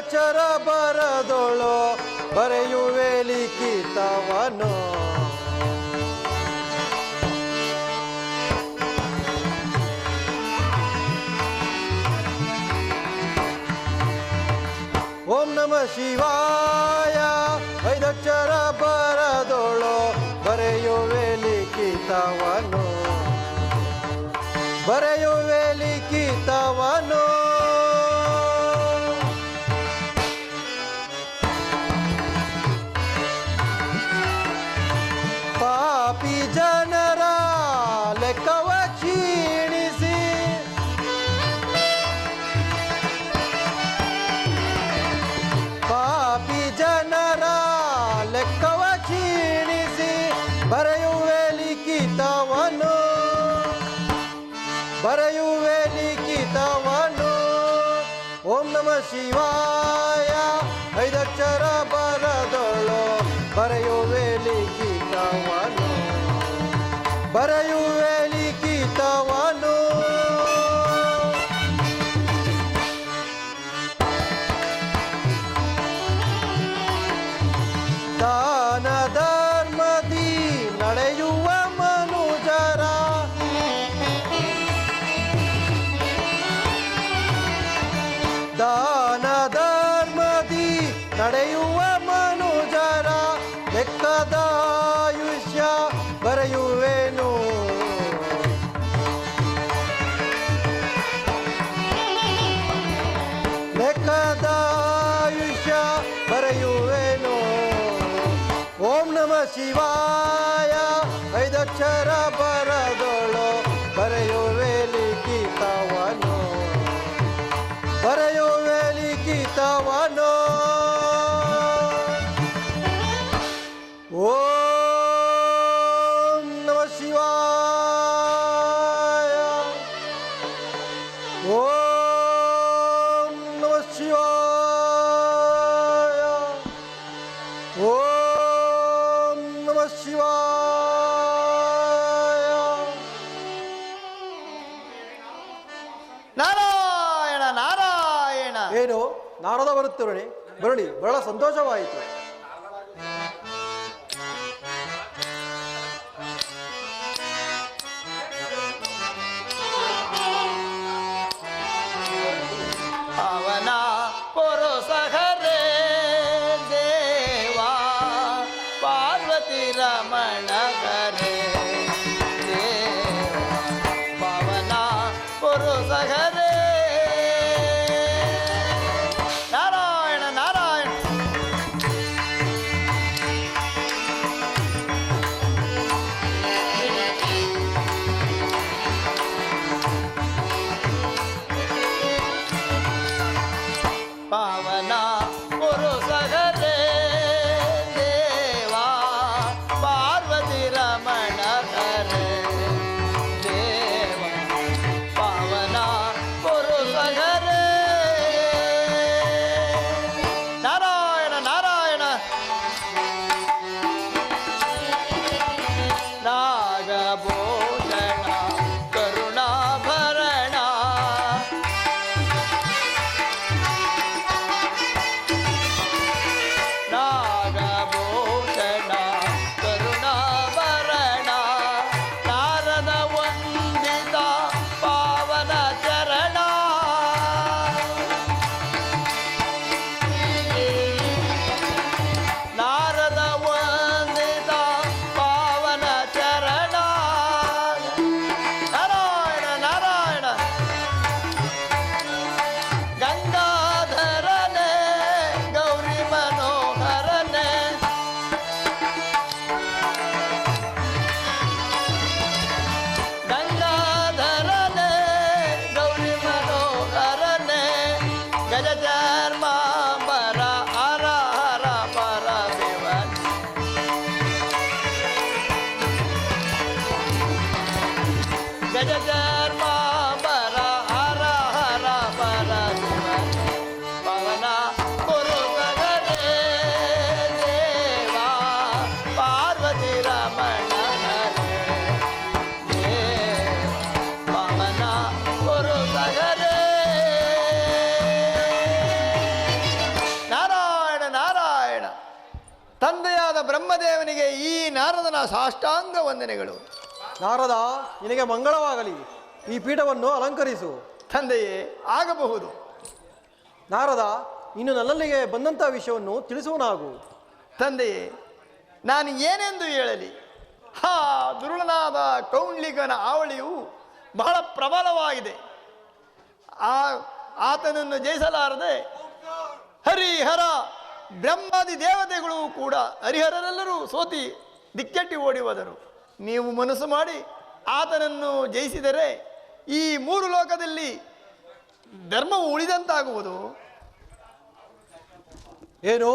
ಐದಕ್ಷರ ಬರದೊಳು ಬರೆಯುವೆ ಲಿಖಿತವನು. ಓಂ ನಮ ಶಿವಾಯ ಐದಕ್ಷರ ಬರದೊಳು ಬರೆಯುವೆ ಲಿಖಿತವನು, ಬರೆಯುವೆ ಲಿಖಿತವನು. ಪಾಪಿ ಜನರ ಲೆಕ್ಕವ ಕ್ಷೀಣಿಸಿ, ಪಾಪಿ ಜನರ ಲೆಕ್ಕವ ಕ್ಷೀಣಿಸಿ ಬರೆಯುವೆ ಲಿಖಿತವನು, ಬರೆಯುವೆ ಲಿಖಿತವನು. ಓಂ ನಮ ಶಿವಾಯ ಐದಕ್ಷರ ಬರದೊಳು ಬರೆಯುವೆ ಲಿಖಿತವನು, ಬರೆಯುವೆ ಲಿಖಿತವನು. ದಾನ ಧರ್ಮದಿ ನಡೆಯುವ ಮನುಜರ, ದಾನ ಧರ್ಮದಿ ನಡೆಯುವ ಮನುಜರ ಲೆಕ್ಕದ ಆಯುಷ್ಯ ಬರೆಯುವೆನು, ಲೆಕ್ಕದ ಆಯುಷ್ಯ ಬರೆಯುವೆನು. ಓಂ ನಮ ಶಿವಾಯ ಐದಕ್ಷರ ಬರದೊಳು ಬರೆಯುವೆ ಲಿಖಿತವನು, ಬರೆಯುವೆ ಲಿಖಿತವನು. ಓಂ ನಮ ಶಿವಾಯ, ಓಂ ನಮ ಶಿವಾಯ, ಓಂ ನಮ ಶಿವಾಯ. ನಾರಾಯಣ ನಾರಾಯಣ. ಏನು ನಾರದ ಬರುತ್ತಿರಲಿ, ಬರಲಿ, ಬಹಳ ಸಂತೋಷವಾಯಿತು. ಅವನ ಪುರುಷಹರೇ ದೇವಾ ಪಾರ್ವತಿ ರಮಣ ಹರೇ ದೇವಾ ಪವನ ಪುರುಷಹರೇ. ನಾರಾಯಣ ನಾರಾಯಣ. ಪಾವನ ಪುರುಷಹರೇ ದೇವಾ ಪಾರ್ವತಿ ರಮಣ ಹರೇ ದೇವಾ ಪಾವನ ಪುರುಷಹರೇ. ನಾರಾಯಣ ನಾರಾಯಣ. ನಾಗಭೂಷಣ ಕರುಣಾಭರಣ, ನಾಗಭೂಷಣ ಕರುಣಾಭರಣ, ನಾರದ ವಂದಿತ ಪಾವನ ಚರಣ, ನಾರದ ವಂದಿತ ಪಾವನ ಚರಣ. ನಾರಾಯಣ ನಾರಾಯಣ. ಗಂಗಾಧರನೇ ಗೌರಿ ಮನೋಹರನೇ, ಗಂಗಾಧರನೇ ಗೌರಿ ಮನೋಹರನೇ, ಗಜಧರ್ಮಾಂಬರ ಹರ ಹರ ಪರ ಶಿವನ್, ಗಜಧರ್ಮಾಂಬರ ಹರ ಹರ ಪರ ಶಿವನ್. ಪವನ ಪುರುಷಹರೇ ದೇವಾ ಪಾರ್ವತಿ ರಮಣ ಹರೇ ದೇವಾ ಪವನ ಪುರುಷಹರೇ. ತಂದೆಯಾದ ಬ್ರಹ್ಮದೇವನಿಗೆ ಈ ನಾರದನ ಸಾಷ್ಟಾಂಗ ವಂದನೆಗಳು. ನಾರದ, ನಿನಗೆ ಮಂಗಳವಾಗಲಿ. ಈ ಪೀಠವನ್ನು ಅಲಂಕರಿಸು. ತಂದೆಯೇ, ಆಗಬಹುದು. ನಾರದ, ಇನ್ನು ನನ್ನಲ್ಲಿಗೆ ಬಂದಂಥ ವಿಷಯವನ್ನು ತಿಳಿಸುವನಾಗು. ತಂದೆಯೇ, ನಾನು ಏನೆಂದು ಹೇಳಲಿ? ದುರುಳನಾದ ಕೌಂಡ್ಲಿಗನ ಆವಳಿಯು ಬಹಳ ಪ್ರಬಲವಾಗಿದೆ. ಆತನನ್ನು ಜಯಿಸಲಾರದೆ ಹರಿಹರ ಬ್ರಹ್ಮಾದಿ ದೇವತೆಗಳು ಕೂಡ ಹರಿಹರರೆಲ್ಲರೂ ಸೋತಿ ದಿಕ್ಕೆಟ್ಟಿ ಓಡಿ ಹೋದರು. ನೀವು ಮನಸ್ಸು ಮಾಡಿ ಆತನನ್ನು ಜಯಿಸಿದರೆ ಈ 3 ಲೋಕದಲ್ಲಿ ಧರ್ಮವು ಉಳಿದಂತಾಗುವುದು. ಏನು?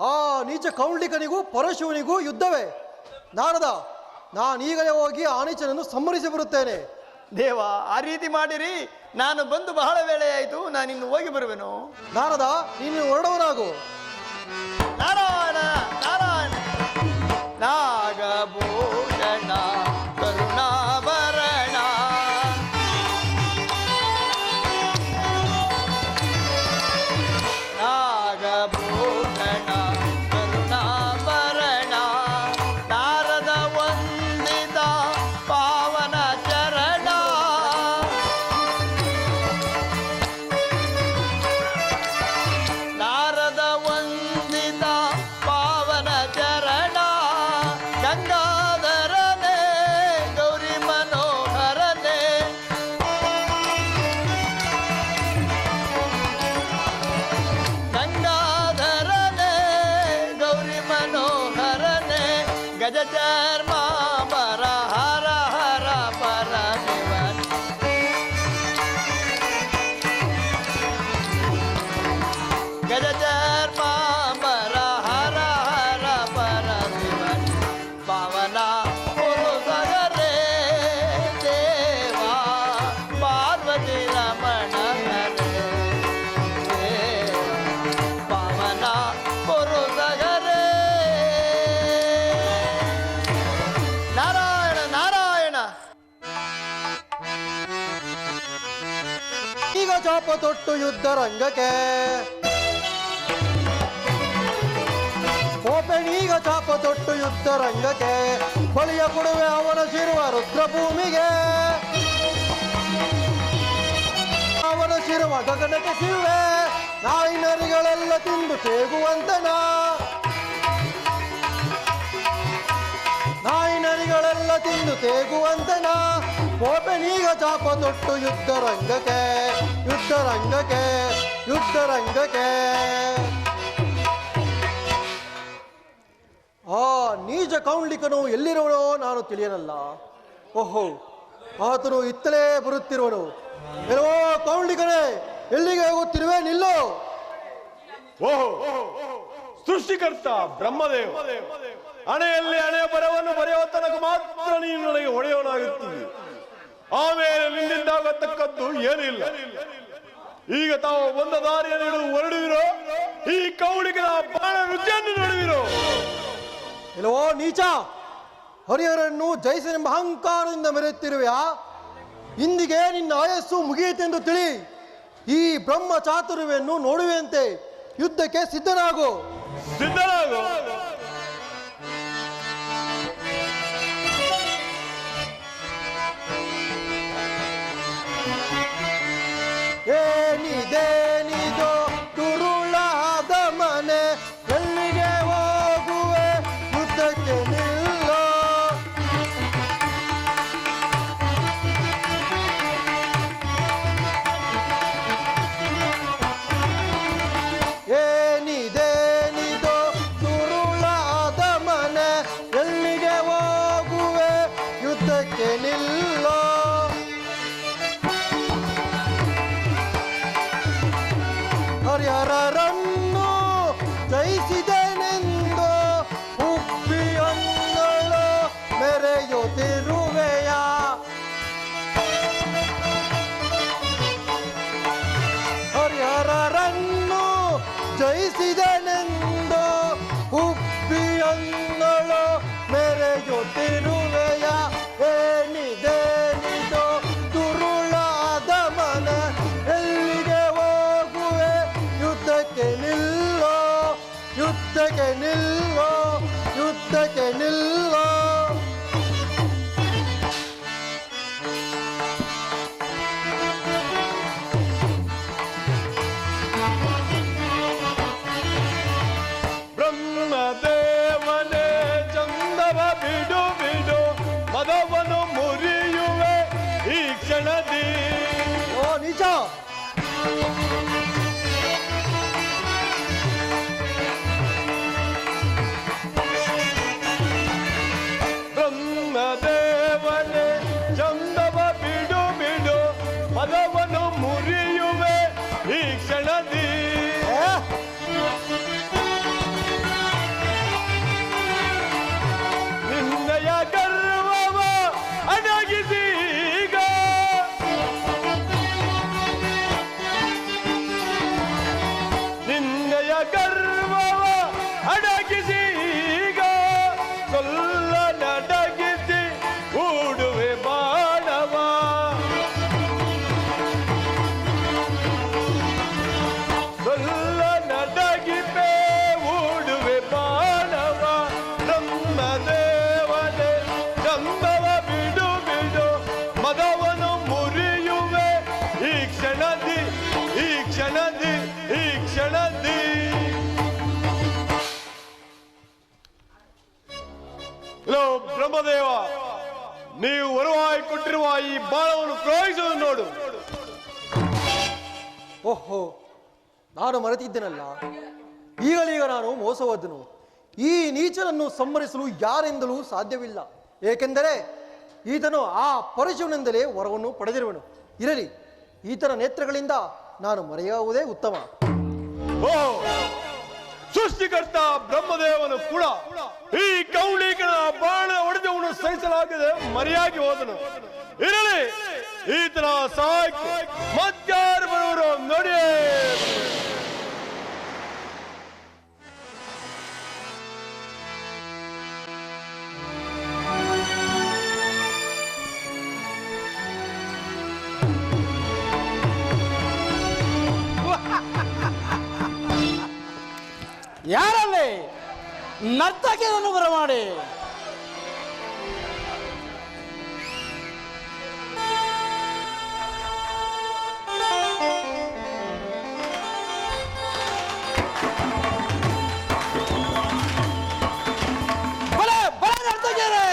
ಆ ನೀಚ ಕೌಂಡಿಕನಿಗೂ ಪರಶುವನಿಗೂ ಯುದ್ಧವೇ? ನಾರದ, ನಾನೀಗಲೇ ಹೋಗಿ ಆ ನೀಚನನ್ನು ಸಂಹರಿಸಿ ಬರುತ್ತೇನೆ. ದೇವ, ಆ ರೀತಿ ಮಾಡಿರಿ. ನಾನು ಬಂದು ಬಹಳ ವೇಳೆ ಆಯಿತು. ನಾನಿನ್ನು ಹೋಗಿ ಬರುವೆನು. ನಾರದ, ನೀನು ಹೊರಡವನಾಗು. ನಾರಾಯಣ ನಾರಾಯಣ. ನಾಗಭೂಷಣ ಕರುಣಾಭರಣ ನಾಗಭೂಷಣ ಕರುಣಾಭರಣ ನಾರದ ವಂದಿತ ಪಾವನ ಚರಣ ನಾರದ ವಂದಿತ ಪಾವನ ಚರಣ ಗಂಗಾಧರನೇ ಗೌರಿ ಮನೋಹರನೇ ಗಂಗಾಧರನೇ ಗೌರಿ ಮನೋಹರನೇ ಗಜಚರ್ಮಾಂಬರ ಹರ ಹರ ಪರ ಶಿವನ್ ಗಜಚರ್ಮಾಂಬರ ಹರ ಹರ ಪರ ಶಿವನ್ ಪಾವನ ಪುರುಷರೇ ದೇವಾ ಪಾರ್ವತಿ ರಮಣ ಪಾವನ ಪುರುಷರೇ ನಾರಾಯಣ ನಾರಾಯಣ. ಈಗ ಚಾಪ ತೊಟ್ಟು ಯುದ್ಧ ರಂಗಕ್ಕೆ ಓಪೆನೀಗ ಚಾಪ ತೊಟ್ಟು ಯುದ್ಧ ರಂಗಕ್ಕೆ ಬಳಿಯ ಕೊಡುವೆ ಅವನ ಶಿರುವ ರುದ್ರಭೂಮಿಗೆ ಅವನ ಶಿರುವ ಗಗನಕ್ಕೆ ಸಿರುವೆ ನಾಯಿನರಿಗಳೆಲ್ಲ ತಿಂದು ತೇಗುವಂತನ ನಾಯಿನರಿಗಳೆಲ್ಲ ತಿಂದು ತೇಗುವಂತನ ಓಪೆನೀಗ ಚಾಪ ತೊಟ್ಟು ಯುದ್ಧ ರಂಗಕ್ಕೆ ಯುದ್ಧ ರಂಗಕ್ಕೆ ಯುದ್ಧ ರಂಗಕ್ಕೆ. ಆ ನೀಚ ಕೌಂಡಿಕನು ಎಲ್ಲಿರುವನೋ ನಾನು ತಿಳಿಯನಲ್ಲ. ಓಹೋ, ಆತನು ಇತ್ತಲೇ ಬರುತ್ತಿರುವನು. ಎಲ್ಲವೋ ಕೌಂಡಿಕನೇ, ಎಲ್ಲಿಗೆ ಹೋಗುತ್ತಿರುವೆ? ನಿಲ್ಲು. ಓಹೋ, ಸೃಷ್ಟಿಕರ್ತ ಬ್ರಹ್ಮದೇವ, ಹಣೆಯಲ್ಲಿ ಹಣೆ ಬರವನ್ನು ಬರೆಯುವ ತನಕ ಮಾತ್ರ ನೀನು ನನಗೆ ಹೊಡೆಯವನಾಗುತ್ತೀವಿ. ಆಮೇಲೆ ನಿನ್ನಿಂದಾಗತಕ್ಕದ್ದು ಏನಿಲ್ಲ. ಈಗ ತಾವು ಬಂದ ದಾರಿಯನ್ನು ಹಿಡಿದು ಹೊರಡುವಿರೋ, ಈ ಕೌಳಿಕನ ಬಾಣ ರುಚಿಯನ್ನು ನೋಡುವಿರೋ. ಎಲ್ಲವೋ ನೀಚ, ಹರಿಹರನ್ನು ಜಯಿಸನೆಂಬ ಅಹಂಕಾರದಿಂದ ಮೆರೆಯುತ್ತಿರುವೆಯಾ? ಇಂದಿಗೆ ನಿನ್ನ ಆಯಸ್ಸು ಮುಗಿಯಿತೆಂದು ತಿಳಿ. ಈ ಬ್ರಹ್ಮ ಚಾತುರ್ಯವನ್ನು ನೋಡುವೆಯಂತೆ. ಯುದ್ಧಕ್ಕೆ ಸಿದ್ಧನಾಗು. ಸಿದ್ಧನಾಗು. ಏನಿದೇನಿದೋ ದುರುಳಾದ ಮನೆ, ಎಲ್ಲಿಗೆ ಹೋಗುವೆ ಯುದ್ಧಕ್ಕೆ ನಿಲ್ಲೋ. ಏನಿದೇನಿದೋ ದುರುಳಾದ ಮನೆ, ಎಲ್ಲಿಗೆ ಹೋಗುವೆ ಯುದ್ಧಕ್ಕೆ ನಿಲ್ಲೋ. ಹರಿಹರರನ್ನು ಜಯಿಸಿದೆನೆಂದು ಉಬ್ಬಿಯನ್ನಳು ಮೆರೆಯುತ್ತಿರುವೆಯ. ಹರಿಹರರನ್ನು ಜಯಿಸಿದೆನೆಂದು ಉಬ್ಬಿಯನ್ನಳು ಮೆರೆಯುತ್ತಿರುವೆಯ. ಏನಿದೇನಿದು ದುರುಳಾದ ಮನ, ಎಲ್ಲಿಗೆ ಹೋಗುವೆ ಯುದ್ಧಕ್ಕೆ ನಿಲ್ಲೋ ಯುದ್ಧಕ್ಕೆ ನಿಲ್ಲೋ. ಗರ್ವವ ಅಡಗಿಸಿ ಈಗ ಸೊಲ್ಲ ನಡಗಿಸಿ ಹೂಡುವೆ ಬಾಣವ ಸೊಲ್ಲ ನಡಗಿಪೆ ಹೂಡುವೆ ಬಾಣವ ಬ್ರಹ್ಮದೇವನೇ ಜಂಬವ ಬಿಡು ಬಿಡು ಮದವನು ಮುರಿಯುವೆ ಈ ಕ್ಷಣದಿ ಈ ಕ್ಷಣದಿ ಈ ಕ್ಷಣದಿ. ಲೋ ಬ್ರಹ್ಮದೇವ, ನೀವು ವರವಾಗಿ ಕೊಟ್ಟಿರುವ ಈ ಬಾಣವನ್ನು ಪ್ರಯೋಗಿಸುವುದು ನೋಡು. ಓಹೋ, ನಾನು ಮರೆತಿದ್ದೇನಲ್ಲ. ಈಗಲೀಗ ನಾನು ಮೋಸವಾದನು. ಈ ನೀಚನನ್ನು ಸಂಹರಿಸಲು ಯಾರಿಂದಲೂ ಸಾಧ್ಯವಿಲ್ಲ. ಏಕೆಂದರೆ ಈತನು ಆ ಪರಶುವಿನಿಂದಲೇ ವರವನ್ನು ಪಡೆದಿರುವನು. ಇರಲಿ, ಈತನ ನೇತ್ರಗಳಿಂದ ನಾನು ಮರೆಯುವುದೇ ಉತ್ತಮ. ಓ ಸೃಷ್ಟಿಕರ್ತ ಬ್ರಹ್ಮದೇವನು ಕೂಡ ಈ ಕೌಳಿಕನ ಬಾಣ ಹೊಡೆದವನು ಸಹಿಸಲಾಗದೆ ಮರೆಯಾಗಿ ಹೋದನು. ಇರಲಿ, ಈತನ ಸಹಾಯಕ್ಕೆ ಮತ್ತಾರು ಬರುವರು ನೋಡಿ. ಯಾರಲ್ಲಿ ನರ್ತಕಿಯನ್ನು ಬರಮಾಡಿ ಬಲೆ ಬಲೆ ನರ್ತಕಿಯರೇ,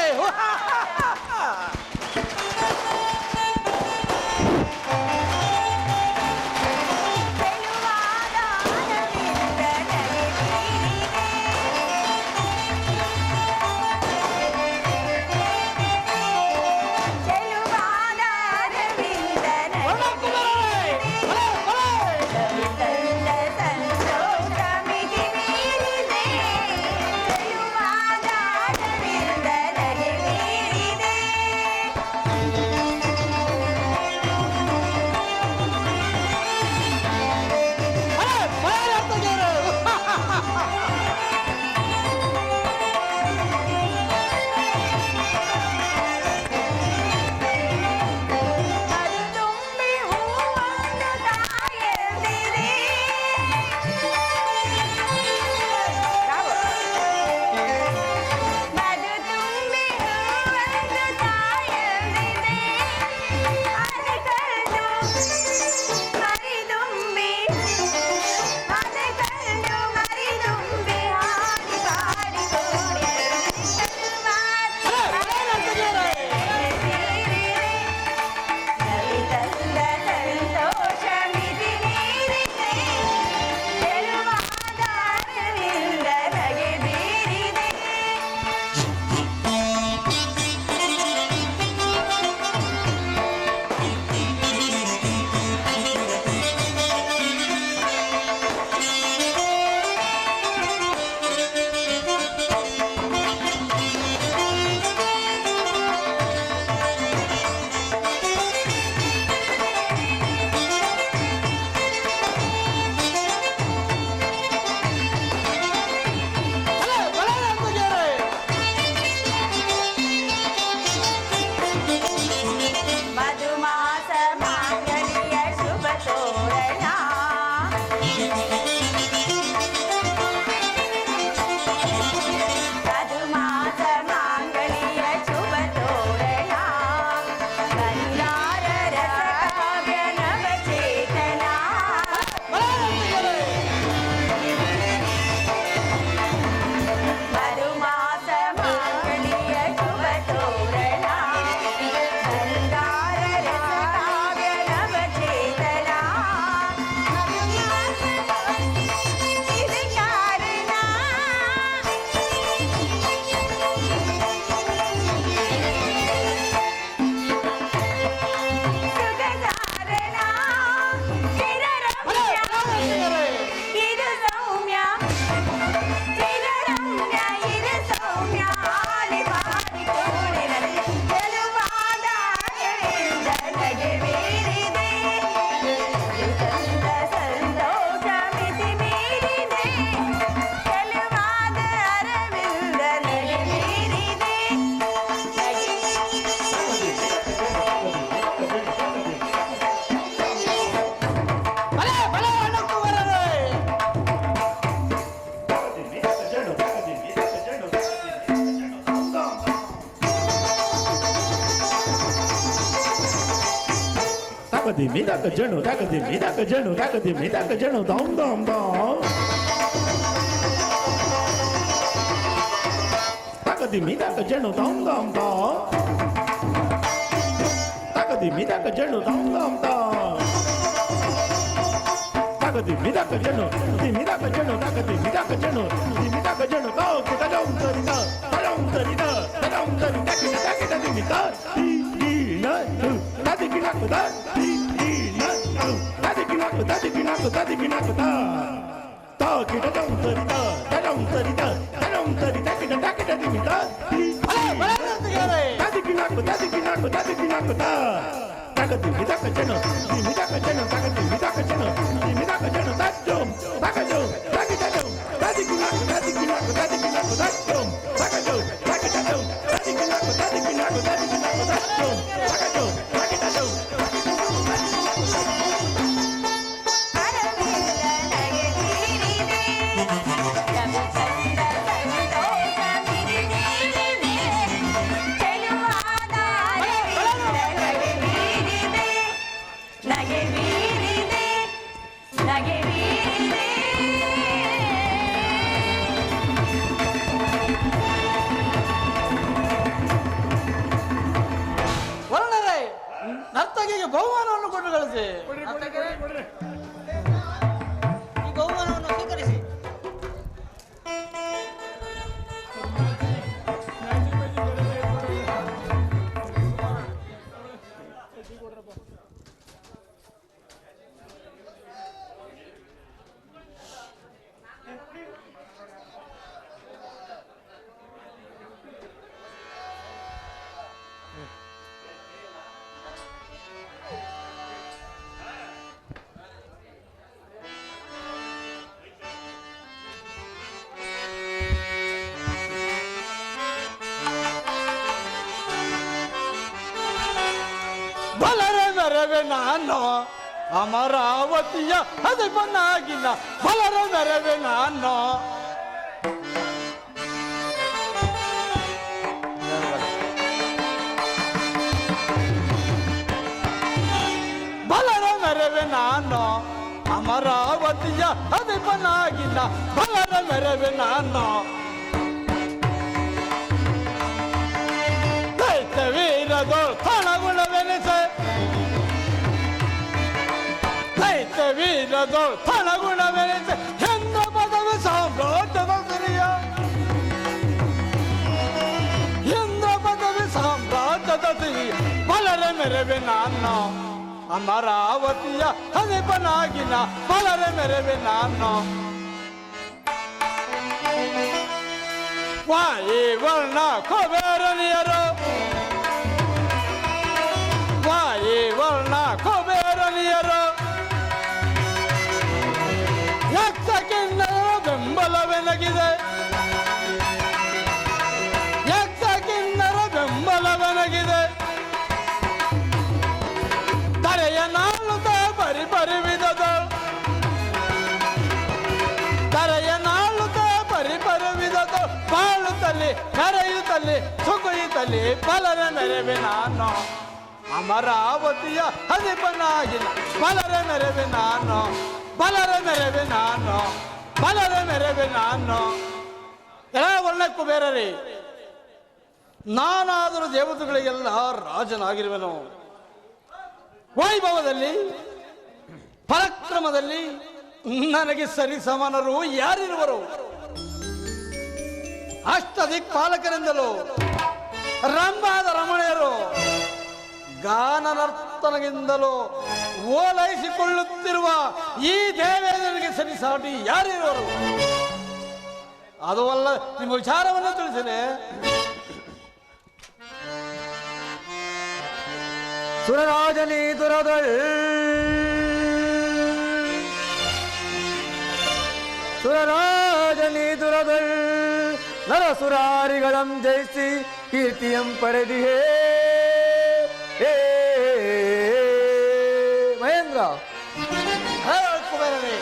takadimi takajanu takadimi takajanu takadimi takajanu dom dom dom takadimi takajanu dom dom dom takadimi takajanu dom dom dom takadimi takajanu dimi takajanu takadimi takajanu dimi takajanu go takadum tarina tadum tarina tadum tarina takadimi takadimi ವರ್ಣರೇ, ನರ್ತಕಿಗೆ ಬಹುಮಾನವನ್ನು ಕೊಟ್ಟು ಕಳಿಸಿ. ಈ ಬಹುಮಾನವನ್ನು ಸ್ವೀಕರಿಸಿ. ಬಲರೆ ಮೆರವೆ ನಾನು ಅಮರಾವತಿಯ ಹದಿಪನ್ನಾಗಿನ ಬಲರೆ ಮೆರವೆ ನಾನು ಬಲರೆ ಮೆರವೆ ನಾನು ಅಮರಾವತಿಯ ಹದಿಪನ್ನಾಗಿನ ಬಲರೆ ಮೆರವೆ ನಾನು ವೀರದೋ ಥಳಗುಣವೆನಿಸೆ ವೀರದೋ ಥಳಗುಣವೆನಿಸೆ ಹೆಂಗ ಪದವಿ ಸಾಮ್ರಾಜ್ಯದ ಸಿರಿಯ ಹೆಂಗ ಪದವಿ ಸಾಮ್ರಾಜ್ಯದ ಸಿರಿಯ ಬಲರೆ ಮೆರವೆ ನಾನು ಅಮರಾವತಿಯ ಹನಿಪನಾಗಿನ ಬಲರೆ ಮೆರವೆ ನಾನು ವಾಯಿ ವರ್ಣ ಕುಬೇರನಿಯರು ವಾಯಿ ವರ್ಣ ಕುಬೇರನಿಯರು ಯಕ್ಷಕಿನ್ನರ ಬೆಂಬಲವೆನಗಿದೆ ಯಕ್ಷಕಿನ್ನರ ಬೆಂಬಲವೆನಗಿದೆ ತಲೆಯ ನಾಳುತ್ತ ಪರಿಪರಿವಿದದು ತಲೆಯ ನಾಳುತ್ತ ಪರಿಪರಿವಿದದು ಬಾಳುತ್ತಲ್ಲಿ ಕರೆಯುತ್ತಲ್ಲಿ ಸುಗುಯುತ್ತಲ್ಲಿ ಬಲರ ಮೆರವೆ ನಾನು ಅಮರಾವತಿಯ ಹದಿಪನಾಗಿನ ಬಲರ ಮೆರವೆ ನಾನು ಬಲರ ಮೆರವೆ ನಾನು ಬಲರ ಮೆರವೆ ನಾನು ಎಲ್ಲ ವರ್ಣಕ್ಕೂ ಬೇರೆ ನಾನಾದರೂ ದೇವತೆಗಳಿಗೆಲ್ಲ ರಾಜನಾಗಿರುವೆನು ವೈಭವದಲ್ಲಿ ಪರಾಕ್ರಮದಲ್ಲಿ ನನಗೆ ಸರಿಸಮಾನರು ಯಾರಿರುವರು ಅಷ್ಟದಿಕ್ಪಾಲಕರಿಂದಲೂ ರಂಭಾದ ರಮಣೆಯರು ಗಾನ ನರ್ತನಗಿಂದಲೂ ಓಲೈಸಿಕೊಳ್ಳುತ್ತಿರುವ ಈ ದೇವೇಂದ್ರನಿಗೆ ಸರಿಸಾಟಿ ಯಾರಿರುವರು ಅದು ಅಲ್ಲ ನಿಮ್ಮ ವಿಚಾರವನ್ನು ತಿಳಿಸಿದೆ ಸುರರಾಜನೇ ದುರದಳ್ ಸುರರಾಜನೇ ದುರದಳ್ ನರಸುರಾರಿಗಳಂ ಜಯಿಸಿ ಕೀರ್ತಿಯಂ ಪಡೆದಿಹೇ ಮಹೇಂದ್ರ ಕುಬೇರನೇ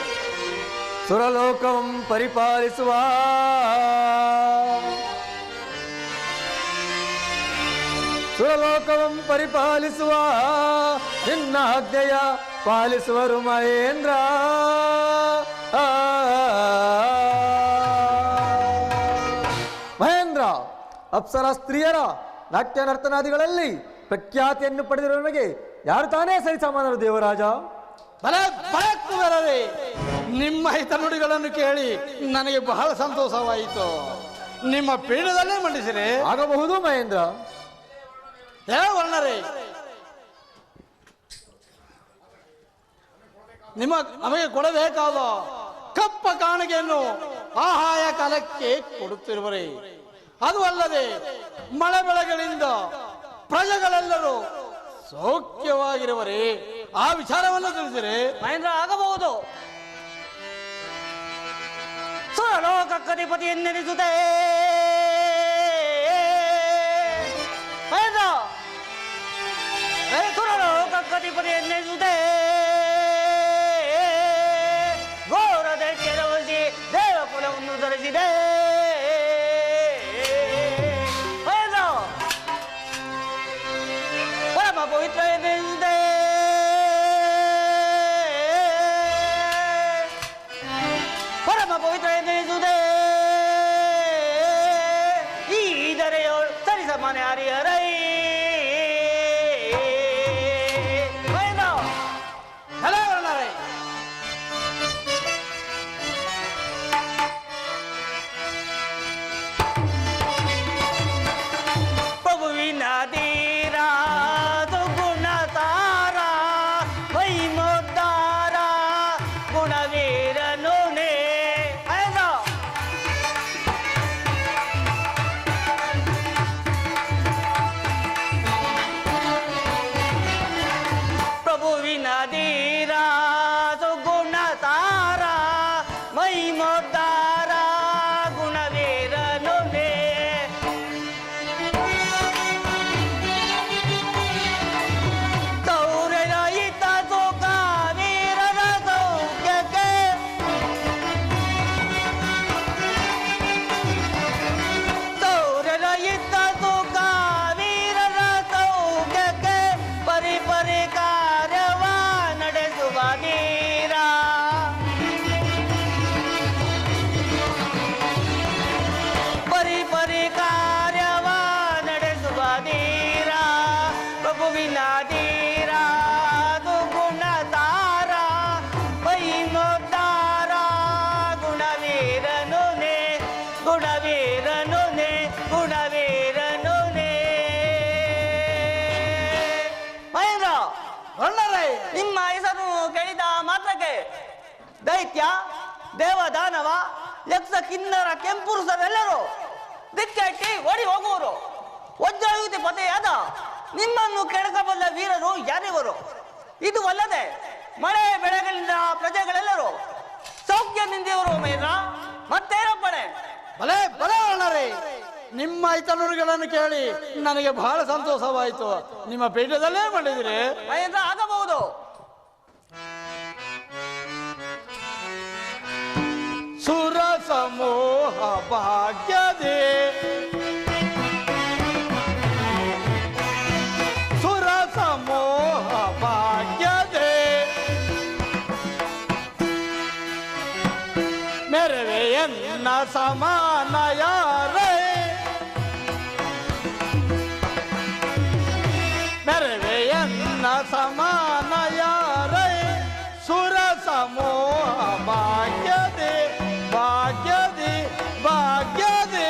ಸುರಲೋಕಂ ಪರಿಪಾಲಿಸುವ ಸುರಲೋಕವಂ ಪರಿಪಾಲಿಸುವ ನಿನ್ನ ಆಜ್ಞೆಯ ಪಾಲಿಸುವರು ಮಹೇಂದ್ರ. ಮಹೇಂದ್ರ, ಅಪ್ಸರ ಸ್ತ್ರೀಯರ ನಾಟ್ಯ ನರ್ತನಾದಿಗಳಲ್ಲಿ ಪ್ರಖ್ಯಾತಿಯನ್ನು ಪಡೆದಿರುವವನಿಗೆ ಯಾರು ತಾನೇ ಸರಿ ಸಮಾನರು ದೇವರಾಜ? ಬಲೆ ಬಲೆ ಕುಬೇರರೇ, ನಿಮ್ಮ ಹಿತನುಡಿಗಳನ್ನು ಕೇಳಿ ನನಗೆ ಬಹಳ ಸಂತೋಷವಾಯಿತು. ನಿಮ್ಮ ಪೀಠದಲ್ಲೇ ಮಂಡಿಸಿರಿ. ಆಗಬಹುದು ಮಹೇಂದ್ರ. ದೇವರ್ಣರೇ, ನಮಗೆ ಕೊಡಬೇಕಾದ ಕಪ್ಪ ಕಾಣಿಕೆಯನ್ನು ಆಹಾಯ ಕಾಲಕ್ಕೆ ಕೊಡುತ್ತಿರುವರೇ. ಅದು ಅಲ್ಲದೆ ಮಳೆ ಬೆಳೆಗಳಿಂದ ಪ್ರಜೆಗಳೆಲ್ಲರೂ ಸೌಖ್ಯವಾಗಿರುವರೇ. ಆ ವಿಚಾರವನ್ನು ತಿಳಿಸಿರಿ. ಮಹೇಂದ್ರ ಆಗಬಹುದು. ಸುರಲೋಕಕ್ಕಧಿಪತಿ ಎನ್ನೆನಿಸುತ್ತೆ ಮಹೇಂದ್ರ. ಸುರಲೋಕಕ್ಕಧಿಪತಿ ಎನ್ನೆನಿಸುತ್ತೆ ಘೋರ ದೈತ್ಯರ ವಹಿಸಿ ದೇವಕುಲವನ್ನು ಧರಿಸಿದೆ ಮಹೇಂದ್ರ. ಪರಮ ಪವಿತ್ರ ಎನ್ನೆನಿಸುತ್ತೆ ಪರಮ ಪವಿತ್ರ ಎನ್ನೆನಿಸುತ್ತೆ ಈ ಧರೆಯೋಳು ಸರಿಸಮಾನೆ ಹರಿಹರೈ ಹಲವರ್ಣರೇ, ಪ್ರಭುವಿನ ಧೀರ ದುಗುಣ ತಾರ ವೈಮೋದ್ದಾರ ಗುಣವೀರನು ನೇ ಪ್ರಭುವಿನ ಧೀರ ಸುಗುಣ ತಾರ ಮೈಮೋದ್ದಾರ ಗುಣವೀರನು ನೇ ಸೌರಯಿತ ಸುಖ ವೀರರ ಸೌಖ್ಯಕ್ಕೆ ಸೌರಯಿತ ಸುಖ ವೀರರ ಸೌಖ್ಯಕ್ಕೆ ಪರಿಪರಿ ಕಾರ್ಯವ ನಡೆಸುವ ನೀರ ಪರಿಪರಿ ಕಾರ್ಯವ ನಡೆಸುವ ನೀರ ಪ್ರಭುವಿನ ಧೀರ ದುಗುಣ ತಾರ ವೈಮೋದ್ದಾರ ಗುಣವೀರನು ನೇ ಗುಣವೀರನು ನೇ ಗುಣವೀರನು ನೇ ಮಹೇಂದ್ರ. ವರ್ಣರೇ, ನಿಮ್ಮ ಹೆಸರು ಕೇಳಿದ ಮಾತ್ರಕ್ಕೆ ದೈತ್ಯ ದೇವದಾನವ ಯಕ್ಷ ಕಿನ್ನರ ಕೆಂಪುರುಷರೆಲ್ಲರೂ ದಿಕ್ಕೆಟ್ಟಿ ಓಡಿ ಹೋಗುವರು. ವಜ್ರಾಯುಧಿ ಪತೆಯಾದ ನಿಮ್ಮನ್ನು ಕೆಡಕಬಲ್ಲ ವೀರರು ಯಾರಿವರು? ಇದು ಅಲ್ಲದೆ ಮಳೆ ಬೆಳೆಗಳಿಂದ ಪ್ರಜೆಗಳೆಲ್ಲರೂ ಸೌಖ್ಯದಿಂದಿವರು ಮಹೇಂದ್ರ. ಮತ್ತೇನಪ್ಪಣೆ? ಬಲೆ ಬಲೆ ವರ್ಣರೇ, ನಿಮ್ಮ ಹಿತನುಡಿಗಳನ್ನು ಕೇಳಿ ನನಗೆ ಬಹಳ ಸಂತೋಷವಾಯಿತು. ನಿಮ್ಮ ಪೀಠದಲ್ಲೇ ಮಾಡಿದಿರಿ. ಮಹೇಂದ್ರ ಆಗಬಹುದು. ಸುರ ಸಮೂಹ ಭಾಗ್ಯದೆ ಸುರ ಸಮೂಹ ಭಾಗ್ಯದೆ ಮೆರವೆಯನ್ನ ಸಮಾನ ಯಾರೇ ಮೆರವೆಯನ್ನ ಸಮಾನ ಯಾರೇ ಸುರ ಸಮೂಹ ಭಾಗ್ಯದೆ ಭಾಗ್ಯದೆ ಭಾಗ್ಯದೆ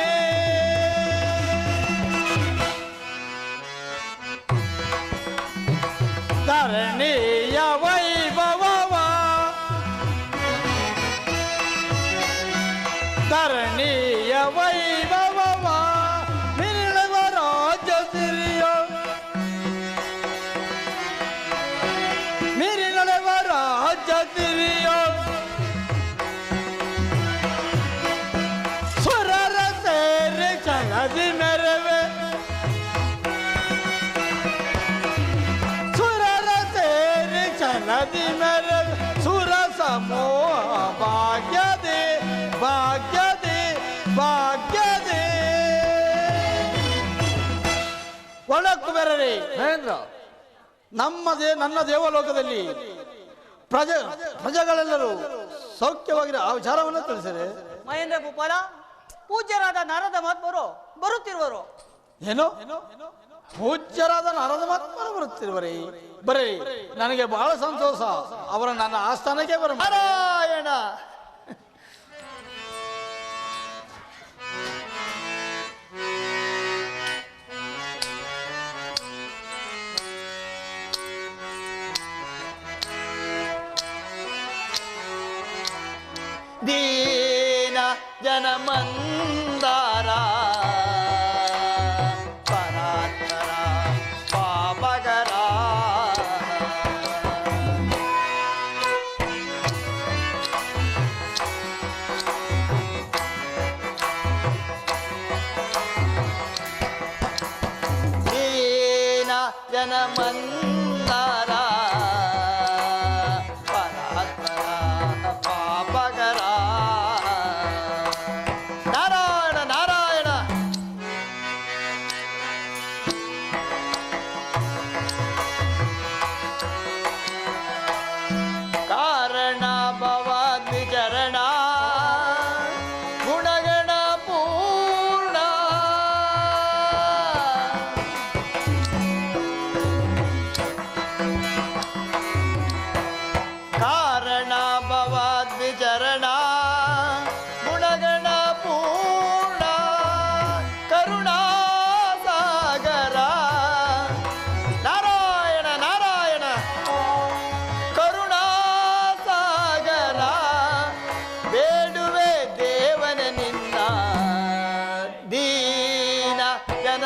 ಧರಣಿಯ ವೈಭವವ ಧರಣಿಯ ವೈಭವವ ಮಿರಳುವ ರಾಜ ಸಿರಿಯ ಮಿರಳುವ ರಾಜ ಸಿರಿಯ ಸುರರ ಸೇರಿ ಚಲದಿ ಮೆರವೆ ಸುರರ ಸೇರಿ ಚಲದಿ ಮೆರವೆ ಸುರ ಸಮೂಹ ಭಾಗ್ಯದೆ ಭಾಗ್ಯದೆ ಭಾಗ್ಯದೆ. ಒಳಕ್ಕೂ ಬೆರರಿ ಮಹೇಂದ್ರ, ನನ್ನ ದೇವಲೋಕದಲ್ಲಿ ಪ್ರಜೆಗಳೆಲ್ಲರೂ ಸೌಖ್ಯವಾಗಿರೋ ಆ ವಿಚಾರವನ್ನು ತಿಳಿಸಿರಿ. ಮಹೇಂದ್ರ ಭೂಪಾಲ, ಪೂಜ್ಯರಾದ ನಾರದ ಮಹಾತ್ಮರು ಬರುತ್ತಿರುವರು. ಏನು ಪೂಜ್ಯರಾದ ನಾರದ ಮಹಾತ್ಮರು ಬರುತ್ತಿರುವರೇ? ಬರೀ ನನಗೆ ಬಹಳ ಸಂತೋಷ. ಅವರ ನನ್ನ ಆಸ್ಥಾನಕ್ಕೆ ಬರ. ನಾರಾಯಣ. ದೀನ ಜನಮಂದಾರ ಪರಾತ್ಪರ ಪಾಪಕರ ದೀನ ಜನಮಂದಾರ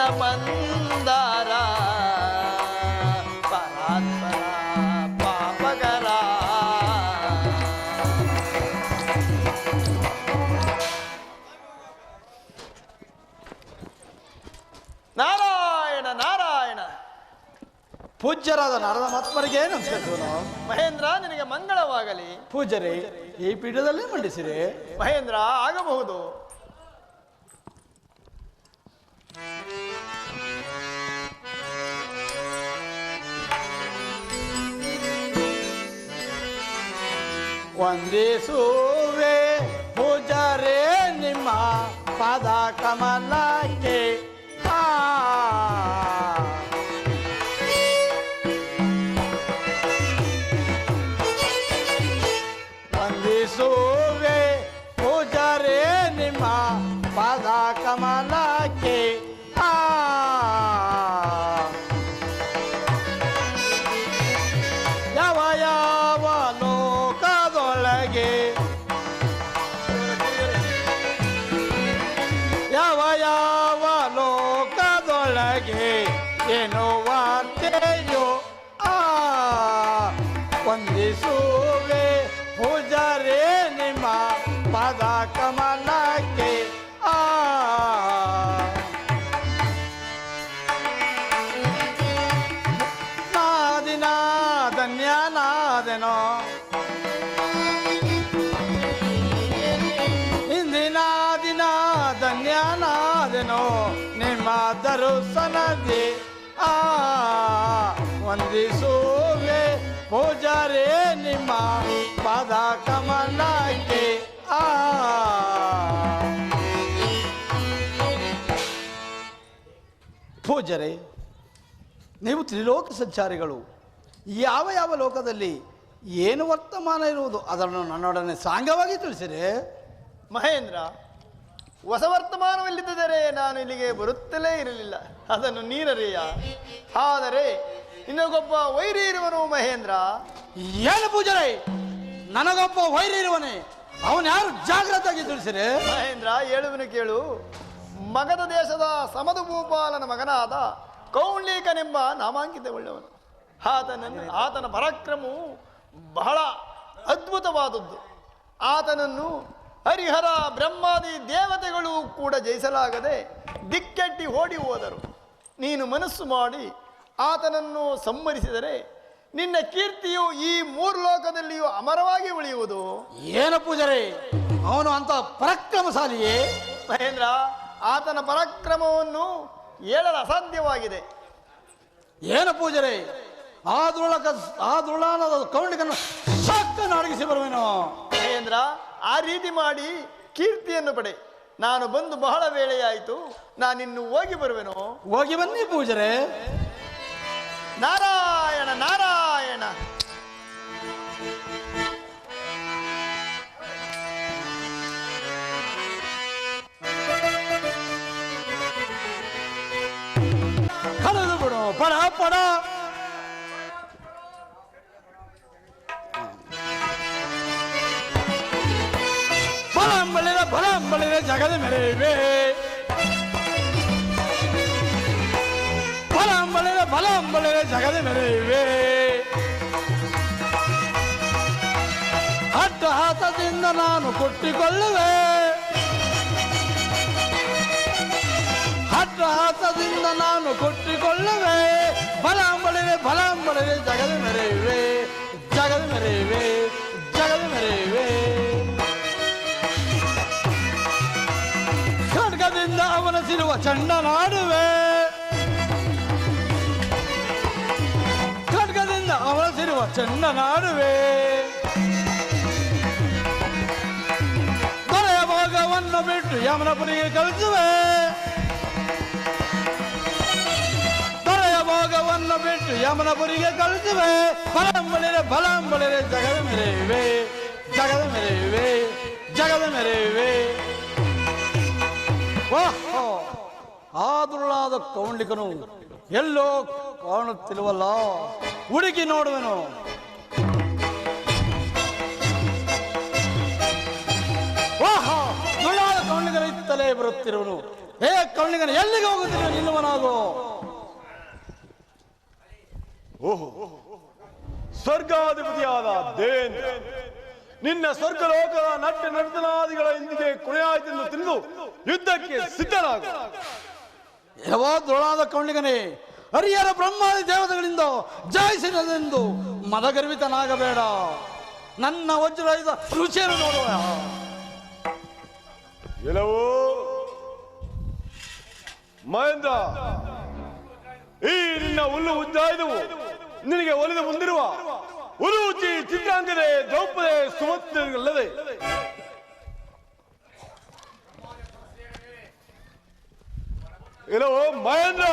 ಮಂದಾರ ಪರಾತ್ಪರ ಪಾಪಕರ ನಾರಾಯಣ ನಾರಾಯಣ. ಪೂಜ್ಯರಾದ ನಾರದ ಮಹಾತ್ಮರಿಗೆ ನಮಸ್ಕರಿಸೋಣ. ಮಹೇಂದ್ರ, ನಿನಗೆ ಮಂಗಳವಾಗಲಿ. ಪೂಜ್ಯರೇ, ಈ ಪೀಠದಲ್ಲಿ ಮಂಡಿಸಿರಿ. ಮಹೇಂದ್ರ, ಆಗಬಹುದು. ವಂದಿಸುವೆ ಪೂಜಾರೇ ನಿಮ್ಮ ಪಾದ ಕಮಲಕ್ಕೆ. ವಂದಿಸುವೆ ಪೂಜಾರೇ ನಿಮ್ಮ ಪಾದ ಕಮಲಕ್ಕೆ. ಯಾವ ಯಾವ ಲೋಕದೊಳಗೆ ಯಾವ ಯಾವ ಲೋಕದೊಳಗೆ ಏನು ವಾರ್ತೆಯೋ ವಂದಿಸುವೆ ಪೂಜಾರೇ ನಿಮ್ಮ ಪಾದ ಕಮಲಕ್ಕೆ. ನಾದಿನ ಧನ್ಯನಾದೆನೋ ಇಂದಿನ ದಿನ ಧನ್ಯನಾದೆನೋ ನಿಮ್ಮ ದರ್ಶನದಿ. ವಂದಿಸುವೆ ಪೂಜಾರೇ ನಿಮ್ಮ ಪಾದ ಕಮಲಕ್ಕೆ. ಪೂಜಾರೇ, ನೀವು ತ್ರಿಲೋಕ ಸಂಚಾರಿಗಳು. ಯಾವ ಯಾವ ಲೋಕದಲ್ಲಿ ಏನು ವರ್ತಮಾನ ಇರುವುದು ಅದನ್ನು ನನ್ನೊಡನೆ ಸಾಂಗವಾಗಿ ತಿಳಿಸಿರಿ. ಮಹೇಂದ್ರ, ಹೊಸ ವರ್ತಮಾನವಿಲ್ಲದಿದ್ದರೆ ನಾನು ಇಲ್ಲಿಗೆ ಬರುತ್ತಲೇ ಇರಲಿಲ್ಲ. ಅದನ್ನು ನೀನರಿಯ. ಆದರೆ ನಿನಗೊಬ್ಬ ವೈರಿ ಇರುವನು ಮಹೇಂದ್ರ. ಏನು ಪೂಜಾರೇ, ನನಗೊಬ್ಬ ವೈರಿ ಇರುವನೇ? ಅವನು ಯಾರು? ಜಾಗ್ರತೆಯಾಗಿ ತಿಳಿಸಿರಿ. ಮಹೇಂದ್ರ, ಹೇಳುವನು ಕೇಳು. ಮಗಧ ದೇಶದ ಸಮದು ಭೂಪಾಲನ ಮಗನಾದ ಕೌಂಡ್ಲೀಕನೆಂಬ ನಾಮಾಂಕಿತವುಳ್ಳವನು. ಆತನ ಪರಾಕ್ರಮವು ಬಹಳ ಅದ್ಭುತವಾದದ್ದು. ಆತನನ್ನು ಹರಿಹರ ಬ್ರಹ್ಮಾದಿ ದೇವತೆಗಳು ಕೂಡ ಜಯಿಸಲಾಗದೆ ದಿಕ್ಕೆಟ್ಟಿ ಓಡಿ ಹೋದರು. ನೀನು ಮನಸ್ಸು ಮಾಡಿ ಆತನನ್ನು ಸಂಹರಿಸಿದರೆ ನಿನ್ನ ಕೀರ್ತಿಯು ಈ ಮೂರು ಲೋಕದಲ್ಲಿಯೂ ಅಮರವಾಗಿ ಉಳಿಯುವುದು. ಏನು ಪೂಜಾರೇ, ಅವನು ಅಂತ ಪರಾಕ್ರಮಶಾಲಿಯೇ? ಮಹೇಂದ್ರ, ಆತನ ಪರಾಕ್ರಮವನ್ನು ಹೇಳಲು ಅಸಾಧ್ಯವಾಗಿದೆ. ಏನು ಪೂಜಾರೇ, ಆ ದುರ್ಳಾನದ ಕೌಂಡಿಕನ್ನು ಸಾಕನ್ನು ಅಡಗಿಸಿ ಬರುವೆನು. ಮಹೇಂದ್ರ, ಆ ರೀತಿ ಮಾಡಿ ಕೀರ್ತಿಯನ್ನು ಪಡೆ. ನಾನು ಬಂದು ಬಹಳ ವೇಳೆಯಾಯಿತು, ನಾನಿನ್ನು ಹೋಗಿ ಬರುವೆನು. ಹೋಗಿ ಬನ್ನಿ ಪೂಜರೆ. ನಾರಾಯಣ ನಾರಾಯಣ. ಕಳೆದು ಬಿಡು ಪಡ ಪಡ. ಬಲಂಬಳಿರ ಜಗದ ಮೆರೆಯುವೆ. ಬಲಂಬಳಿರ ಜಗದ ಮೆರೆಯುವೆ. ಅಟ್ಟಹಾಸದಿಂದ ನಾನು ಕೊಟ್ಟಿಕೊಳ್ಳುವೆ. ಅಟ್ಟಹಾಸದಿಂದ ನಾನು ಕೊಟ್ಟಿಕೊಳ್ಳುವೆ. ಬಲಂಬಳಿರೆ ಜಗದ ಮೆರೆಯುವೆ. ಜಗದ ಮೆರೆಯುವೆ. ಜಗದ ಮೆರೆಯುವೆ. ಖಡ್ಗದಿಂದ ಅವನಸಿರುವ ಚಂಡನಾಡುವೆ. ಖಡ್ಗದಿಂದ ಅವನಸಿರುವ ಚಂಡನಾಡುವೆ. ದೊರೆಯ ಭೋಗವನ್ನು ಬಿಟ್ಟು ಯಮನಪುರಿಗೆ ಕಳಿಸುವೆ. ದೊರೆಯ ಭೋಗವನ್ನು ಬಿಟ್ಟು ಯಮನಪುರಿಗೆ ಕಳಿಸುವೆ. ಬಲಂಬಳಿರೆ ಜಗದ ಮೆರೆಯುವೆ. ಜಗದ ಮೆರೆಯುವೆ. ಜಗದ ಮೆರೆಯುವೆ. ಓಹೋ, ಆ ದುರ್ಳಾದ ಕೌಂಡಿಕನು ಎಲ್ಲೋ ಕಾಣುತ್ತಿರುವಲ್ಲ, ಹುಡುಕಿ ನೋಡುವೆನು. ಓಹೋ, ದುರ್ಳಾದ ಕೌಂಡಿಕನ ಇತ್ತಲೇ ಬರುತ್ತಿರುವನು. ಕೌಂಡಿಕನ ಎಲ್ಲಿಗೆ ಹೋಗುತ್ತಿರುವ ನಿಲ್ಲುವನಾಗೋ. ಓಹೋ, ಸ್ವರ್ಗಾಧಿಪತಿಯಾದ ದೇವೇಂದ್ರ, ನಿನ್ನ ಸ್ವರ್ಗಲೋಕದ ನರ್ತನಾದಿಗಳ ಇಂದಿಗೆ ಕೊನೆಯಾಯ್ತೆಂದು ತಿಳಿದು ಯುದ್ಧಕ್ಕೆ ಸಿದ್ಧನಾಗ. ಯಾವ ದುರ್ಳಾದ ಕೌಂಡಿಗನೇ, ಹರಿಹರ ಬ್ರಹ್ಮಾದಿ ದೇವತೆಗಳಿಂದ ಜಯಿಸಿದೆಂದು ಮದಗರ್ವಿತನಾಗಬೇಡ. ನನ್ನ ವಜ್ರಾಯುಧ ರುಚಿಯನ್ನು ನೋಡುವ. ಎಲ್ಲವೋ ಮಹೇಂದ್ರ, ಈ ನಿನ್ನ ಹುಲ್ಲು ಉಜ್ಜಾಯುಧವು ನಿನಗೆ ಒಲಿದು ಮುಂದಿರುವ ಉರುಚಿ ಚಿತ್ರಾಂಗದೆ ದ್ರೌಪದಿ ಸುಮತಿಯಲ್ಲದೆ ಇಲ್ಲವೋ ಮಹೇಂದ್ರ,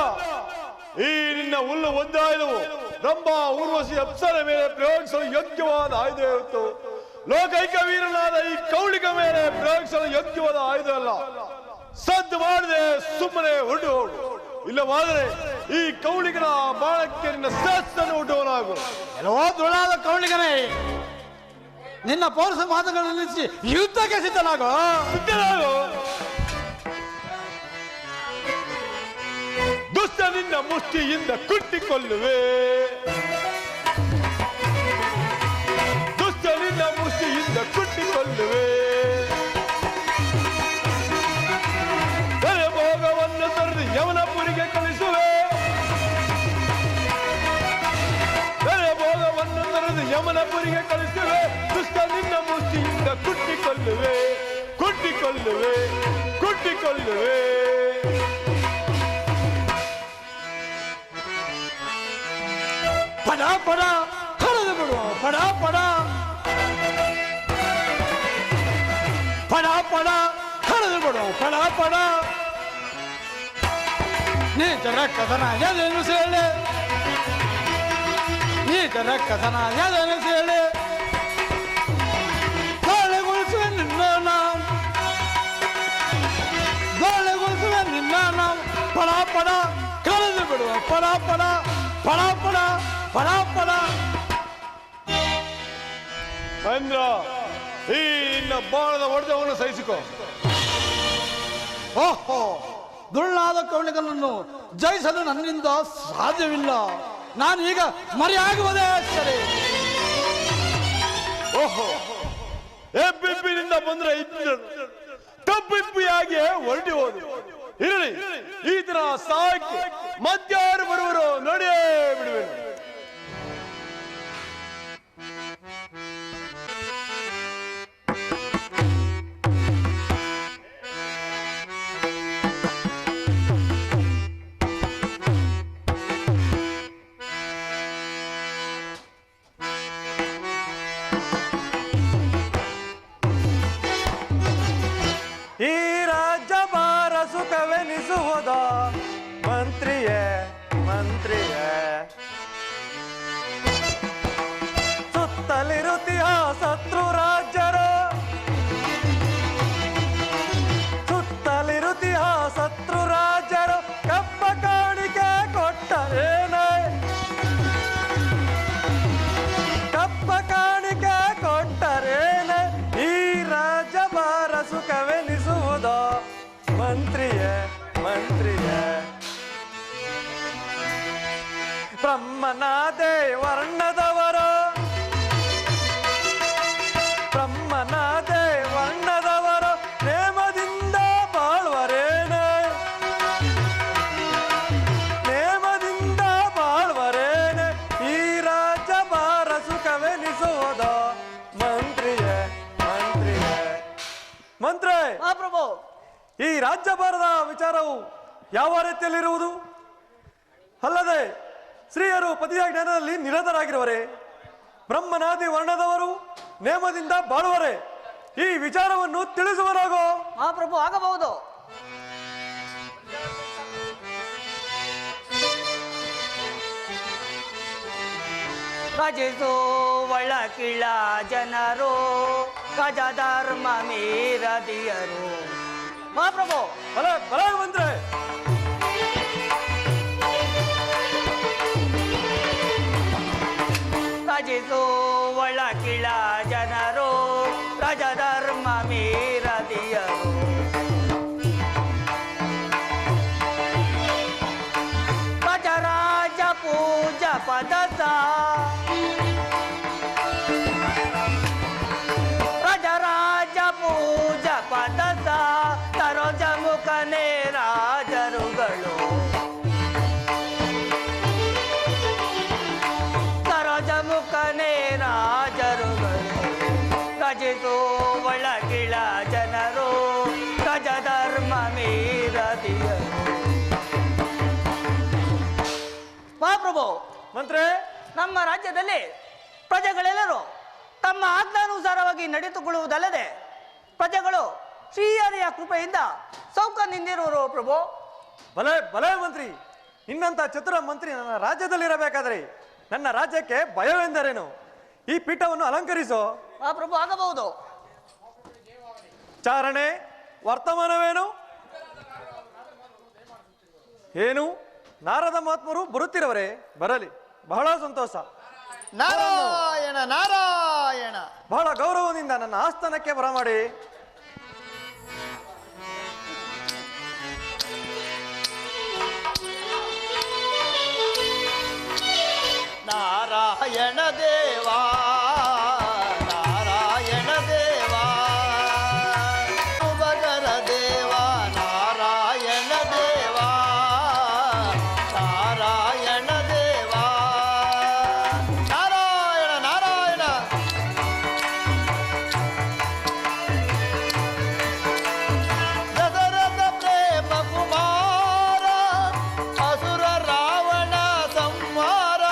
ಈ ನಿನ್ನ ಹುಲ್ಲು ಒದ್ದಾಯುಧವು ರಂಭ ಊರ್ವಶಿ ಅಪ್ಸರ ಮೇಲೆ ಪ್ರಯೋಗಿಸಲು ಯೋಗ್ಯವಾದ ಆಯುಧ ಇತ್ತು. ಲೋಕೈಕ ವೀರನಾದ ಈ ಕೌಳಿಕ ಮೇಲೆ ಪ್ರಯೋಗಿಸಲು ಯೋಗ್ಯವಾದ ಆಯುಧ ಅಲ್ಲ. ಸದ್ದು ಮಾಡದೆ ಸುಮ್ಮನೆ ಹೊರಟು ಹೋಗು. ಇಲ್ಲವಾದರೆ ಈ ಕೌಳಿಗನ ಬಾಳಕ್ಕೆ ನಿನ್ನ ಶ್ರೇಷ್ಠನ್ನು ಹುಟ್ಟುವನಾಗು. ಎಲ್ಲವೋ ದುರ್ಳಾದ ಕೌಂಡಿಗನೇ, ನಿನ್ನ ಪೌರುಷ ಮಾತುಗಳನ್ನು ನಿಲ್ಲಿಸಿ ಯುದ್ಧಕ್ಕೆ ಸಿದ್ಧನಾಗೋ. ದುಷ್ಟ ನಿನ್ನ ಮುಷ್ಟಿಯಿಂದ ಕುಟ್ಟಿಕೊಳ್ಳುವೆ. ದುಷ್ಟ ನಿನ್ನ ಮುಷ್ಟಿಯಿಂದ ಕುಟ್ಟಿಕೊಳ್ಳುವೆ. ಭೋಗವನ್ನು ತೊರೆದು ಯಮನಪುರಿಗೆ ಕಳಿಸುವೆ. ಭೋಗವನ್ನು ತೊರೆದು ಯಮನಪುರಿಗೆ ಕಳಿಸುವೆ. ದುಷ್ಟ ನಿನ್ನ ಮುಷ್ಟಿಯಿಂದ ಕುಟ್ಟಿಕೊಳ್ಳುವೆ. ಕುಟ್ಟಿಕೊಳ್ಳುವೆ. ಕುಟ್ಟಿಕೊಳ್ಳುವೆ. ಪಡ ಪಡ ಕಳೆದು ಬಿಡುವ. ಪಡ ಪಡ ಪಡ ಪಡ ಕಳೆದು ಬಿಡುವ. ಪಡ ಪಡ ನೀಚರ ಕಥನ ಎದೇನು ಸೇಳೆ. ನೀಚರ ಕಥನ ಎದೇನು ಸೇಳೆ. ಗೋಳೆಗೊಳಿಸುವೆ ನಿನ್ನ ನಾವು. ಗೋಳೆಗೊಳಿಸುವೆ ನಿನ್ನ ನಾವು. ಪಡ ಪಡ ಕಳೆದು ಬಿಡುವ. ಪಡ ಪಡ ಪಡ ಪಡ ಪಡ ಪಡ. ಮಹೇಂದ್ರ, ಈ ನಿನ್ನ ಬಾಣದ ಹೊಡೆದವನ್ನು ಸಹಿಸಿಕೊ. ಓಹೋ, ದುರ್ಳಾದ ಕೌಂಡಿಗನನ್ನು ಜಯಿಸಲು ನನ್ನಿಂದ ಸಾಧ್ಯವಿಲ್ಲ. ನಾನು ಈಗ ಮರೆಯಾಗುವುದೇ ಸರಿ. ಓಹೋ, ಎಬ್ಬಿಬ್ಬಿನಿಂದ ಬಂದ್ರೆ ತಬ್ಬಿಬ್ಬಿಯಾಗಿ ಹೊರಟಿ ಹೋದು. ಇರಲಿ, ಈ ತರ ಸಾಕಿ ಮಧ್ಯಾರು ಬರುವರು ನೋಡಿಯೇ ಬಿಡುವೆನು. ನಿಸುವುದೋ ಮಂತ್ರಿಯೇ ಮಂತ್ರಿಯೇ ಸುತ್ತಲಿರುತ್ತಿಹ ಶತ್ರು ರಾಜ್ಯರು ಸುತ್ತಲಿರುತ್ತಿಹ ಶತ್ರು ರಾಜ್ಯರು ಕಪ್ಪ ಕಾಣಿಕೆ ಕೊಟ್ಟರೇನೆ ಕಪ್ಪ ಕಾಣಿಕೆ ಕೊಟ್ಟರೇನೆ ಈ ರಾಜ್ಯ ಭಾರ ಸುಖವೆನಿಸುವುದೋ ಮಂತ್ರಿಯೇ ಮಂತ್ರಿಯೇ ಬ್ರಹ್ಮನಾದೆ ವರ್ಣದವರು ಬ್ರಹ್ಮನಾದೆ ವರ್ಣದವರು ನೇಮದಿಂದ ಬಾಳ್ವರೇನೆ ನೇಮದಿಂದ ಬಾಳ್ವರೇನೆ ಈ ರಾಜ್ಯ ಭಾರ ಸುಖವೆನಿಸುವುದೋ ಮಂತ್ರಿಯೇ ಮಂತ್ರಿಯೇ ಮಂತ್ರಿ ಮಹಾಪ್ರಭು, ಈ ರಾಜ್ಯಭಾರದ ವಿಚಾರವು ಯಾವ ರೀತಿಯಲ್ಲಿರುವುದು? ಅಲ್ಲದೆ ಸ್ತ್ರೀಯರು ಪತಿಯ ಜ್ಞಾನದಲ್ಲಿ ನಿರತರಾಗಿರುವರೆ, ಬ್ರಹ್ಮನಾದಿ ವರ್ಣದವರು ನೇಮದಿಂದ ಬಾಳುವರೆ, ಈ ವಿಚಾರವನ್ನು ತಿಳಿಸುವರಾಗೋ? ಮಹಾಪ್ರಭು ಆಗಬಹುದು. ಭಜಿಸು ಒಳಕಿಳ ಜನರು ಗಜಧರ್ಮ ಮೀರದಿಯರು. ಮಹಾಪ್ರಭು, ಬಲ ಬಲ ಮಂತ್ರಿ. ಭಜಿಸು ಒಳಕಿಳ ಜನರು ಗಜಧರ್ಮ ಮೀರದಿಯರು. ಗಜರಾಜ ಪೂಜ ಪದಸ ಗಜರಾಜ ಪೂಜ ಪದಸ ಸರೋಜ ಮುಖನೇ ರಾಜರುಗಳು. ಸರೋಜ ಮುಖನೇ ರಾಜರುಗಳು. ಗಜಿತು ಒಳಗಿಳ ಜನರು ಗಜಧರ್ಮ ಮೀರದಿಯರು. ಮಹಾಪ್ರಭು, ಮಂತ್ರಿ, ನಮ್ಮ ರಾಜ್ಯದಲ್ಲಿ ಪ್ರಜೆಗಳೆಲ್ಲರೂ ತಮ್ಮ ಆಜ್ಞಾನುಸಾರವಾಗಿ ನಡೆದುಕೊಳ್ಳುವುದಲ್ಲದೆ ಪ್ರಜೆಗಳು ಶ್ರೀಹರಿಯ ಕೃಪೆಯಿಂದ ಸೌಖ್ಯದಿಂದಿರುವರು ಪ್ರಭು. ಬಲೆ ಬಲೆ ಮಂತ್ರಿ, ನಿನ್ನಂತ ಚತುರ ಮಂತ್ರಿ ನನ್ನ ರಾಜ್ಯದಲ್ಲಿರಬೇಕಾದ್ರೆ ನನ್ನ ರಾಜ್ಯಕ್ಕೆ ಭಯವೆಂದರೇನು? ಈ ಪೀಠವನ್ನು ಅಲಂಕರಿಸೋ. ಆ ಪ್ರಭು ಆಗಬಹುದು. ಚಾರಣೆ ವರ್ತಮಾನವೇನು? ಏನು ನಾರದ ಮಹಾತ್ಮರು ಬರುತ್ತಿರವರೇ? ಬರಲಿ, ಬಹಳ ಸಂತೋಷ. ನಾರಾಯಣ ನಾರಾಯಣ. ಬಹಳ ಗೌರವದಿಂದ ನನ್ನ ಆಸ್ಥಾನಕ್ಕೆ ಬರಮಾಡಿ. ನಾರಾಯಣ ದೇವಾ ನಾರಾಯಣ ದೇವಾ ಸುಭಗರ ದೇವಾ ನಾರಾಯಣ ದೇವಾ ನಾರಾಯಣ ದೇವಾ ನಾರಾಯಣ ನಾರಾಯಣ. ದಶರಥ ಪ್ರೇಮ ಕುಮಾರ ಅಸುರ ರಾವಣ ಸಂಹಾರ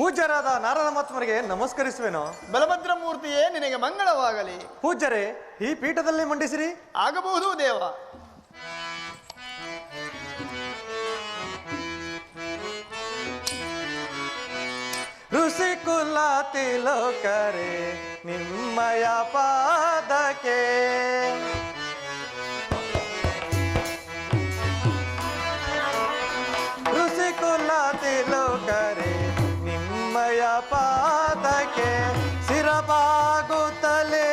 ಪೂಜ್ಯರಾದ ನಾರದ ಮಹಾತ್ಮರಿಗೆ ನಮಸ್ಕರಿಸುವೆನು. ಬಲಭದ್ರ ಮೂರ್ತಿಯೇ ನಿನಗೆ ಮಂಗಳವಾಗಲಿ. ಪೂಜ್ಯರೇ, ಈ ಪೀಠದಲ್ಲಿ ಮಂಡಿಸಿರಿ. ಆಗಬಹುದು ದೇವ. ಋಷಿಕುಲ ತಿಲೋಕರೆ ನಿಮ್ಮಯ ಪಾದಕ್ಕೆ ಋಷಿಕುಲ ತಿಲೋಕರೆ ನಿಮ್ಮಯ ಪಾದಕ್ಕೆ ಸಿರಬಾಗುತ್ತಲೇ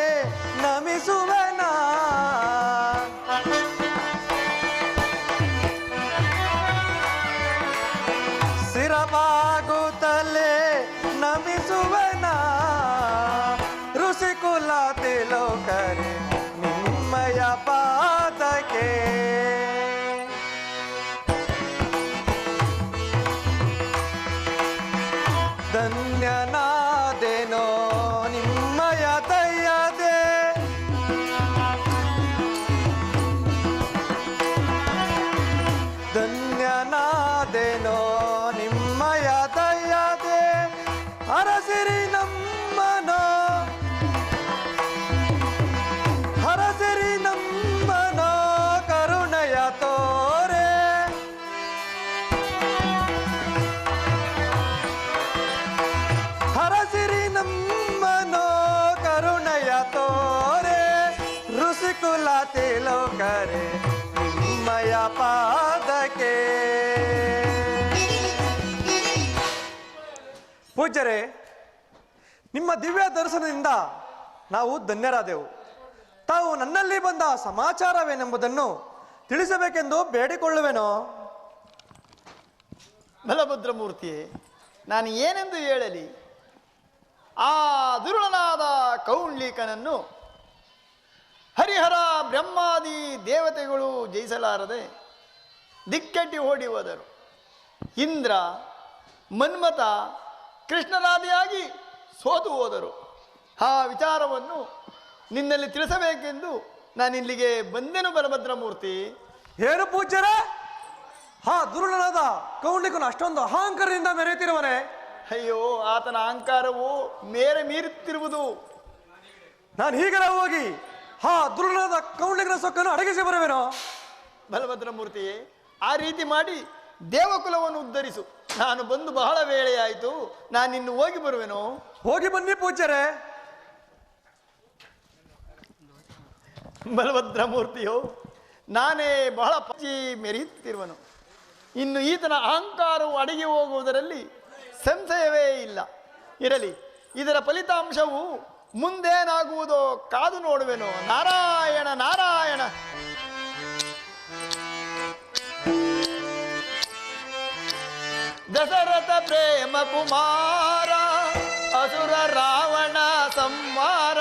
ನಮಿಸುವೆನ. ಸಿರಬಾಗುತ್ತಲೇ ನಮಿಸುವೆನ. ಋಷಿಕುಲ ತಿಲೋಕರೆ ನಿಮ್ಮಯ ಪಾದಕ್ಕೆ. ಧನ್ಯನಾದೆನೋ ನಿಮ್ಮಯ ದಯದೆ. ಧನ್ಯನಾದೆನೋ ನಿಮ್ಮಯ ದಯದೆ. ಹರಸಿರಿ ನಮ್ಮನೋ ಹರಸಿರಿ ನಮ್ಮನೋ ಕರುಣೆಯ ತೋರೆ. ಹರಸಿರಿ ನಮ್ಮನೋ ಕರುಣೆಯ ತೋರೆ. ಋಷಿಕುಲ ತಿಲೋಕರೆ ನಿಮ್ಮಯ ಪಾದಕ್ಕೆ. ಪೂಜ್ಯರೇ, ನಿಮ್ಮ ದಿವ್ಯ ದರ್ಶನದಿಂದ ನಾವು ಧನ್ಯರಾದೆವು. ತಾವು ನನ್ನಲ್ಲಿ ಬಂದ ಸಮಾಚಾರವೇನೆಂಬುದನ್ನು ತಿಳಿಸಬೇಕೆಂದು ಬೇಡಿಕೊಳ್ಳುವೆನೋ. ಬಲಭದ್ರ ಮೂರ್ತಿಯೇ, ನಾನು ಏನೆಂದು ಹೇಳಲಿ? ಆ ದುರುಳನಾದ ಕೌಂಡ್ಲಿಕನನ್ನು ಹರಿಹರ ಬ್ರಹ್ಮಾದಿ ದೇವತೆಗಳು ಜಯಿಸಲಾರದೆ ದಿಕ್ಕೆಟ್ಟಿ ಓಡಿ ಹೋದರು. ಇಂದ್ರ, ಮನ್ಮಥ, ಕೃಷ್ಣರಾದಿಯಾಗಿ ಸೋತು ಹೋದರು. ಆ ವಿಚಾರವನ್ನು ನಿನ್ನಲ್ಲಿ ತಿಳಿಸಬೇಕೆಂದು ನಾನಿಲ್ಲಿಗೆ ಬಂದೆನು ಬಲಭದ್ರ ಮೂರ್ತಿ. ಏನು ಪೂಜ್ಯರೇ, ಹಾ ದುರುಳನಾದ ಕೌಂಡಿಕನು ಅಷ್ಟೊಂದು ಅಹಂಕಾರದಿಂದ ಮೆರೆಯುತ್ತಿರುವನೆ. ಅಯ್ಯೋ, ಆತನ ಅಹಂಕಾರವು ಮೇರೆ ಮೀರುತ್ತಿರುವುದು. ನಾನು ಹೀಗೆಲ್ಲ ಹೋಗಿ ಹಾ ದುರುಳನಾದ ಕೌಂಡಿಕನ ಸೊಕ್ಕನ್ನು ಅಡಗಿಸಿ ಬರುವೆನೋ. ಬಲಭದ್ರ ಮೂರ್ತಿಯೇ, ಆ ರೀತಿ ಮಾಡಿ ದೇವಕುಲವನ್ನು ಉದ್ಧರಿಸು. ನಾನು ಬಂದು ಬಹಳ ವೇಳೆಯಾಯಿತು, ನಾನಿನ್ನು ಹೋಗಿ ಬರುವೆನು. ಹೋಗಿ ಬನ್ನಿ ಪೂಜ್ಯರೇ. ಬಲಭದ್ರ ಮೂರ್ತಿಯೋ, ನಾನೇ ಬಹಳ ಪಚ್ಚಿ ಮೆರೆಯುತ್ತಿರುವನು. ಇನ್ನು ಈತನ ಅಹಂಕಾರವು ಅಡಗಿ ಹೋಗುವುದರಲ್ಲಿ ಸಂಶಯವೇ ಇಲ್ಲ. ಇರಲಿ, ಇದರ ಫಲಿತಾಂಶವು ಮುಂದೇನಾಗುವುದೋ ಕಾದು ನೋಡುವೆನು. ನಾರಾಯಣ ನಾರಾಯಣ. ದಶರಥ ಪ್ರೇಮ ಕುಮಾರ, ಅಸುರ ರಾವಣ ಸಂಹಾರ.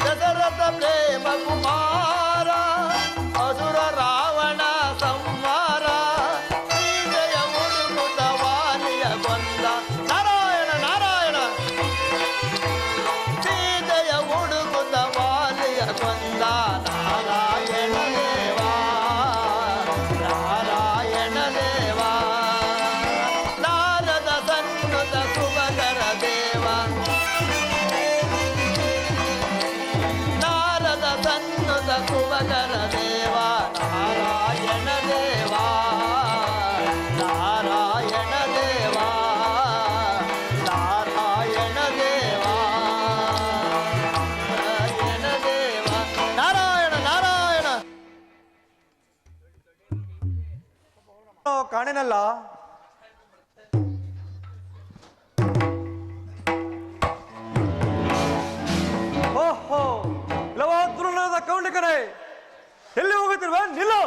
ದಶರಥ ಪ್ರೇಮ ಕುಮಾರ, ಅಸುರ ರಾವಣ ಸಂಹಾರ. ಸೀತೆಯ ಮುಡುಗುತ್ತ ವಾಲಿಯ ಕೊಂದ. ನಾರಾಯಣ ನಾರಾಯಣ. ಸೀತೆಯ ಮುಡುಗುತ್ತ ವಾಲಿಯ ಕೊಂದ. ನಾರಾಯಣ ದೇವಾ, ನಾರಾಯಣ ದೇವಾ. ನಾರದ ಸನ್ನುತ ಸುಭಕರ ದೇವ. ನಾರದ ಸನ್ನುತ ಸುಭಕರ ದೇವ. ನಾರಾಯಣ ದೇವಾ, ನಾರಾಯಣ ದೇವಾ, ನಾರಾಯಣ ದೇವಾ, ನಾರಾಯಣ ದೇವ. ನಾರಾಯಣ ನಾರಾಯಣ. ಕಾಣೆನಲ್ಲ. ಓಹೋ, ಇಲ್ಲವಾ ದುರುಳನಾದ ಕೌಂಡಿಕನೇ, ಎಲ್ಲಿ ಹೋಗುತ್ತಿರುವ? ನಿಲ್ಲು.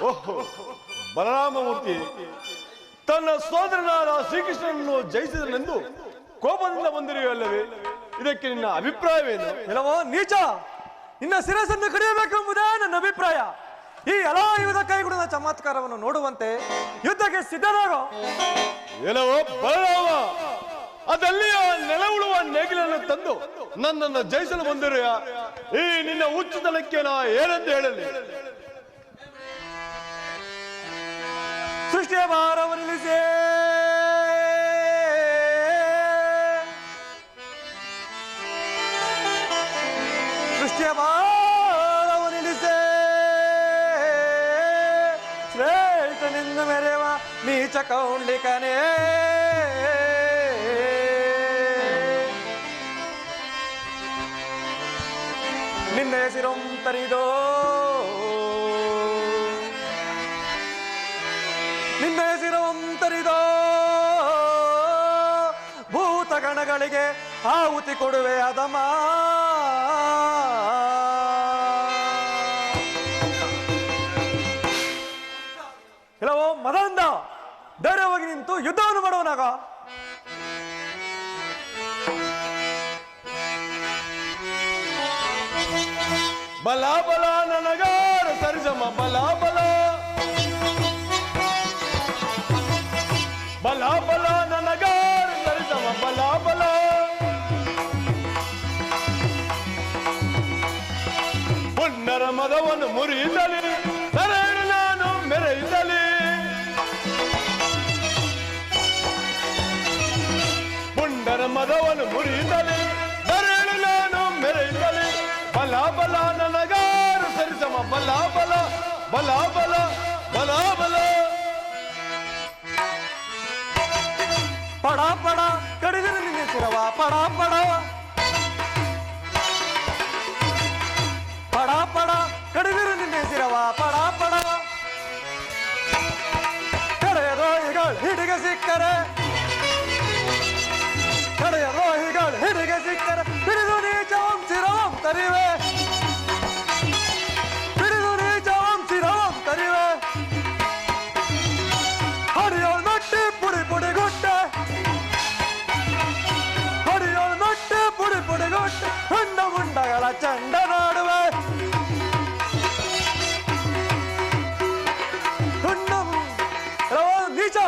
ಓಹೋ, ಬಲರಾಮಮೂರ್ತಿ ತನ್ನ ಸೋದರನಾದ ಶ್ರೀಕೃಷ್ಣನನ್ನು ಜಯಿಸಿದನೆಂದು ಕೋಪದಿಂದ ಬಂದಿರುವಲ್ಲವೇ? ಇದಕ್ಕೆ ನಿನ್ನ ಅಭಿಪ್ರಾಯವೇನು? ಇಲ್ಲವೋ ನೀಚ, ನಿನ್ನ ಶಿರಸ್ಸನ್ನು ಕಡಿಯಬೇಕೆಂಬುದೇ ನನ್ನ ಅಭಿಪ್ರಾಯ. ಈ ಅಲಾಯುಧ ಕೈಗುಣದ ಚಮತ್ಕಾರವನ್ನು ನೋಡುವಂತೆ ಯುದ್ಧಕ್ಕೆ ಸಿದ್ಧರಾಗೋ. ಎಲ್ಲವೋ ಬಲರಾಮ, ಅದಲ್ಲಿಯ ನೆಲ ಉಳುವ ನೇಗಿಲನ್ನು ತಂದು ನನ್ನನ್ನು ಜಯಿಸಲು ಬಂದಿರುವೆಯ? ಈ ನಿನ್ನ ಹುಚ್ಚುತನಕ್ಕೆ ನಾ ಏನೆಂದು ಹೇಳಲಿ? ಸೃಷ್ಟಿಯ ಭಾರವನ್ನು ನಿಲ್ಲಿಸಿ ಸೃಷ್ಟಿಯ ಭಾರವನ್ನು ನಿಲ್ಲಿಸಿ ಶ್ರೇಷ್ಠನಿಂದ ಮೆರೆವ ನೀಚ ಕೌಂಡಿಕನೇ ನಿನ್ನ ಹೆಸರಂ ತರಿದೋ ನಿನ್ನ ಹೆಸರಂ ತರಿದೋ ಭೂತಗಣಗಳಿಗೆ ಆಹುತಿ ಕೊಡುವೆ ಅದಮ ಕೆಲವು ಮದಂದ ಧೈರ್ಯವಾಗಿ ನಿಂತು ಯುದ್ಧವನ್ನು ಮಾಡುವನಾಗ ಬಲ ಬಲ ನನಗಾರ ಸರಿಸಮ ಬಲ ಬಲ ಬಲ ಬಲ ನನಗಾರ ಸರಿಸಮ ಬಲ ಬಲ ಪುಣ್ಯರ ಮದವನ್ನು ಮುರಿಯುತ್ತಲೇ ಸರೇನು ನಾನು ಮೆರೆಯುತ್ತಲೇ ಪುಣ್ಯರ ಮದವನ್ನು ಮುರಿಯುತ್ತಲೇ ಸರೇನು ನಾನು ಮೆರೆಯುತ್ತಲೇ ಬಲ ಬಲ ನನಗಾರ ಸರಿಸಮ ಬಲ ಬಲ ಬಲ ಬಲ ಬಲ ಬಲ ಪಡ ಪಡ ಕಡಿದರೆ ನಿನ್ನ ಹೆಸರವ ಪಡ ಪಡ ಪಡ ಪಡ ಕಡಿದರೆ ನಿನ್ನ ಹೆಸರವ ಪಡ ಪಡ ಕಡೆಯ ರೋಹಿಗಳು ಹಿಡಿಗೆ ಸಿಕ್ಕರೆ ಕಡೆಯ ರೋಹಿಗಳು ಹಿಡಿಗೆ ಸಿಕ್ಕರೆ ಹಿಡಿದು ನೀಚವಂ ಸಿರವಂ ತರಿವೆ ಹಿಡಿದು ನೀಚವಂ ಸಿರವಂ ತರಿವೆ ಹರಿಯೋಳ್ ನಟ್ಟಿ ಪುಡಿ ಪುಡಿ ಗುಟ್ಟೆ ಹರಿಯೋಳ್ ನಟ್ಟಿ ಪುಡಿ ಪುಡಿ ಗುಟ್ಟೆ ಹುಂಡ ಮುಂಡಗಳ ಚಂಡ ನಾಡುವೆ ಹುಂಡ ನೀಚ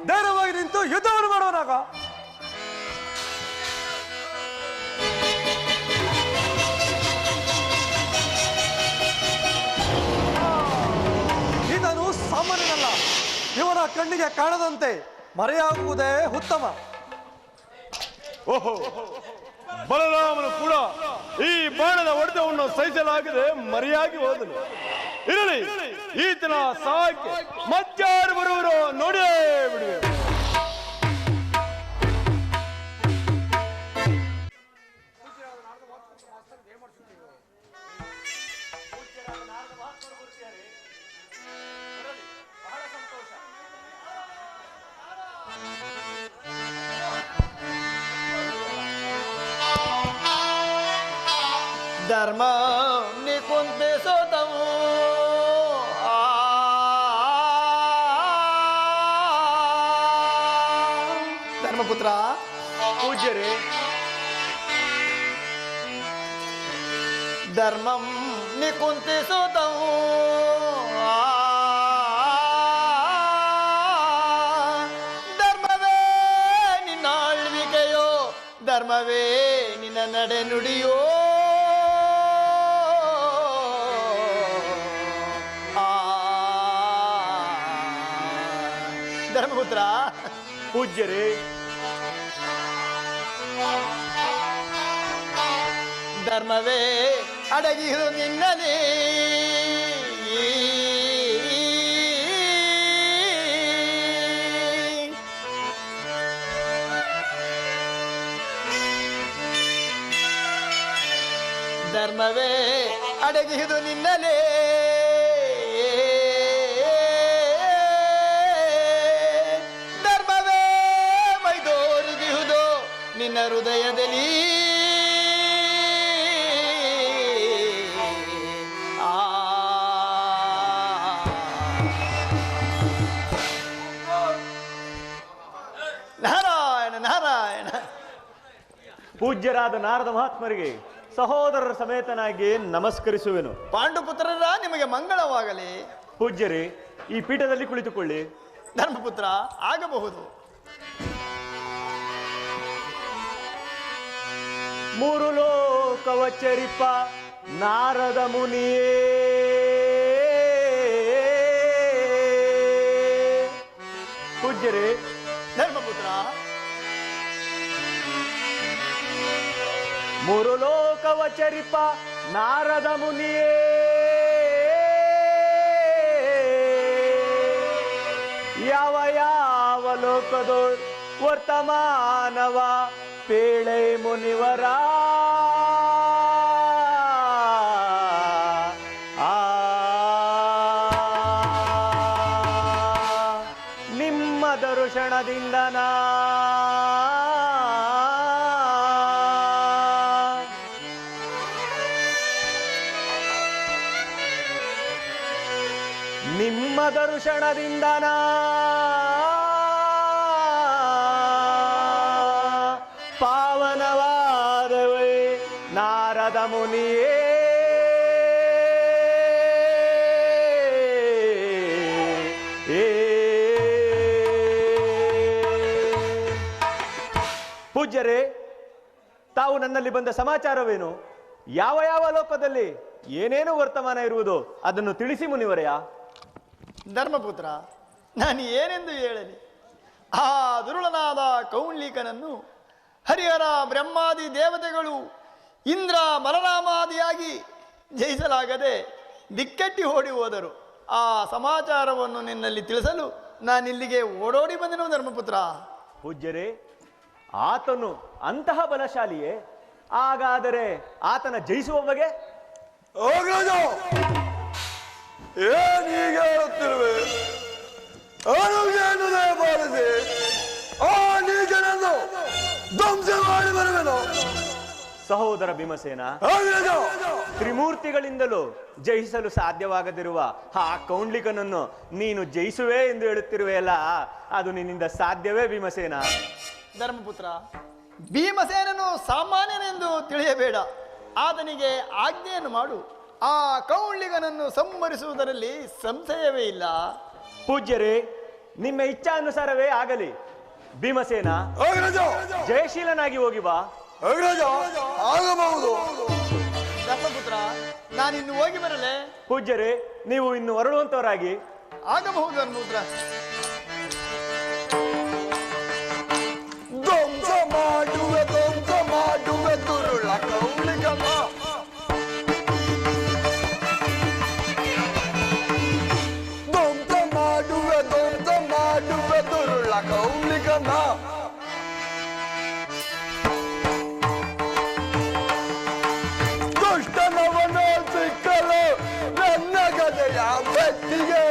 ಧೈರ್ಯವಾಗಿ ನಿಂತು ಯುದ್ಧವನ್ನು ಮಾಡುವನಾಗ ಇದನ್ನು ಸಾಮಾನ್ಯನಲ್ಲ ಇವನ ಕಣ್ಣಿಗೆ ಕಾಣದಂತೆ ಮರೆಯಾಗುವುದೇ ಉತ್ತಮ ಓಹೋ ಬಲರಾಮನು ಕೂಡ ಈ ಬಾಣದ ಹೊಡೆತವನ್ನು ಸಹಿಸಲಾಗದೆ ಮರೆಯಾಗಿ ಹೋದನು. ಇರಲಿ, ಈತನ ಸಹಾಯಕ್ಕೆ ಮತ್ತಾರು ಬರುವರು ನೋಡೇ ಬಿಡುವೆ. ಧರ್ಮ ನಿಕುಂತೆ ಸೋತವು ಧರ್ಮಪುತ್ರ ಪೂಜ್ಯರೇ, ಧರ್ಮಂ ನಿಕುಂತೆ ಸೋತವು ಧರ್ಮವೇ ನಿನ್ನ ಆಳ್ವಿಕೆಯೋ, ಧರ್ಮವೇ ನಿನ್ನ ನಡೆ ನುಡಿಯೋ. ಧರ್ಮಪುತ್ರ ಪೂಜ್ಯರೇ, ಧರ್ಮವೇ ಅಡಗಿರು ನಿನ್ನಲಿ ಧರ್ಮವೇ ಅಡಗಿದು ನಿನ್ನಲೇ ಧರ್ಮವೇ ಮೈದೋರಿದಿಹುದು ನಿನ್ನ ಹೃದಯದಲ್ಲಿ ನಾರಾಯಣ ನಾರಾಯಣ. ಪೂಜ್ಯರಾದ ನಾರದ ಮಹಾತ್ಮರಿಗೆ ಸಹೋದರರ ಸಮೇತನಾಗಿ ನಮಸ್ಕರಿಸುವೆನು. ಪಾಂಡುಪುತ್ರರ ನಿಮಗೆ ಮಂಗಳವಾಗಲಿ. ಪೂಜ್ಯರೇ, ಈ ಪೀಠದಲ್ಲಿ ಕುಳಿತುಕೊಳ್ಳಿ. ಧರ್ಮಪುತ್ರ ಆಗಬಹುದು. ಮೂರು ಲೋಕವಚರಿಪ ನಾರದ ಮುನಿಯೇ ಪೂಜ್ಯರೇ, ಧರ್ಮಪುತ್ರ, ಮೂರು ಲೋಕವ ಚರಿಪ ನಾರದ ಮುನಿಯೇ, ಯಾವ ಯಾವ ಲೋಕದೋ ವರ್ತಮಾನವ ಪೇಳೆ ಮುನಿವರ ನಿಮ್ಮ ದರ್ಶನದಿಂದ ನಿಮ್ಮ ದರ್ಶನದಿಂದ ಪಾವನವಾದವೇ ನಾರದ ಮುನಿಯೇ, ಪೂಜ್ಯರೇ, ತಾವು ನನ್ನಲ್ಲಿ ಬಂದ ಸಮಾಚಾರವೇನು? ಯಾವ ಯಾವ ಲೋಕದಲ್ಲಿ ಏನೇನು ವರ್ತಮಾನ ಇರುವುದು ಅದನ್ನು ತಿಳಿಸಿ ಮುನಿವರೆಯ. ಧರ್ಮಪುತ್ರ, ನಾನು ಏನೆಂದು ಹೇಳಲಿ? ಆ ದುರುಳನಾದ ಕೌಂಡ್ಲಿಕನನ್ನು ಹರಿಹರ ಬ್ರಹ್ಮಾದಿ ದೇವತೆಗಳು ಇಂದ್ರ ಬಲರಾಮಾದಿಯಾಗಿ ಜಯಿಸಲಾಗದೆ ದಿಕ್ಕೆಟ್ಟಿ ಓಡಿ ಹೋದರು. ಆ ಸಮಾಚಾರವನ್ನು ನಿನ್ನಲ್ಲಿ ತಿಳಿಸಲು ನಾನಿಲ್ಲಿಗೆ ಓಡೋಡಿ ಬಂದೆನು ಧರ್ಮಪುತ್ರ. ಪೂಜ್ಯರೇ, ಆತನು ಅಂತಹ ಬಲಶಾಲಿಯೇ? ಹಾಗಾದರೆ ಆತನ ಜಯಿಸುವ ಬಗೆ? ಏನೀಗ ಹೇಳುತ್ತಿರುವೆ? ಅನುಜ್ಞೆಯನ್ನುದೇ ಪಾಲಿಸಿ ಆ ನೀಚನನ್ನು ಧ್ವಂಸ ಮಾಡಿ ಬರುವೆನು. ಸಹೋದರ ಭೀಮಸೇನ, ತ್ರಿಮೂರ್ತಿಗಳಿಂದಲೂ ಜಯಿಸಲು ಸಾಧ್ಯವಾಗದಿರುವ ಆ ಕೌಂಡ್ಲಿಕನನ್ನು ನೀನು ಜಯಿಸುವೆ ಎಂದು ಹೇಳುತ್ತಿರುವೆಯಲ್ಲ, ಅದು ನಿನ್ನಿಂದ ಸಾಧ್ಯವೇ ಭೀಮಸೇನ? ಧರ್ಮಪುತ್ರ, ಭೀಮಸೇನನು ಸಾಮಾನ್ಯನೆಂದು ತಿಳಿಯಬೇಡ. ಆತನಿಗೆ ಆಜ್ಞೆಯನ್ನು ಮಾಡು. ಆ ಕೌಂಡ್ಲಿಗನನ್ನು ಸಂಹರಿಸುವುದರಲ್ಲಿ ಸಂಶಯವೇ ಇಲ್ಲ. ಪೂಜ್ಯರೇ, ನಿಮ್ಮ ಇಚ್ಛಾನುಸಾರವೇ ಆಗಲಿ. ಭೀಮಸೇನ, ಜಯಶೀಲನಾಗಿ ಹೋಗಿ ಬಾ. ಆಗಬಹುದು. ಧರ್ಮಪುತ್ರ, ನಾನಿನ್ನು ಹೋಗಿ ಬರಲೇ? ಪೂಜ್ಯರೇ, ನೀವು ಇನ್ನು ಹೊರಡುವಂತವರಾಗಿ. ಆಗಬಹುದು ಧರ್ಮಪುತ್ರ. ಧ್ವಂಸ ಮಾಡುವೆ ದುರುಳ ಕೌಂಡ್ಲಿಕನ. ಧ್ವಂಸ ಮಾಡುವೆ ದುರುಳ ಕೌಂಡ್ಲಿಕನ. ದುಷ್ಟನವನ ಸಿಕ್ಕಲು ನನ್ನ ಗದೆಯ ಬೆಟ್ಟಿಗೆ.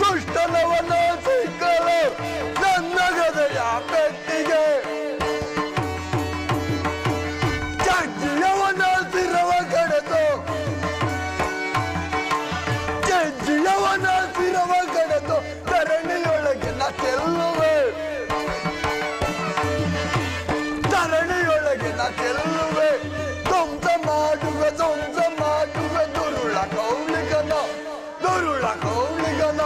ದುಷ್ಟನವನ ಸಿಕ್ಕಲು ನನ್ನ ಗದೆಯ ಬೆಟ್ಟಿಗೆ. ಜಜ್ಜಿಯವನ ಸಿರವ ಕಡೆದು ಧರಣಿಯೊಳಗೆ ನಾ ಚೆಲ್ಲುವೆ. ಧರಣಿಯೊಳಗೆ ನಾ ಚೆಲ್ಲುವೆ. ಧ್ವಂಸ ಮಾಡುವೆ ದುರುಳ ಕೌಂಡ್ಲಿಕನ. ದುರುಳ ಕೌಂಡ್ಲಿಕನ.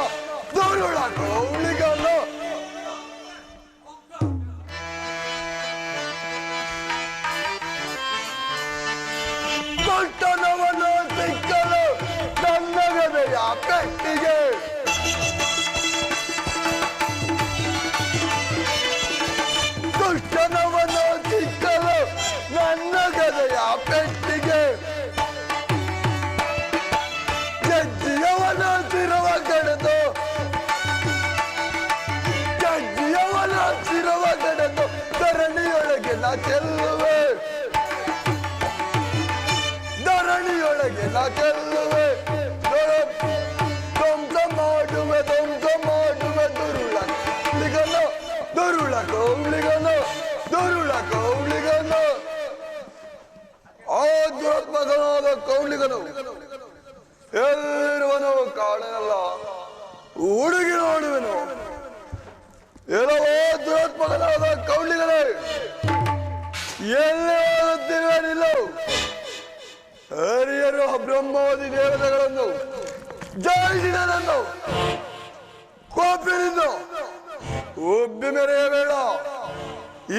ದುಷ್ಟನವನ ಸಿಕ್ಕಲು ನನ್ನ ಗದೆಯ ಪೆಟ್ಟಿಗೆ. ದುಷ್ಟನವನ ಸಿಕ್ಕಲು ನನ್ನ ಗದೆಯ ಪೆಟ್ಟಿಗೆ. ಜಜ್ಜಿಯವನ ಸಿರವ ಕಡೆದು ಧರಣಿಯೊಳಗೆ ನಾ ಚೆಲ್ಲುವೆ. ಧರಣಿಯೊಳಗೆ ನಾ ಚೆಲ್ಲುವೆ. ಧ್ವಂಸ ಮಾಡುವೆ ದುರುಳ ಕೌಂಡ್ಲಿಗನ. ಆ ದುರಾತ್ಮಕನಾದ ಕೌಂಡ್ಲಿಗನು ಎಲ್ಲಿರುವನು ಕಾಣಲ್ಲ. ಹುಡುಗಿ ನೋಡುವೆನು. ಎಲ್ಲವೋ ದುರಾತ್ಮಕನಾದ ಕೌಂಡ್ಲಿಗನೇ, ಎಲ್ಲಿ ಹೋಗುತ್ತಿರುವೆ ನಿಲ್ಲು. ಹರಿಯರು ಬ್ರಹ್ಮಾದಿ ದೇವತೆಗಳನ್ನು ಜಯಿಸಿದನನ್ನು ಕೋಪಿನಿಂದ ಒಬ್ಬಿ ಮೆರೆಯಬೇಡ.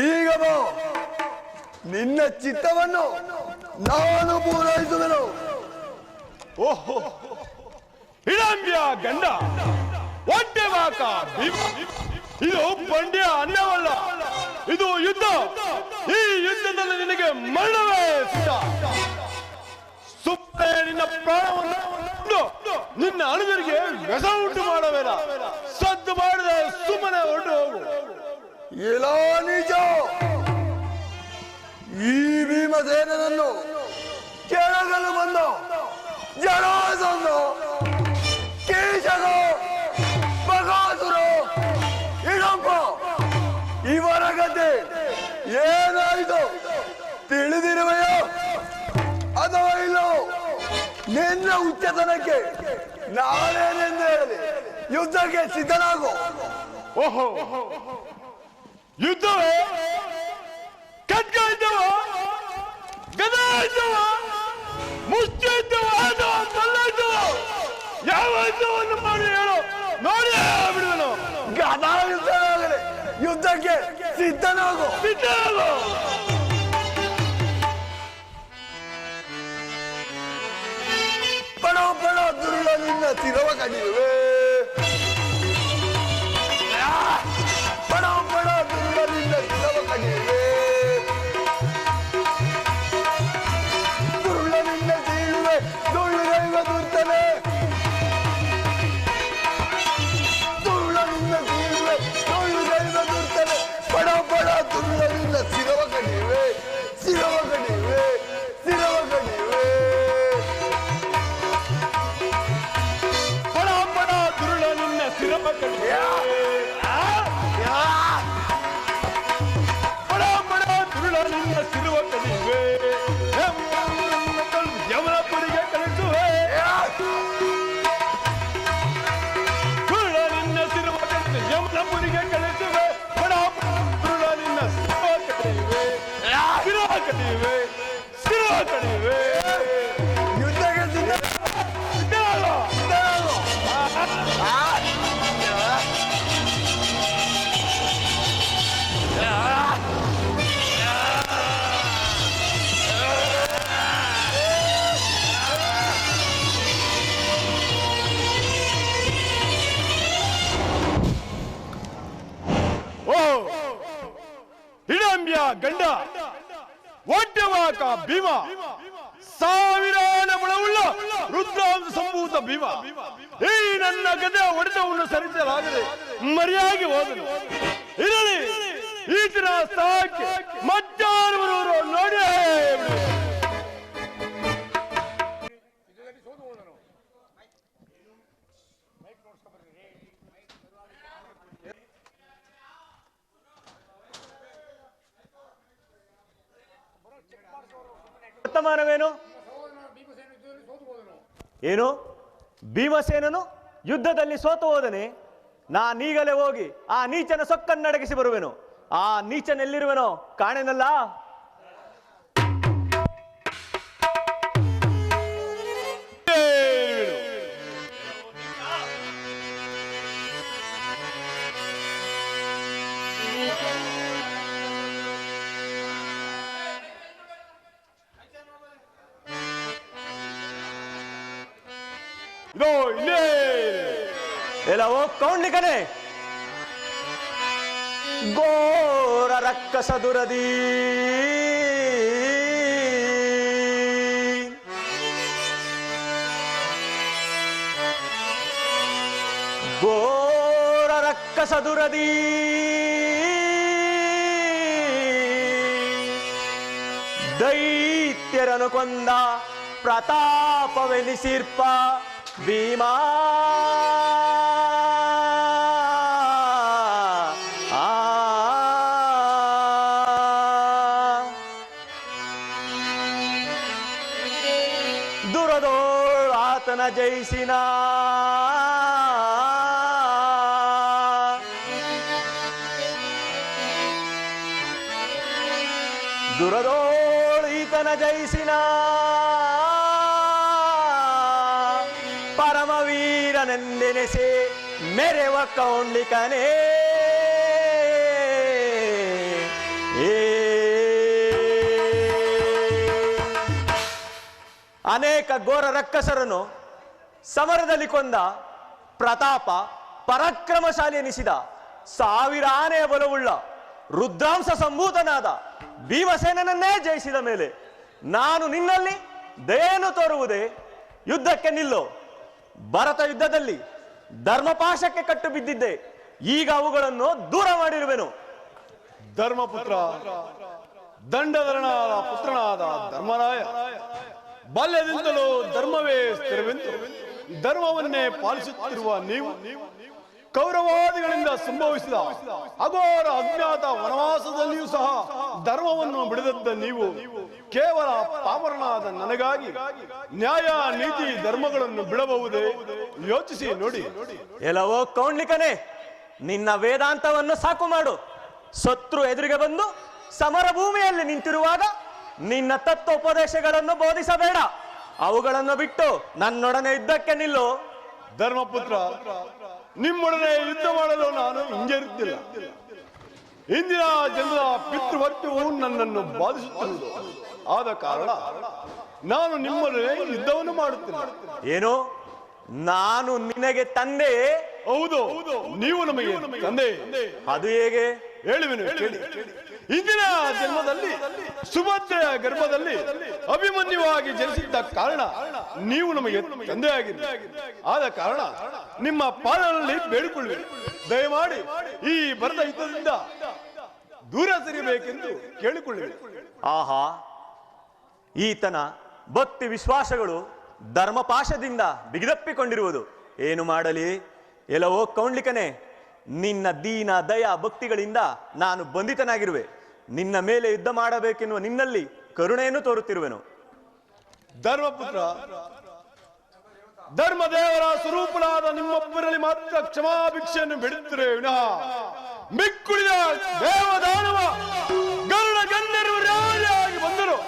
ಈಗ ಬಾ, ನಿನ್ನ ಚಿತ್ತವನ್ನು ನಾನು ಪೂರೈಸುವೆನು. ಓಹೋ, ಹಿಡಂಬಿಯ ಗಂಡ ಹೊಟ್ಟೆ ಬಾಕ ಭೀಮ. ಇದು ಬಂಡಿಯ ಅನ್ನವಲ್ಲ, ಇದು ಯುದ್ಧ. ಈ ಯುದ್ಧದಲ್ಲಿ ನಿನಗೆ ಮರಣವೇ ಸಿದ್ಧ. ಸುಮ್ಮನೆ ನಿನ್ನ ಪ್ರಾಣವನ್ನು ನಿನ್ನ ಅನುಜರಿಗೆ ವ್ಯಸ ಉಂಟು ಮಾಡಬೇಡ. ಸದ್ದು ಮಾಡದೆ ಸುಮ್ಮನೆ ಹೊರಟು ಹೋಗು. ಇಲ್ಲ ನಿಜ, ಈ ಭೀಮಸೇನನನ್ನು ಕೆಳಗಲು ಬಂದು ಜರಾಸಂಧ, ಕೀಚಕ, ಬಗಾಸುರ, ಹಿಡಂಬ ಇವರ ಕತೆ ಏನಾಯಿತು ತಿಳಿದಿರುವೆಯೋ ಅಥವಾ ಇಲ್ಲೋ? ನಿನ್ನ ಉಚ್ಚತನಕ್ಕೆ ನಾನೇನೆಂದು ಹೇಳಲಿ? ಯುದ್ಧಕ್ಕೆ ಸಿದ್ಧನಾಗು. ಓಹೋ, ಯುದ್ಧವೇ? ಖಡ್ಗ ಇದ್ದವ, ಗದ ಇದ್ದವ, ಮುಷ್ಟಿ ಇದ್ದವ, ಅಥವಾ ಮಲ್ಲ ಇದ್ದವ? ಯಾವ ಯುದ್ಧವನ್ನು ಮಾಡಿ ಹೇಳು, ನೋಡಿ ಬಿಡುವನು. ಗದ ಯುದ್ಧವಾಗಲಿ, ಯುದ್ಧಕ್ಕೆ ಸಿದ್ಧನಾಗು. ಸಿದ್ಧನಾಗು. ಪಡ ಪಡ ದುರುಳ ನಿನ್ನ ಶಿರವ ಕಡಿಯುವೆ. ಪಡ ಪಡ ದುರುಳ ನಿನ್ನ ಶಿರವ ಕಡಿಯುವೆ. ದುರುಳ ನಿನ್ನ ಸೀಳುವೆ, ದುಳ್ಳುಗೈವ ದುರ್ತನೆ. ದುರುಳ ನಿನ್ನ ಸೀಳುವೆ, ದುಳ್ಳುಗೈವ ದುರ್ತನೆ. ಪಡ ಪಡ ದುರುಳ ನಿನ್ನ ಶಿರವ ಕಡಿಯುವೆ, ಶಿರವ ಕಡಿಯುವೆ, ಶಿರವ ಕಡಿಯುವೆ. ಪಡ ಪಡ ದುರುಳ ನಿನ್ನ ಶಿರವ ಕಡಿಯುವೆ. ಪಡ ಪಡ ದುರುಳ ನಿನ್ನ ಶಿರವ ಕಡಿಯುವೆ. ಯಮನಪುರಿಗೆ ಕಳಿಸುವೆ. ದುರುಳ ನಿನ್ನ ಶಿರವ ಕಡಿದು ಯಮನಪುರಿಗೆ ಕಳಿಸುವೆ. ಪಡ ದುರುಳ ನಿನ್ನ ಶಿರವ ಕಡಿಯುವೆ, ಶಿರವ ಕಡಿಯುವೆ, ಶಿರವ ಕಡಿಯುವೆ. ಯುದ್ಧಕ್ಕೆ ಸಿದ್ಧ. ಸಿದ್ಧನಾಗು. ಹಿಡಂಬಿಯ ಗಂಡ ಹೊಟ್ಟೆವಾಕ ಭೀಮ, ಸಾವಿರಾನ ಬಲವುಳ್ಳ ರುದ್ರಾಂಶ ಸಂಭೂತ ಭೀಮ. ಈ ನನ್ನ ಗದೆ ಹೊಡೆತವನ್ನು ಸರಿಸಲಾಗದೆ ಮರೆಯಾಗಿ ಹೋದನು. ಇರಲಿ, ಈತನ ಸ್ಥಳಕ್ಕೆ ಮಧ್ಯಾಹ್ನ ಬರುವರು ನೋಡಿ. ವರ್ತಮಾನವೇನು? ಏನು? ಭೀಮಸೇನನು ಯುದ್ಧದಲ್ಲಿ ಸೋತು ಹೋದನೆ? ನಾನೀಗಲೇ ಹೋಗಿ ಆ ನೀಚನ ಸೊಕ್ಕನ್ನಡಗಿಸಿ ಬರುವೆನು. ಆ ನೀಚನೆಲ್ಲಿರುವೆನೋ ಕಾಣೆನಲ್ಲ. ಇದೋ ಇಲ್ಲೇ. ಎಲ್ಲವೋ ಕೌಂಡ್ಲಿಕನೇ, ಘೋರ ರಕ್ಕಸ ದುರದಿ ಘೋರ ರಕ್ಕಸ ದುರದಿ ದೈತ್ಯರನು ಕೊಂದ ಪ್ರತಾಪವೆನಿಸಿರ್ಪ ಭೀಮಾ. ದುರದೋಳ್ ಆತನ ಜಯಿಸಿನ ದುರದೋಳ್ ಈತನ ಜಯಿಸಿನ ಪರಮವೀರನೆಂದೆನೆಸೆ ಮೆರೆವ ಕೌಂಡ್ಲಿಕನೇ. ಅನೇಕ ಘೋರ ರಕ್ಕಸರನ್ನು ಸಮರದಲ್ಲಿ ಕೊಂದ ಪ್ರತಾಪ ಪರಾಕ್ರಮಶಾಲಿ ಎನಿಸಿದ 1000 ಆನೆಯ ಬಲವುಳ್ಳ ರುದ್ರಾಂಶ ಸಂಭೂತನಾದ ಭೀಮಸೇನನ್ನೇ ಜಯಿಸಿದ ಮೇಲೆ ನಾನು ನಿನ್ನಲ್ಲಿ ದಯೆಯನ್ನು ತೋರುವುದೇ? ಯುದ್ಧಕ್ಕೆ ನಿಲ್ಲು. ಭರತ ಯುದ್ಧದಲ್ಲಿ ಧರ್ಮಪಾಶಕ್ಕೆ ಕಟ್ಟು ಬಿದ್ದಿದ್ದೆ, ಈಗ ಅವುಗಳನ್ನು ದೂರ ಮಾಡಿರುವೆನು. ಧರ್ಮಪುತ್ರ, ದಂಡಧರನಾದ ಪುತ್ರನಾದ ಧರ್ಮರಾಯ, ಬಾಲ್ಯದಿಂದಲೂ ಧರ್ಮವೇ ಸ್ಥಿರವೆಂದು ಧರ್ಮವನ್ನೇ ಪಾಲಿಸುತ್ತಿರುವ ನೀವು ಕೌರವಾದಿಗಳಿಂದ ಸಂಭವಿಸಿದ ಅಘೋರ ಅಜ್ಞಾತ ವನವಾಸದಲ್ಲಿಯೂ ಸಹ ಧರ್ಮವನ್ನು ಬಿಡದದ್ದ ನೀವು ಕೇವಲ ಪಾಮರನಾದ ನನಗಾಗಿ ನ್ಯಾಯ ನೀತಿ ಧರ್ಮಗಳನ್ನು ಬಿಡಬಹುದೇ? ಯೋಚಿಸಿ ನೋಡಿ. ಎಲ್ಲವೋ ಕೌಂಡ್ಲಿಕನೇ, ನಿನ್ನ ವೇದಾಂತವನ್ನು ಸಾಕು ಮಾಡು. ಶತ್ರು ಎದುರಿಗೆ ಬಂದು ಸಮರ ಭೂಮಿಯಲ್ಲಿ ನಿಂತಿರುವಾಗ ನಿನ್ನ ತತ್ವೋಪದೇಶಗಳನ್ನು ಬೋಧಿಸಬೇಡ. ಅವುಗಳನ್ನು ಬಿಟ್ಟು ನನ್ನೊಡನೆ ಯುದ್ಧಕ್ಕೆ ನಿಲ್ಲು. ಧರ್ಮಪುತ್ರ, ನಿಮ್ಮೊಡನೆ ಯುದ್ಧ ಮಾಡಲು ನಾನು ಹಿಂಜರಿಯುತ್ತಿಲ್ಲ. ಇಂದಿನ ಜನರ ಪಿತೃಭಕ್ತಿಯು ನನ್ನನ್ನು ಬಾಧಿಸುತ್ತಿರುವುದು. ಆದ ಕಾರಣ ನಾನು ನಿಮ್ಮೊಡನೆ ಯುದ್ಧವನ್ನು ಮಾಡುತ್ತಿಲ್ಲ. ಏನು? ನಾನು ನಿನಗೆ ತಂದೆ? ಹೌದು, ನೀವು ನಮಗೆ ತಂದೆ. ಅದು ಹೇಗೆ? ಹೇಳುವೆನು ಕೇಳಿ. ಇಂದಿನ ಜನ್ಮದಲ್ಲಿ ಸುಭದ್ರೆಯ ಗರ್ಭದಲ್ಲಿ ಅಭಿಮನ್ಯುವಾಗಿ ಜನಿಸಿದ್ದ ಕಾರಣ ನೀವು ನಮಗೆ ತಂದೆಯಾಗಿದ್ದೀರಿ. ಆದ ಕಾರಣ ನಿಮ್ಮ ಪಾದಗಳಲ್ಲಿ ಬೇಡಿಕೊಳ್ಳುವೆ, ದಯಮಾಡಿ ಈ ಭರತ ಯುದ್ಧದಿಂದ ದೂರ ಸರಿಬೇಕೆಂದು ಕೇಳಿಕೊಳ್ಳುವೆ. ಆಹಾ, ಈತನ ಭಕ್ತಿ ವಿಶ್ವಾಸಗಳು ಧರ್ಮಪಾಶದಿಂದ ಬಿಗಿದಪ್ಪಿಕೊಂಡಿರುವುದು. ಏನು ಮಾಡಲಿ? ಎಲ್ಲವೋ ಕೌಂಡ್ಲಿಕನೇ, ನಿನ್ನ ದೀನ ದಯ ಭಕ್ತಿಗಳಿಂದ ನಾನು ಬಂಧಿತನಾಗಿರುವೆ. ನಿನ್ನ ಮೇಲೆ ಯುದ್ಧ ಮಾಡಬೇಕೆನ್ನುವ ನಿನ್ನಲ್ಲಿ ಕರುಣೆಯನ್ನು ತೋರುತ್ತಿರುವೆನು. ಧರ್ಮಪುತ್ರ, ಧರ್ಮದೇವರ ಸ್ವರೂಪನಾದ ನಿಮ್ಮೊಬ್ಬರಲ್ಲಿ ಮಾತ್ರ ಕ್ಷಮಾಭಿಕ್ಷೆಯನ್ನು ಬಿಡುತ್ತಿರೆ ವಿನಃ ಮಿಕ್ಕುಳಿದ ದೇವದಾನವ ಗರುಡ ಗಣ್ಯರು ಯಾರಾಗಿ ಬಂದರು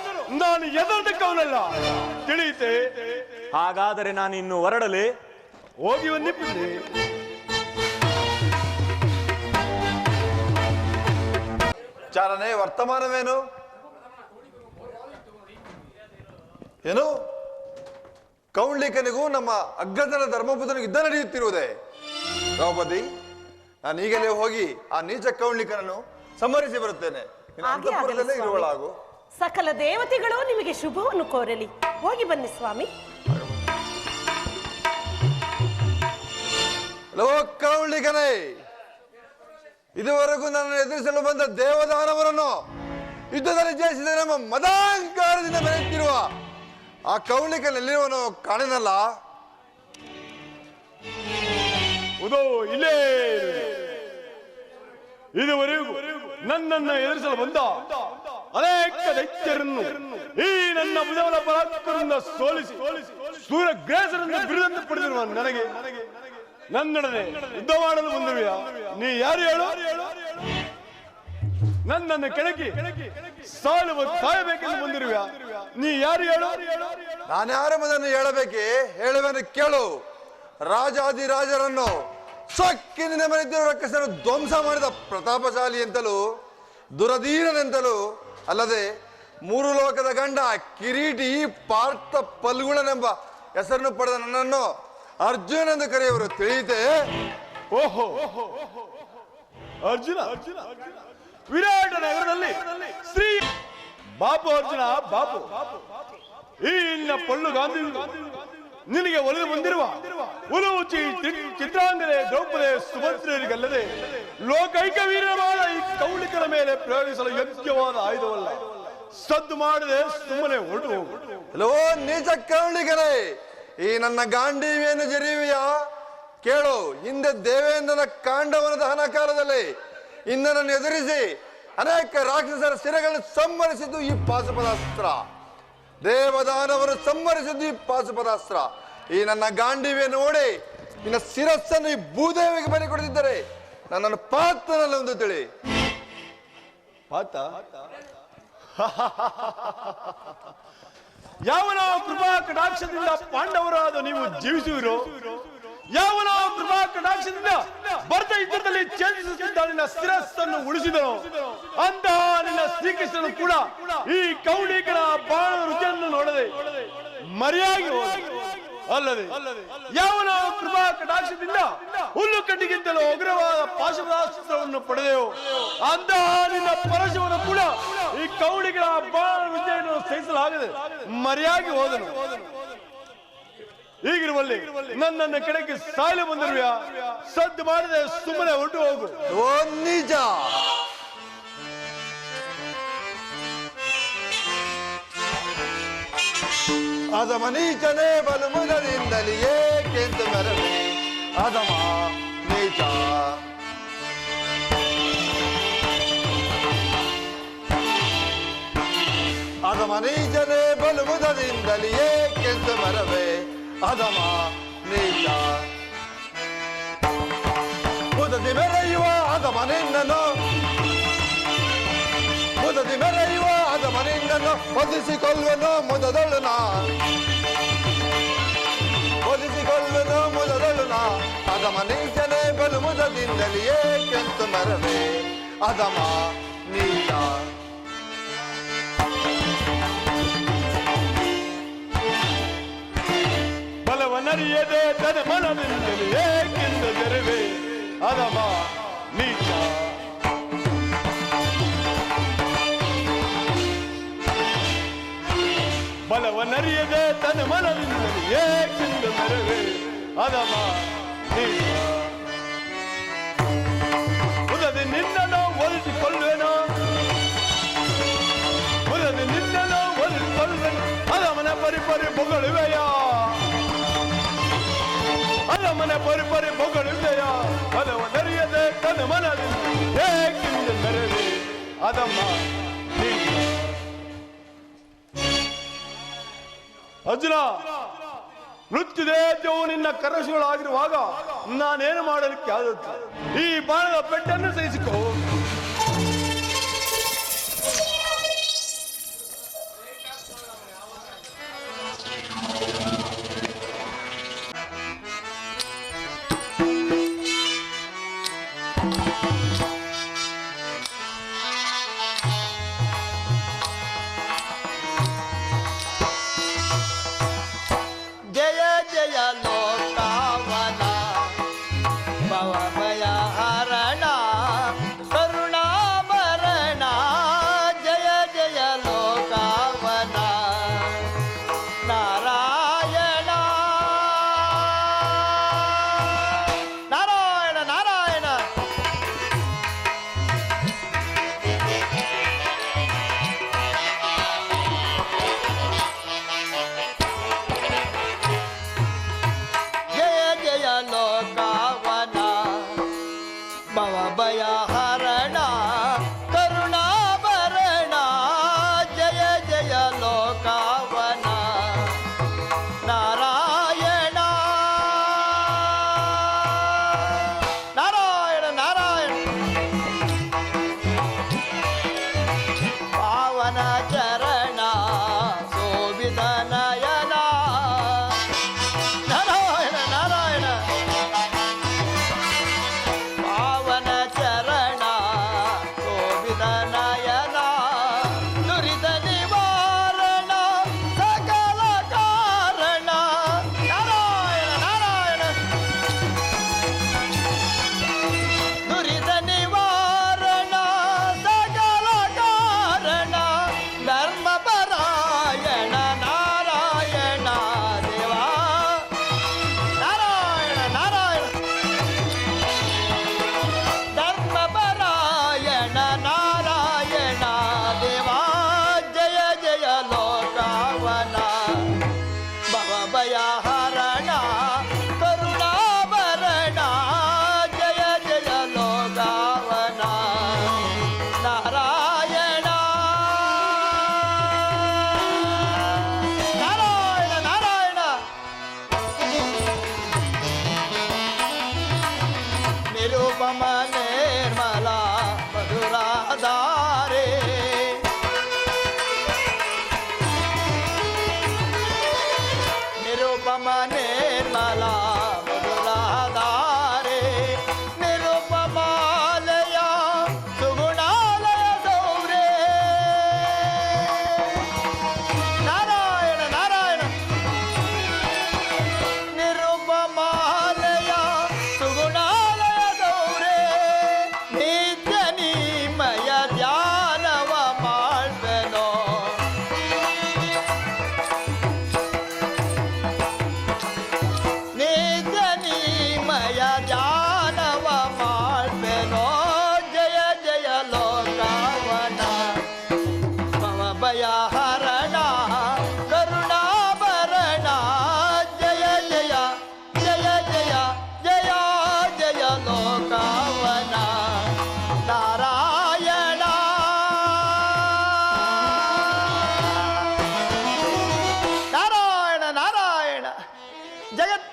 ನಾನು ಎದುರದಕ್ಕವನಲ್ಲ, ತಿಳಿಯುತ್ತೆ? ಹಾಗಾದರೆ ನಾನು ಇನ್ನು ಹೊರಡಲೇ? ಹೋಗಿ ಒಂದಿಪ್ಪಿದ್ದೆ. ಚಾರನೆ, ವರ್ತಮಾನವೇನು? ಏನು? ಕೌಂಡ್ಲಿಕನಿಗೂ ನಮ್ಮ ಅಗ್ರಜನ ಧರ್ಮಪುತ್ರನಿಗೂ ಯುದ್ಧ ನಡೆಯುತ್ತಿರುವುದೇ? ದ್ರೌಪದಿ, ನಾನು ಈಗಲೇ ಹೋಗಿ ಆ ನೀಚ ಕೌಂಡ್ಲಿಕನನ್ನು ಸಂಹರಿಸಿ ಬರುತ್ತೇನೆ. ಅಂತಃಪುರದಲ್ಲೇ ಇರುವಳಾಗು. ಸಕಲ ದೇವತೆಗಳು ನಿಮಗೆ ಶುಭವನ್ನು ಕೋರಲಿ. ಹೋಗಿ ಬನ್ನಿ ಸ್ವಾಮಿ. ಲೋ ಕೌಂಡ್ಲಿಕನೇ, ಇದುವರೆಗೂ ನನ್ನನ್ನು ಎದುರಿಸಲು ಬಂದ ದೇವದಾನವರನ್ನು ಯುದ್ಧದಲ್ಲಿ ಜಯಿಸಿದ ನಮ್ಮ ಮದಾಂಕಾರದಿಂದ ಬೆರೆಯುತ್ತಿರುವ ಆ ಕೌಂಡ್ಲಿಕನೆಲ್ಲಿರುವನು ಕಾಣೆನಲ್ಲ? ಉದೋ ಇಲ್ಲೇ. ಇದುವರೆಗೂ ನನ್ನನ್ನ ಎದುರಿಸಲು ಬಂದ ಅನೇಕ ದೈತ್ಯರನ್ನು ಈ ನನ್ನ ಬುಧವನ ಪರಾಕ್ರಮದಿಂದ ಸೋಲಿಸಿ ಸೂರ್ಯಗ್ರಾಸರನ್ನು ಬಿರುದಂತೆ ಪಡೆದಿರುವ ನನಗೆ ನನ್ನೊಡನೆ ಯುದ್ಧ ಮಾಡಲು ಬಂದಿರುವೆಯಾ? ನೀ ಯಾರು ಹೇಳು? ನನ್ನನ್ನು ಕೆಣಕಿ ಸಾಯಬೇಕೆಂದು ಬಂದಿರುವೆಯಾ? ನೀ ಯಾರು ಹೇಳು? ನಾನ್ಯಾರೆಂಬುದನ್ನು ಹೇಳಬೇಕೆ? ಹೇಳುವೆನು ಕೇಳು. ರಾಜಾದಿರಾಜರನ್ನು ಸೊಕ್ಕಿನಿಂದ ಮೆರೆದಿರುವ ರಕ್ಕಸರನ್ನು ಧ್ವಂಸ ಮಾಡಿದ ಪ್ರತಾಪಶಾಲಿ ಎಂತಲೂ ದುರಧೀನನೆಂತಲೂ ಅಲ್ಲದೆ 3 ಲೋಕದ ಗಂಡ ಕಿರೀಟಿ ಪಾರ್ಥ ಫಲ್ಗುಣನೆಂಬ ಹೆಸರನ್ನು ಪಡೆದ ನನ್ನನ್ನು ಅರ್ಜುನನೆಂದು ಕರೆಯುವರು, ತಿಳಿಯುತ್ತೆ? ಓಹೋ, ಅರ್ಜುನ ವಿರಾಟ ನಗರದಲ್ಲಿ ಶ್ರೀ ಬಾಪು ಅರ್ಜುನ ಬಾಪು. ಈ ನಿನ್ನ ಪೊಳ್ಳು ಗಾಂಧಿ ನಿನಗೆ ಒಲಿದು ಬಂದಿರುವ ಉಲುವು ಚಿತ್ರಾಂಗದೆ ದ್ರೌಪದಿ ಸುಭದ್ರರಿಗಲ್ಲದೆ ಲೋಕೈಕ ವೀರವಾದ ಈ ಕೌಳಿಕರ ಮೇಲೆ ಪ್ರಯೋಗಿಸಲು ಯೋಗ್ಯವಾದ ಆಯುಧವಲ್ಲ. ಸದ್ದು ಮಾಡದೆ ಸುಮ್ಮನೆ ಹೊರಟು ಹೋಗು. ಲೋ ನೀಚ ಕೌಳಿಕರೇ, ಈ ನನ್ನ ಗಾಂಡೀವಿಯನ್ನು ಜರಿಯುವೆಯಾ? ಕೇಳು. ಹಿಂದೆ ದೇವೇಂದ್ರನ ಕಾಂಡವನ ದಹನ ಕಾಲದಲ್ಲಿ ಇಂದ್ರನನ್ನು ಎದುರಿಸಿ ಅನೇಕ ರಾಕ್ಷಸರ ಸಿರಗಳನ್ನು ಸಂಹರಿಸಿದ್ದು ಈ ಪಾಶುಪದಾಸ್ತ್ರ. ದೇವದಾನವರು ಸಂಹರಿಸಿದ್ದು ಈ ಪಾಶುಪದಾಸ್ತ್ರ. ಈ ನನ್ನ ಗಾಂಡೀವಿಯನ್ನು ನೋಡಿ ನಿನ್ನ ಶಿರಸ್ಸನ್ನು ಈ ಭೂದೇವಿಗೆ ಬಲಿ ಕೊಡದಿದ್ದರೆ ನನ್ನನ್ನು ಪಾತ್ರನಲ್ಲಿ ಒಂದು ತಿಳಿ. ಪಾತ ಯಾವನ ಕೃಪಾ ಕಟಾಕ್ಷದಿಂದ ಪಾಂಡವರಾದ ನೀವು ಜೀವಿಸುವಿರೋ, ಯಾವನ ಕೃಪಾ ಕಟಾಕ್ಷದಿಂದ ಭರತ ಯುದ್ಧದಲ್ಲಿ ಛೇದಿಸುತ್ತಿದ್ದ ನಿನ್ನ ಶಿರಸ್ಸನ್ನು ಉಳಿಸಿದನು, ಅಂತಹ ನಿನ್ನ ಶ್ರೀಕೃಷ್ಣನು ಕೂಡ ಈ ಕೌಳಿಕನ ಬಾಣ ರುಚಿಯನ್ನು ನೋಡದೆ ಮರೆಯಾಗಿ ಹೋದ. ಅಲ್ಲದೆ ಯಾವನ ಕೃಪಾ ಕಟಾಕ್ಷದಿಂದ ಹುಲ್ಲು ಕಟ್ಟಿಗಿಂತಲೂ ಉಗ್ರವಾದ ಪಾಶುಪದಾಸ್ತ್ರವನ್ನು ಪಡೆದೆವು ಅಂತಹ ನಿನ್ನ ಪರಶುವನ್ನು ಕೂಡ ಈ ಕೌಳಿಗಳ ಬಾಣ ವಿದ್ಯೆಯನ್ನು ಸಹಿಸಲಾಗದೆ ಮರೆಯಾಗಿ ಹೋದನು. ಹೀಗಿರುವಲ್ಲಿ ನನ್ನನ್ನು ಕೆಳಗೆ ಸಾಯಲು ಬಂದಿರುವೆಯಾ? ಸದ್ದು ಮಾಡದೆ ಸುಮ್ಮನೆ ಹೊರಟು ಹೋಗು. ಓ ನಿಜ. ಅದಮ ನೀಚನೇ ಬಲು ಮುದದಿಂದಲೇ ಏಕೆಂದು ಮೆರವೆ ಅದಮ ನೀಚ. ಅದಮ ನೀಚನೇ ಬಲು ಮುದದಿಂದಲೇ ಏಕೆಂದು ಮೆರವೆ ಅದಮ ನೀಚ. ಮುದದಿ ಮೆರೆಯುವ ಅದಮ ನಿನ್ನನು ಮುದದಿ ಮೆರೆಯುವ ಅದಮ ನಿನ್ನನ್ನು ಒದಿಸಿಕೊಳ್ಳುವನು ಮುದದಳು ನಾ ಒದಿಸಿಕೊಳ್ಳುವನು ಮುದದಳು ನಾ. ಅದಮ ನೀಚನೆ ಬಲು ಮುದದಿಂದಲೇ ಏಕೆಂತು ಮೆರವೆ ಅದಮ ನೀಚ. ಬಲವನರಿಯದೆ ತನ್ನ ಮನದಿಂದಲೇ ಏಕೆಂದು ಮೆರವೆ ಅದಮ ನೀಚ. ಬಲವನರಿಯದೆ ತನ್ನ ಮನದಿಂದಲೇ ಏಕೆಂದು ಮೆರವೆ ಅದಮ ನೀಚ. ಮುದದಿ ನಿನ್ನನ್ನು ಒಲಿಸಿಕೊಳ್ಳುವೆನು ಮುದದಿ ನಿನ್ನನ್ನು ಒಲಿಸಿಕೊಳ್ಳುವೆನು ಅದಮನ ಪರಿಪರಿ ಬೊಗಳುವೆಯ ಅದಮನ ಪರಿಪರಿ ಬೊಗಳುವೆಯ. ಬಲವನರಿಯದೆ ತನ್ನ ಮನದಿಂದ ಏಕೆಂದು ಮೆರವೆ ಅದಮ ನೀಚ. ಅರ್ಜುನ, ಮೃತ್ಯುದೇವತೆಯು ನಿನ್ನ ಕರಶುಗಳಾಗಿರುವಾಗ ನಾನೇನು ಮಾಡಲಿಕ್ಕೆ ಆದದ್ದು? ಈ ಬಾಣದ ಪೆಟ್ಟನ್ನು ಸಹಿಸಿಕೋ.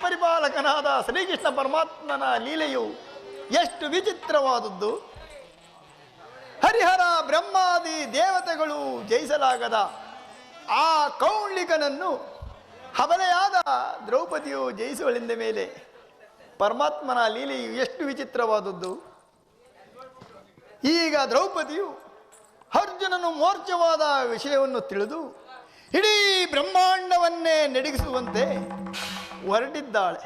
ಜಗತ್ಪರಿಪಾಲಕನಾದ ಶ್ರೀಕೃಷ್ಣ ಪರಮಾತ್ಮನ ಲೀಲೆಯು ಎಷ್ಟು ವಿಚಿತ್ರವಾದದ್ದು. ಹರಿಹರ ಬ್ರಹ್ಮಾದಿ ದೇವತೆಗಳು ಜಯಿಸಲಾಗದ ಆ ಕೌಂಡ್ಲಿಕನನ್ನು ಹಬಲೆಯಾದ ದ್ರೌಪದಿಯು ಜಯಿಸುವಳೆಂದ ಮೇಲೆ ಪರಮಾತ್ಮನ ಲೀಲೆಯು ಎಷ್ಟು ವಿಚಿತ್ರವಾದದ್ದು. ಈಗ ದ್ರೌಪದಿಯು ಅರ್ಜುನನು ಮೋರ್ಚವಾದ ವಿಷಯವನ್ನು ತಿಳಿದು ಇಡೀ ಬ್ರಹ್ಮಾಂಡವನ್ನೇ ನಡಗಿಸುವಂತೆ ಹೊರಟಿದ್ದಾಳೆ.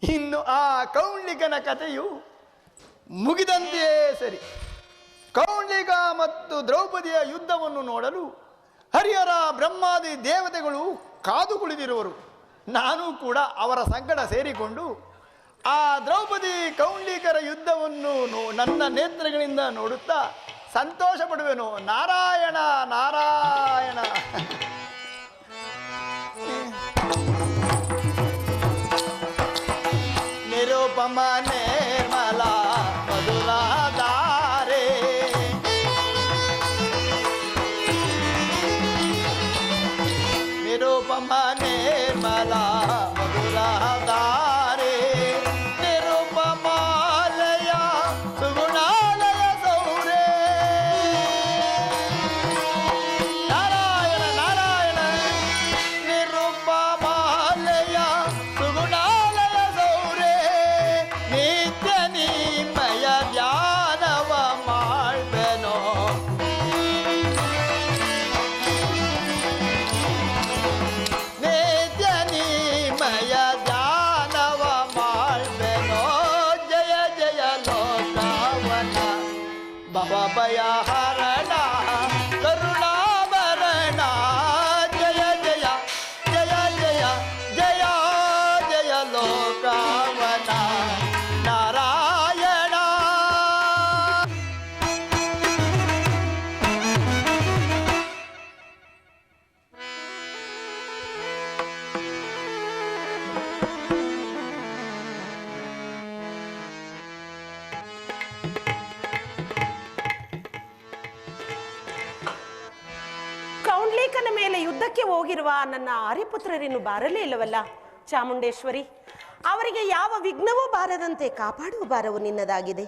ಇನ್ನು ಆ ಕೌಂಡ್ಲಿಕನ ಕಥೆಯು ಮುಗಿದಂತೆಯೇ ಸರಿ. ಕೌಂಡ್ಲಿಕ ಮತ್ತು ದ್ರೌಪದಿಯ ಯುದ್ಧವನ್ನು ನೋಡಲು ಹರಿಹರ ಬ್ರಹ್ಮಾದಿ ದೇವತೆಗಳು ಕಾದು ಕುಳಿದಿರುವರು. ನಾನು ಕೂಡ ಅವರ ಸಂಕಟ ಸೇರಿಕೊಂಡು ಆ ದ್ರೌಪದಿ ಕೌಂಡ್ಲಿಕರ ಯುದ್ಧವನ್ನು ನನ್ನ ನೇತ್ರಗಳಿಂದ ನೋಡುತ್ತಾ ಸಂತೋಷ ಪಡುವೆನು. ನಾರಾಯಣ ನಾರಾಯಣ. ನಿರುಪಮ ನಿರ್ಮಲ ಮಧುರಾಧಾರೆ ನಿರುಪಮ ನಿರ್ಮಲ ಮಧುರಾಧಾರೆ ನಿರುಪಮಾಲಯ ಸುಗುಣಾಲಯ ಸೌರೇ. ನಾರಾಯಣ ನಾರಾಯಣ. ನಿರುಪಮಾಲಯ ಸುಗುಣಾಲಯ ಸೌರೇ ನಿತ್ಯ ನಿಮಯ ಧ್ಯಾನವ ಮಾಡ್ಬೆನೋ. ನಿತ್ಯ ನಿಮಯ ಧ್ಯಾನವ ಮಾಡ್ಬೆನೋ. ಜಯ ಜಯ ಲೋಕವನ ಭವಭಯ ಹರಣ ಕರುಣಾಭರಣ. ಜಯ ಜಯ ಜಯ ಜಯ ಜಯ ಜಯ ಲೋಕವನ ನಾರಾಯಣ. ಕೌಂಡ್ಲೇಕನ ಮೇಲೆ ಯುದ್ಧಕ್ಕೆ ಹೋಗಿರುವ ನನ್ನ ಆರ್ಯಪುತ್ರರಿನ್ನು ಬಾರಲೇ ಇಲ್ಲವಲ್ಲ ಚಾಮುಂಡೇಶ್ವರಿ. ಅವರಿಗೆ ಯಾವ ವಿಘ್ನವೂ ಬಾರದಂತೆ ಕಾಪಾಡುವ ಭಾರವು ನಿನ್ನದಾಗಿದೆ.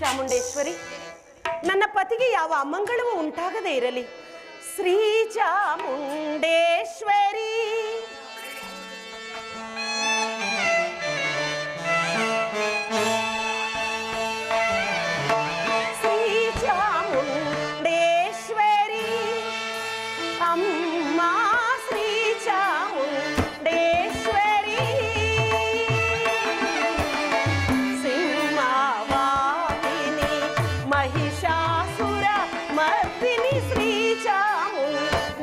ಚಾಮುಂಡೇಶ್ವರಿ, ನನ್ನ ಪತಿಗೆ ಯಾವ ಅಮಂಗಳವೂ ಉಂಟಾಗದೇ ಇರಲಿ. ಶ್ರೀ ಚಾಮುಂಡೇಶ್ವರಿ. ಅಮ್ಮ ಶ್ರೀ ಚಾಮುಂಡೇಶ್ವರಿ. ಸಿಂಹವಾಹಿನಿ ಮಹಿಷಾಸುರ ಮರ್ದಿನಿ ಶ್ರೀ ಚಾಮುಂಡೇಶ್ವರಿ.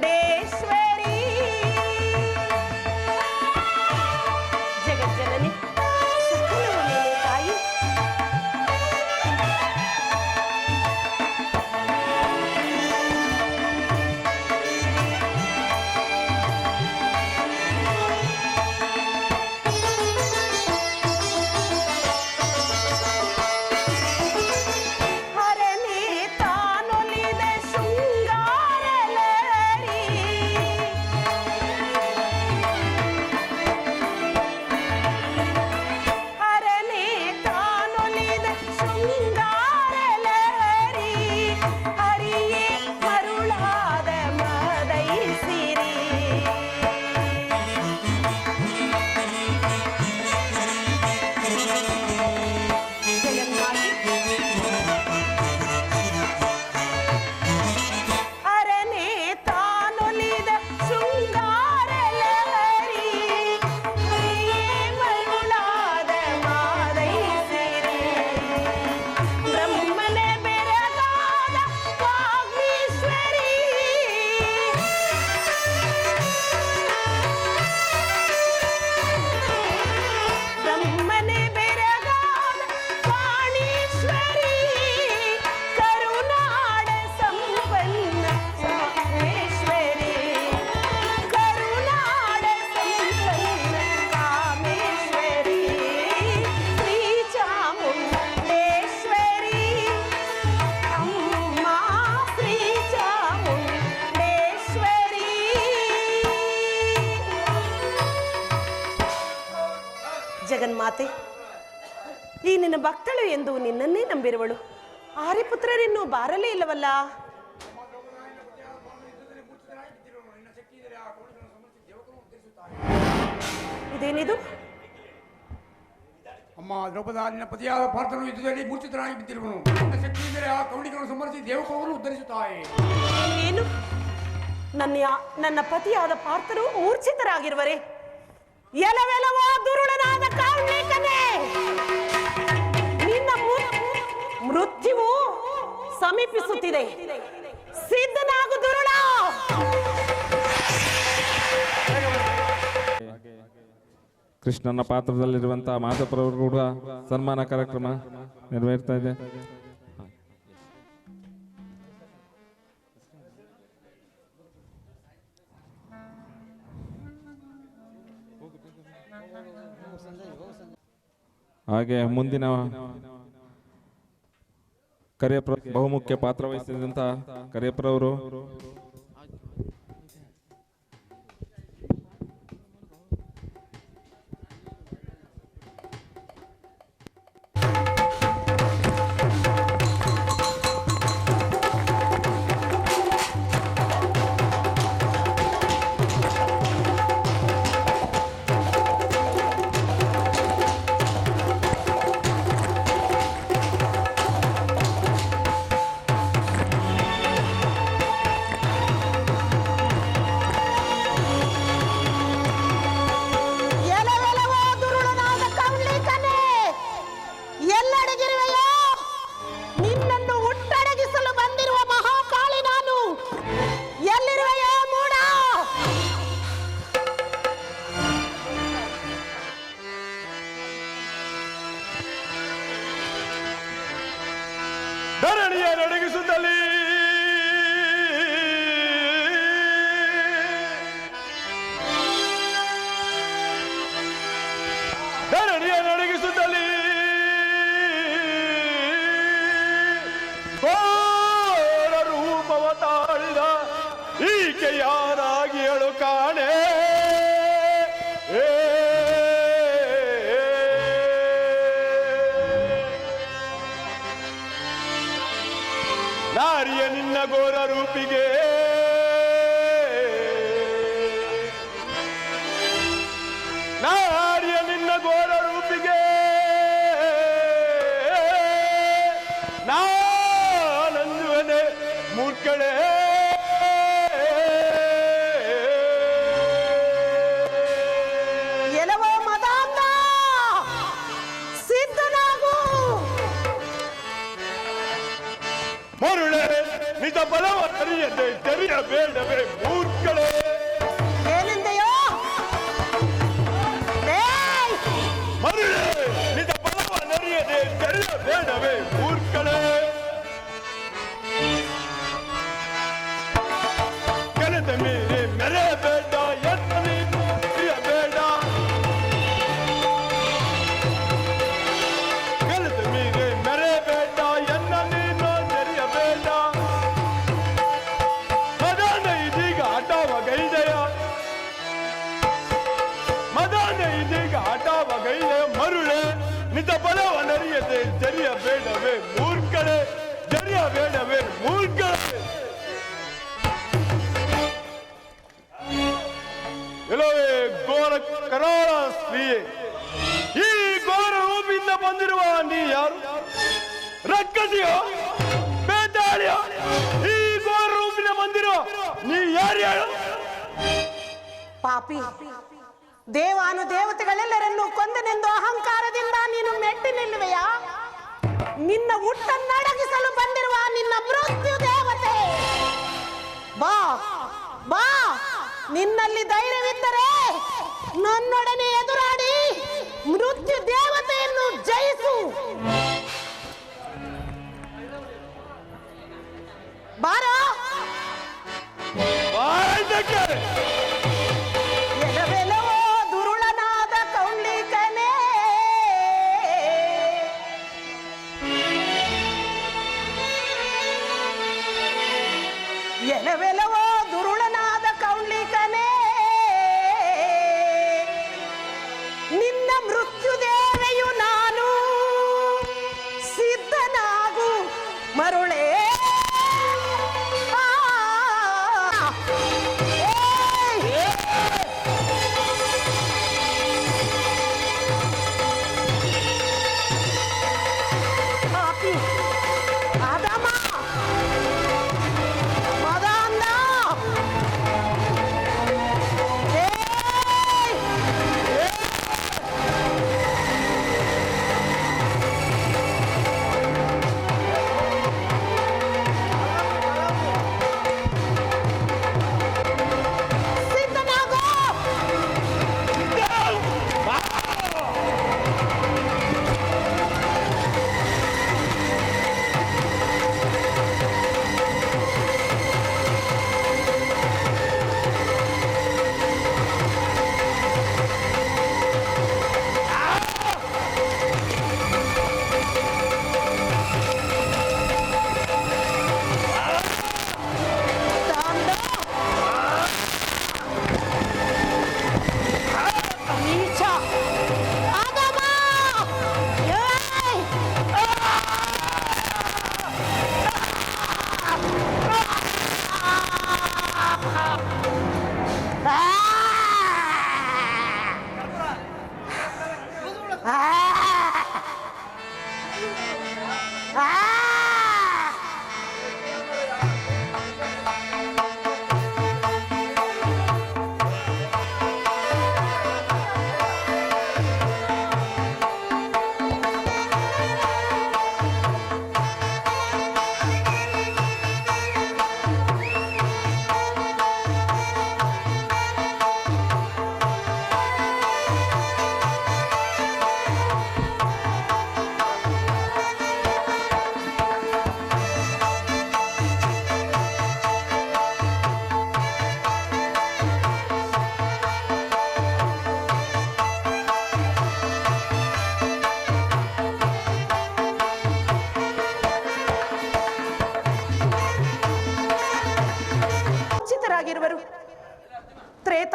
ಮಾತೆ, ಈ ನಿನ್ನ ಭಕ್ತಳು ಎಂದು ನಿನ್ನನ್ನೇ ನಂಬಿರುವಳು. ಆರ್ಯಪುತ್ರರಿನ್ನೂ ಬಾರಲೇ ಇಲ್ಲವಲ್ಲ? ಇದೇನಿದು? ಅಮ್ಮ ದ್ರೌಪದ, ನಿನ್ನ ಪತಿಯಾದ ಪಾರ್ಥನು ಯುದ್ಧದಲ್ಲಿ ಮೂರ್ಛಿತನಾಗಿ ಬಿದ್ದಿರುವನು. ನಿನ್ನ ಶಕ್ತಿಯಿಂದಲೇ ಆ ಕೌಂಡಿಗಳನ್ನು ಸಂಹರಿಸಿ ದೇವಕುಲವನ್ನು ಉದ್ಧರಿಸುತ್ತಾಳೆ. ಏನು? ನನ್ನ ಪತಿಯಾದ ಪಾರ್ಥರು ಮೂರ್ಛಿತರಾಗಿರುವರೆ? ಎಲವೆಲವೋ ದುರುಳನಾದ ಕೌಂಡಿಕನೇ, ನಿನ್ನ ಮೃತ್ಯುವು ಸಮೀಪಿಸುತ್ತಿದೆ. ಸಿದ್ಧನಾಗು ದುರುಳ. ಕೃಷ್ಣನ ಪಾತ್ರದಲ್ಲಿರುವಂತಹ ಮಾಧವರವರು ಕೂಡ ಸನ್ಮಾನ ಕಾರ್ಯಕ್ರಮ ನೆರವೇರ್ತಾ ಇದೆ. ಹಾಗೆ ಮುಂದಿನ ಕರಿಯಪ್ಪ ಬಹುಮುಖ್ಯ ಪಾತ್ರ ವಹಿಸಿದಂತಹ ಕರಿಯಪ್ಪರವರು ಧರಣಿಯ ನಡಗಿಸುತ್ತಲೇ ಘೋರ ರೂಪವ ತಾಳಿದ ಈಕೆ ಯಾರಾಗಿ ಹೇಳು ಕಾಣೆ. ನಾರಿಯ ನಿನ್ನ ಘೋರ ರೂಪಿಗೆ ನಾರಿಯ ನಿನ್ನ ಘೋರ ರೂಪಿಗೆ ನಾನಂದುವನೆ ಮೂರ್ಖಳೇ. ಎಲವೋ ಮದಾಂಧ, ಸಿದ್ಧನಾಗು. ಮರುಳೆ ನಿಜ ಬಲವ ಅರಿಯದೆ ತೆರೆಯಬೇಡವೇ ಮೂರ್ಖಳೇ. ಏನೆಂದೆಯೋ? ಮರುಳೆ ನಿಜ ಬಲವ ನರಿಯದೆ ತೆರೆಯಬೇಡವೇ ಮೂರ್ಖಳೇ. ಕನದ ಮೇಲೆ ಮೆರೆಯಬೇಡ, ಎತ್ತ ನೀನು ತಿಳಿಯಬೇಡ. ಕನದ ಮೇಲೆ ಮೆರೆಯಬೇಡ, ಎನ್ನ ನೀನು ತೆರೆಯಬೇಡ. ಮದಾನ ಇದೀಗ ಆಟವಾಗೈದೆಯ, ಮದಾನ ಇದೀಗ ಆಟವಾಗೈದೆಯ. ಮರುಳೆ ನಿಜ ಬಲವ ನರಿಯದೆ ಜರಿಯಬೇಡವೇ ಮೂರ್ಖಳೇ, ಜರಿಯಬೇಡವೇ ಮೂರ್ಖಳೇ. ಎಲ್ಲವೇ ಘೋರ ಕರಾಳ ಸ್ತ್ರೀಯೇ, ಈ ಘೋರ ರೂಪಿಂದ ಬಂದಿರುವ ನೀ ಯಾರು? ರಕ್ಕಸಿಯೋ, ಬೇತಾಳಿಯೋ? ಈ ಘೋರ ರೂಪಿನ ಬಂದಿರುವ ನೀ ಯಾರು ಹೇಳು? ಪಾಪಿ, ದೇವಾನು ದೇವತೆಗಳೆಲ್ಲರನ್ನು ಕೊಂದನೆಂದು ಅಹಂಕಾರದಿಂದ ನೀನು ಮೆಟ್ಟಿ ನಿಲ್ಲುವೆಯಾ? ನಿನ್ನ ಹುಟ್ಟನ್ನಡಗಿಸಲು ಬಂದಿರುವ ನಿನ್ನ ಮೃತ್ಯು ದೇವತೆ, ಬಾ ಬಾ, ನಿನ್ನಲ್ಲಿ ಧೈರ್ಯವಿದ್ದರೆ ನನ್ನೊಡನೆ ಎದುರಾಡಿ ಮೃತ್ಯು ದೇವತೆಯನ್ನು ಜಯಿಸು. ಬಾರೋ. ಎಲವೆಲವೋ ದುರುಳನಾದ ಕೌಂಡಿಕನೇ, ಎಲವೆಲವೋ ದುರುಳನಾದ ಕೌಂಡಿಕನೇ, ನಿನ್ನ ಮೃತ್ಯು ದೇವೇ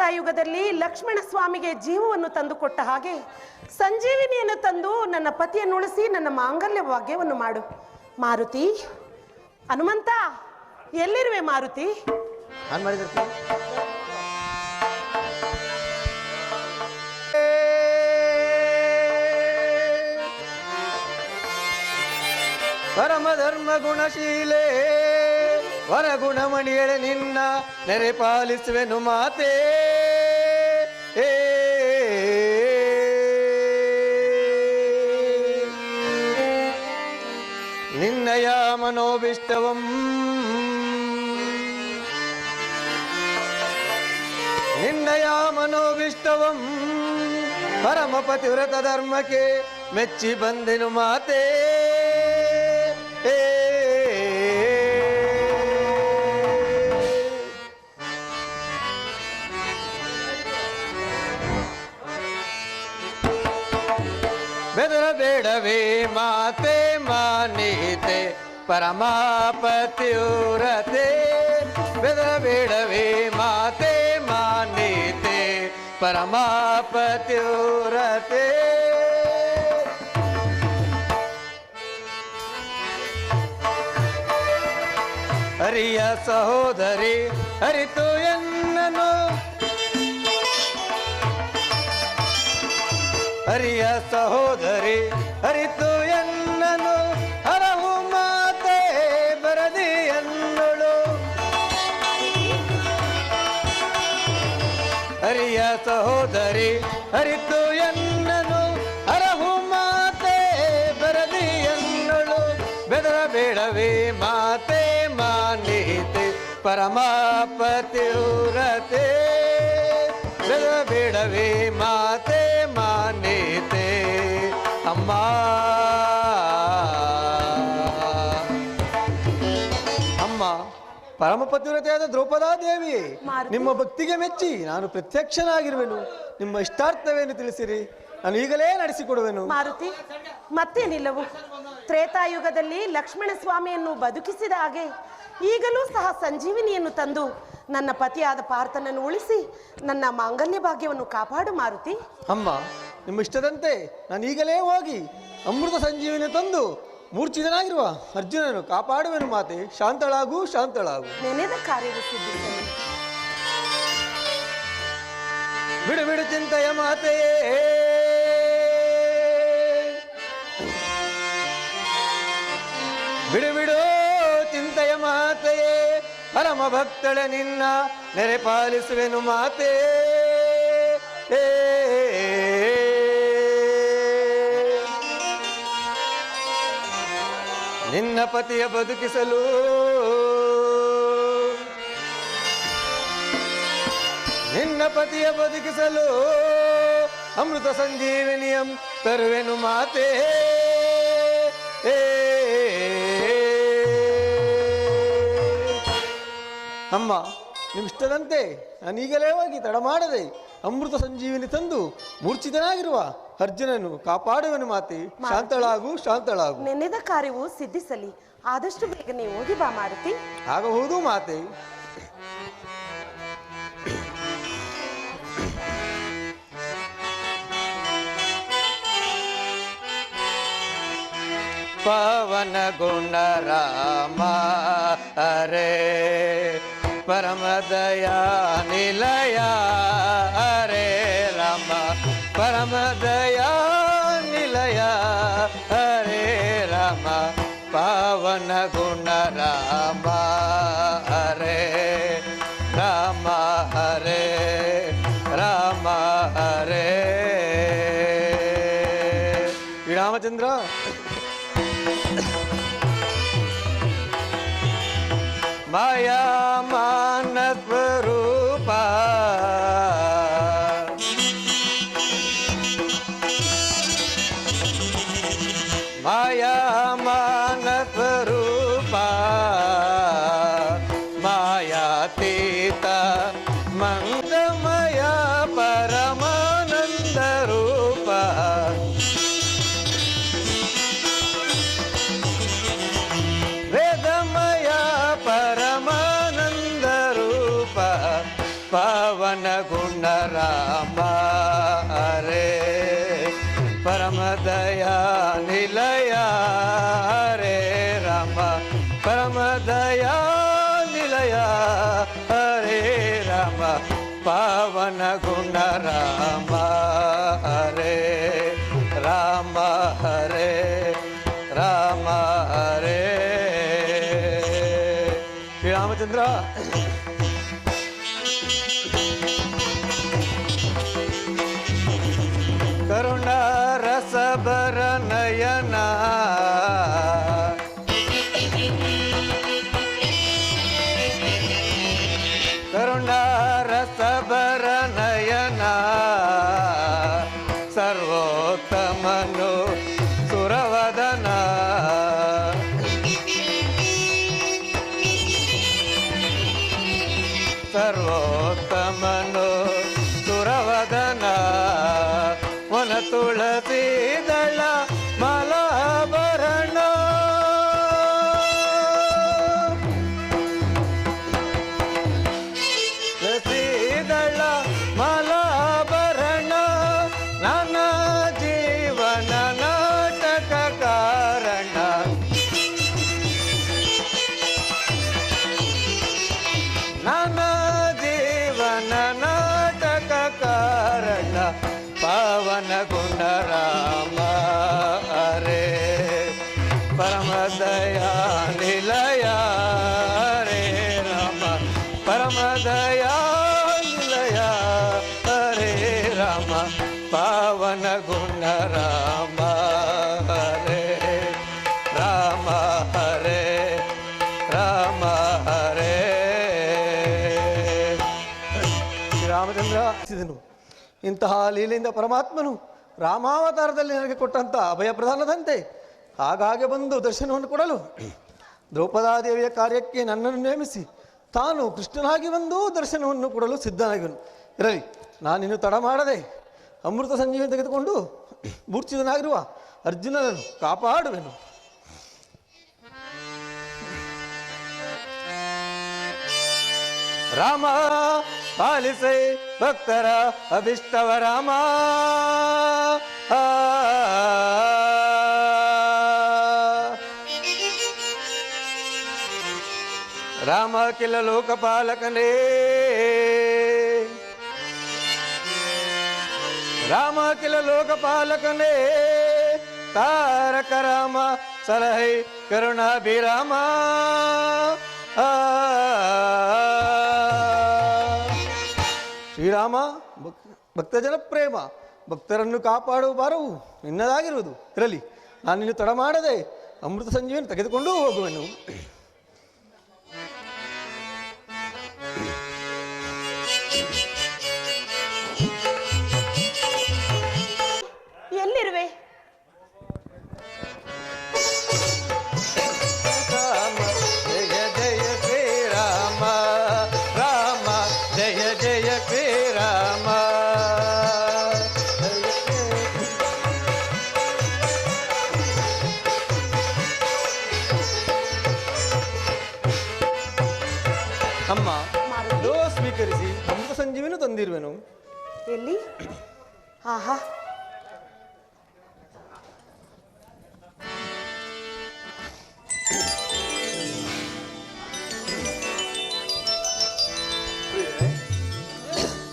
ತ್ರೇತಾಯುಗದಲ್ಲಿ ಲಕ್ಷ್ಮಣ ಸ್ವಾಮಿಗೆ ಜೀವವನ್ನು ತಂದುಕೊಟ್ಟ ಹಾಗೆ ಸಂಜೀವಿನಿಯನ್ನು ತಂದು ನನ್ನ ಪತಿಯನ್ನು ಉಳಿಸಿ ನನ್ನ ಮಾಂಗಲ್ಯ ಭಾಗ್ಯವನ್ನು ಮಾಡು. ಮಾರುತಿ, ಹನುಮಂತ, ಎಲ್ಲಿರುವೆ ಮಾರುತಿ? ನಾನು ಮಾಡಿದ್ರೆ ಪರಮ ಧರ್ಮ ಗುಣಶೀಲೆ ವರಗುಣಮಣಿಯಳೆ ನಿನ್ನ ನೆರೆ ಪಾಲಿಸುವೆನು ಮಾತೆ. ನಿನ್ನಯ ಮನೋಭಿಷ್ಟವಂ ನಿನ್ನಯ ಮನೋಭಿಷ್ಟವಂ ಪರಮ ಪತಿವ್ರತ ಧರ್ಮಕ್ಕೆ ಮೆಚ್ಚಿ ಬಂದೆನು ಮಾತೆ. ಬೆದರಬೇಡವೇ ಮಾತೆ ಮಾನೀತೆ ಪರಮಾಪತಿವ್ರತೆ. ಬೆದರಬೇಡವೇ ಮಾತೆ ಮಾನೀತೆ ಪರಮಾಪತಿವ್ರತೆ. ಹರಿಯ ಸಹೋದರಿ ಹರಿತು ಎನ್ನನು, ಹರಿಯ ಸಹೋದರಿ ಹರಿತು ಎನ್ನನು, ಹರವು ಮಾತೆ ಬರದಿ ಎನ್ನಳು. ಹರಿಯ ಸಹೋದರಿ ಹರಿತು ಎನ್ನನು, ಹರವು ಮಾತೆ ಬರದಿ ಎನ್ನಳು. ಬೆದರಬೇಡವೇ ಮಾತೆ ಮಾನೀತೆ ಪರಮಾಪತಿವ್ರತೆ. ಬೆದರಬೇಡವೇ ಮಾತೆ ಮಾನೀತೆ ಅಮ್ಮ. ಅಮ್ಮ, ಪರಮಪತಿವ್ರತೆಯಾದ ದ್ರೌಪದಾದೇವಿ, ನಿಮ್ಮ ಭಕ್ತಿಗೆ ಮೆಚ್ಚಿ ನಾನು ಪ್ರತ್ಯಕ್ಷನಾಗಿರುವೆನು. ನಿಮ್ಮ ಇಷ್ಟಾರ್ಥವೇನು ತಿಳಿಸಿರಿ, ನಾನು ಈಗಲೇ ನಡೆಸಿಕೊಡುವೆನು. ಮಾರುತಿ, ಮತ್ತೇನಿಲ್ಲವು? ತ್ರೇತಾಯುಗದಲ್ಲಿ ಲಕ್ಷ್ಮಣ ಸ್ವಾಮಿಯನ್ನು ಬದುಕಿಸಿದ ಹಾಗೆ ಈಗಲೂ ಸಹ ಸಂಜೀವಿನಿಯನ್ನು ತಂದು ನನ್ನ ಪತಿಯಾದ ಪಾರ್ಥನನ್ನು ಉಳಿಸಿ ನನ್ನ ಮಾಂಗಲ್ಯ ಭಾಗ್ಯವನ್ನು ಕಾಪಾಡು ಮಾರುತಿ. ಅಮ್ಮ, ನಿಮ್ಮ ಇಷ್ಟದಂತೆ ನಾನು ಈಗಲೇ ಹೋಗಿ ಅಮೃತ ಸಂಜೀವಿನಿ ತಂದು ಮೂರ್ಛಿತನಾಗಿರುವ ಅರ್ಜುನನು ಕಾಪಾಡುವೆನು ಮಾತೆ. ಶಾಂತಳಾಗು, ಶಾಂತಳಾಗು. ನೆನೆದ ಕಾರ್ಯವು ಸಿದ್ಧಿಸಲಿ. ಬಿಡು ಬಿಡು ಚಿಂತೆಯ ಮಾತೆಯೇ, ಬಿಡು ಬಿಡು ಚಿಂತೆಯ ಮಾತೆಯೇ, ಪರಮ ಭಕ್ತಳೆ ನಿನ್ನ ನೆರೆ ಪಾಲಿಸುವೆನು ಮಾತೆ. ನಿನ್ನ ಪತಿಯ ಬದುಕಿಸಲು ನಿನ್ನ ಪತಿಯ ಬದುಕಿಸಲು ಅಮೃತ ಸಂಜೀವಿನಿಯಂ ತರುವೆನು ಮಾತೆ. ಅಮ್ಮ, ನಿಮ್ಮಿಷ್ಟದಂತೆ ನಾನೀಗಲೇ ಹೋಗಿ ತಡ ಮಾಡದೆ ಅಮೃತ ಸಂಜೀವಿನಿ ತಂದು ಮೂರ್ಛಿತನಾಗಿರುವ ಅರ್ಜುನನು ಕಾಪಾಡುವೆನು ಮಾತೆ. ಶಾಂತಳಾಗು, ಶಾಂತಳಾಗು. ನೆನೆದ ಕಾರ್ಯವು ಸಿದ್ಧಿಸಲಿ. ಆದಷ್ಟು ಬೇಗನೆ ಹೋಗಿ ಬಾ ಮಾರುತಿ. ಆಗಬಹುದು ಮಾತೆ. ಪವನ ಗುಣ ರಾಮ ಹರೇ ಪರಮ ದಯಾ ನಿಲಯ ಹರೇ ರಾಮ ಪರಮ ದಯಾ ನಿಲಯ ಹರೇ ರಾಮ ಪವನ ಗುಣ ರಾಮ ಹರೇ ರಾಮ ಹರೇ ರಾಮ ಹರೇ. ಶ್ರೀರಾಮಚಂದ್ರ, ಮಾಯಾ ಮಾನ ಸ್ವರೂಪ ಮಾಯಾ ಮಾನ ಸ್ವರೂಪ ಮಾಯಾತೀತ ಮಂಗಮಯ ಪರಮಾನಂದ ರೂಪ ವೇದಮಯ ಪರಮಾನಂದ ರೂಪ ಪವನ ಗುಣ ರಾಮ ಹರೇ ಪರಮ ದಯಾ ನಿಲಯ ಹರೇ ರಾಮ ಪರಮ ದಯಾ ನಿಲಯ ಹರೇ ರಾಮ ಪಾವನ ಗುಣ ರಾಮ ಹರೇ ರಾಮ ಹರೇ ರಾಮ ಹರೇ ಶ್ರೀರಾಮಚಂದ್ರ ಕರುಣ ರಸಬರ ನಯನ ಕರುಣ ರಸಬರ ನಯನ ಸರ್ವೋತ್ತಮನು ಸುರವದನ ಸರ್ವೋತ್ತಮನು ಸುರವದನ ವನ ತುಳಸಿ ದಳ ಮಲಾಭರಣ ತುಳಸಿ ದಳ ಮಲಾಭರಣ ನನ್ನ ಜೀವನ ನಾಟಕ ಕಾರಣ ನನ್ನ ಜೀವನ ನಾಟಕ ಕಾರಣ ಪಾವನ ಗುಣ ರಾಮ ಹರೇ ಪರಮ ದಯಾ ನಿಲಯ ಹರೇ ರಾಮ ಪರಮ ದಯಾ ನಿಲಯ ಹರೇ ರಾಮ ಪಾವನ ಗುಣ ರಾಮ ಹರೇ ರಾಮ ಹರೇ ರಾಮ ಹರೇ ಶ್ರೀರಾಮಚಂದ್ರ ಇಂತಹ ಲೀಲೆಯಿಂದ ಪರಮಾತ್ಮನು ರಾಮಾವತಾರದಲ್ಲಿ ನನಗೆ ಕೊಟ್ಟಂಥ ಅಭಯ ಪ್ರಧಾನದಂತೆ ಆಗಾಗ್ಗೆ ಬಂದು ದರ್ಶನವನ್ನು ಕೊಡಲು ದ್ರೌಪದಾದೇವಿಯ ಕಾರ್ಯಕ್ಕೆ ನನ್ನನ್ನು ನೇಮಿಸಿ ತಾನು ಕೃಷ್ಣನಾಗಿ ಬಂದು ದರ್ಶನವನ್ನು ಕೊಡಲು ಸಿದ್ಧನಾಗಿವನು. ಇರಲಿ, ನಾನಿನ್ನು ತಡ ಮಾಡದೆ ಅಮೃತ ಸಂಜೀವನ ತೆಗೆದುಕೊಂಡು ಮೂರ್ಛಿತನಾಗಿರುವ ಅರ್ಜುನನನ್ನು ಕಾಪಾಡುವೆನು. ರಾಮ ಪಾಲಿಸೈ ಭಕ್ತರ ಅಭಿಷ್ಟವ ರಾಮ ರಾಮ ಕಿಲ ಲೋಕಪಾಲಕನೇ ರಾಮ ಕಿಲ ಲೋಕಪಾಲಕನೇ ತಾರಕ ರಾಮ ಸಲಹೈ ಕರುಣಾಭಿರಾಮ ಶ್ರೀರಾಮ ಭಕ್ತಜನ ಪ್ರೇಮ ಭಕ್ತರನ್ನು ಕಾಪಾಡುವ ಭಾರವು ನಿನ್ನದಾಗಿರುವುದು. ಇರಲಿ, ನಾನಿನ್ನು ತಡ ಮಾಡದೆ ಅಮೃತ ಸಂಜೀವನ ತೆಗೆದುಕೊಂಡು ಹೋಗುವೆನು. ಎಲ್ಲಿರುವೆ? ರಾಮ ಜಯ ಜಯ ಶ್ರೀರಾಮ ರಾಮ ಜಯ ಜಯ ಶ್ರೀರಾಮ ಅಮ್ಮ ಲೋ ಸ್ವೀಕರಿಸಿ ಅಮೃತ ಸಂಜೀವನ ತಂದಿರುವೆನು. ಎಲ್ಲಿ? ಆಹಾ,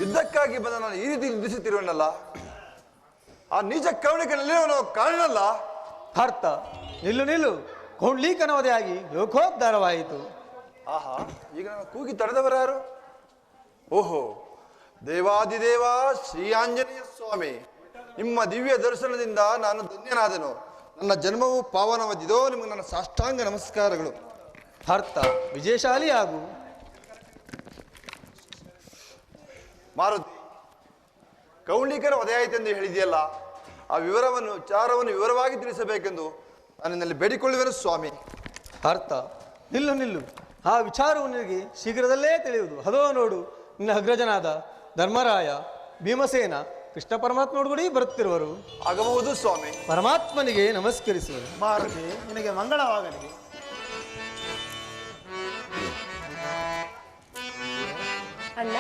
ಯುದ್ಧಕ್ಕಾಗಿ ಬಂದ ನಾನು ಈ ರೀತಿ ನಿಲ್ಲಿಸುತ್ತಿರುವನಲ್ಲ, ಆ ನಿಜ ಕವಣಿಕನಲ್ಲಿ ಅವನು ಕಾಣಲ್ಲ. ಅರ್ಥ ನಿಲ್ಲು ನಿಲ್ಲು, ಕೌಂಡ್ಲೀಕನವದೆಯಾಗಿ ಲೋಕೋದ್ಧಾರವಾಯಿತು. ಆಹಾ, ಈಗ ನಾನು ಕೂಗಿ ತಡೆದವರಾರು? ಓಹೋ, ದೇವಾದಿದೇವ ಶ್ರೀ ಆಂಜನೇಯ ಸ್ವಾಮಿ, ನಿಮ್ಮ ದಿವ್ಯ ದರ್ಶನದಿಂದ ನಾನು ಧನ್ಯನಾದೆನು. ನನ್ನ ಜನ್ಮವು ಪಾವನವಾದಿದೋ, ನಿಮಗೆ ನನ್ನ ಸಾಷ್ಟಾಂಗ ನಮಸ್ಕಾರಗಳು. ಅರ್ಥ ವಿಜಯಶಾಲಿ ಆಗು. ಮಾರುತಿ, ಕೌಂಡಿಕನ ವಧೆಯಾಯಿತೆಂದು ಹೇಳಿದೆಯಲ್ಲ, ಆ ವಿಚಾರವನ್ನು ವಿವರವಾಗಿ ತಿಳಿಸಬೇಕೆಂದು ನಾನು ನಿನ್ನಲ್ಲಿ ಬೇಡಿಕೊಳ್ಳುವೆನು ಸ್ವಾಮಿ. ಅರ್ಥ ನಿಲ್ಲು ನಿಲ್ಲು, ಆ ವಿಚಾರವು ನಿನಗೆ ಶೀಘ್ರದಲ್ಲೇ ತಿಳಿಯುವುದು. ಅದೋ ನೋಡು, ನಿನ್ನ ಅಗ್ರಜನಾದ ಧರ್ಮರಾಯ, ಭೀಮಸೇನ, ಕೃಷ್ಣ ಪರಮಾತ್ಮನೋಡು ಕೂಡ ಬರುತ್ತಿರುವರು. ಆಗಬಹುದು ಸ್ವಾಮಿ. ಪರಮಾತ್ಮನಿಗೆ ನಮಸ್ಕರಿಸುವರು. ಮಾರುತಿ, ನಿನಗೆ ಮಂಗಳವಾಗಲಿ. ಅಣ್ಣ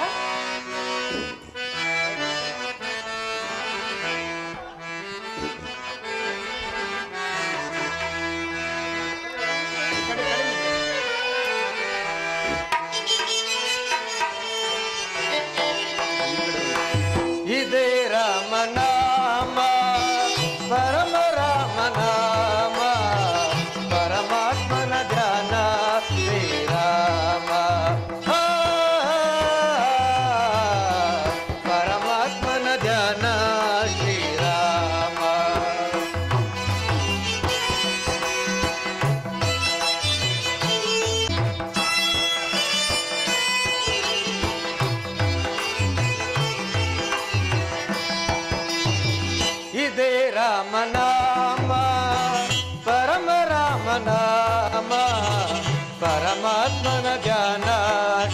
ಪರಮಾತ್ಮನ ಧ್ಯಾನ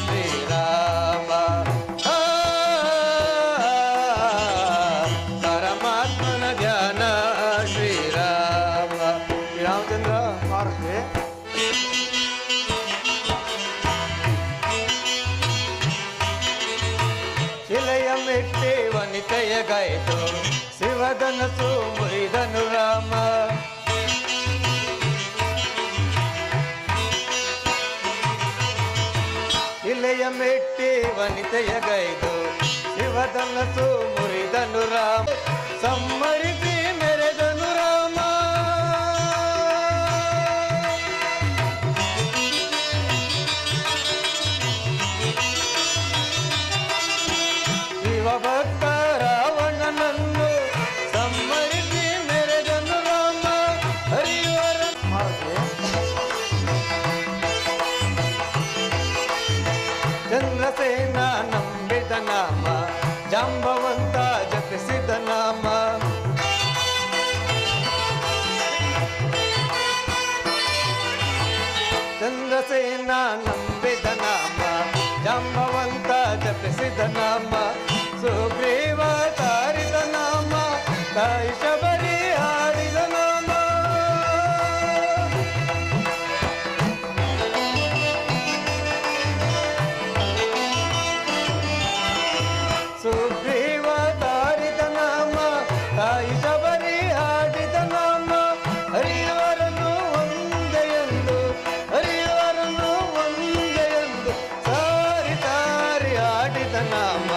ಶ್ರೀರಾಮ ಪರಮಾತ್ಮನ ಧ್ಯಾನ ಶ್ರೀರಾಮ. ಶ್ರೀರಾಮಚಂದ್ರ ಮಾರುತಿ ಶಿಲೆಯ ಮೆಟ್ಟಿ ವನಿತೆಯ ಗಾಯಿತು ಶಿವಧನಸು ಮುರಿದನು ರಾಮ. ಶಿಲೆಯ ಮೆಟ್ಟಿ ವನಿತೆಯ ಗೈದು ಶಿವಧನಸು ಮುರಿದನು ರಾಮ. ಸಮ್ಮರಿಸಿ ಮೆರೆದನು ರಾಮ. ಶಿವಭಕ್ತ ರಾವಣನನ್ನು ಸಮ್ಮರಿಸಿ ಮೆರೆದನು ರಾಮ. ಹರಿವರ ಚಂದ್ರಸೇನ ನಂಬಿದ ನಾಮ ಜಾಂಬವಂತ ಜಪಿಸಿದ ನಾಮ. ಚಂದ್ರಸೇನ ನಂಬಿದ ನಾಮ ಜಾಂಬವಂತ ಜಪಿಸಿದ ನಾಮ. ಸುಗ್ರೀವ ತಾರಿದ ನಾಮ ತಾಯಿ ಶಬರಿ ಹಾಡಿದ ನಾಮ. ಸುಗ್ರೀವ ತಾರಿದ ನಾಮ ತಾಯಿ ಶಬರಿ ಹಾಡಿದ ನಾಮ. ಹರಿಯವರನ್ನು ಒಂದೆಯೆಂದು ಹರಿಯವರನ್ನು ಒಂದೆಯೆಂದು ಸಾರಿ ತಾರಿ ಹಾಡಿದ ನಾಮ.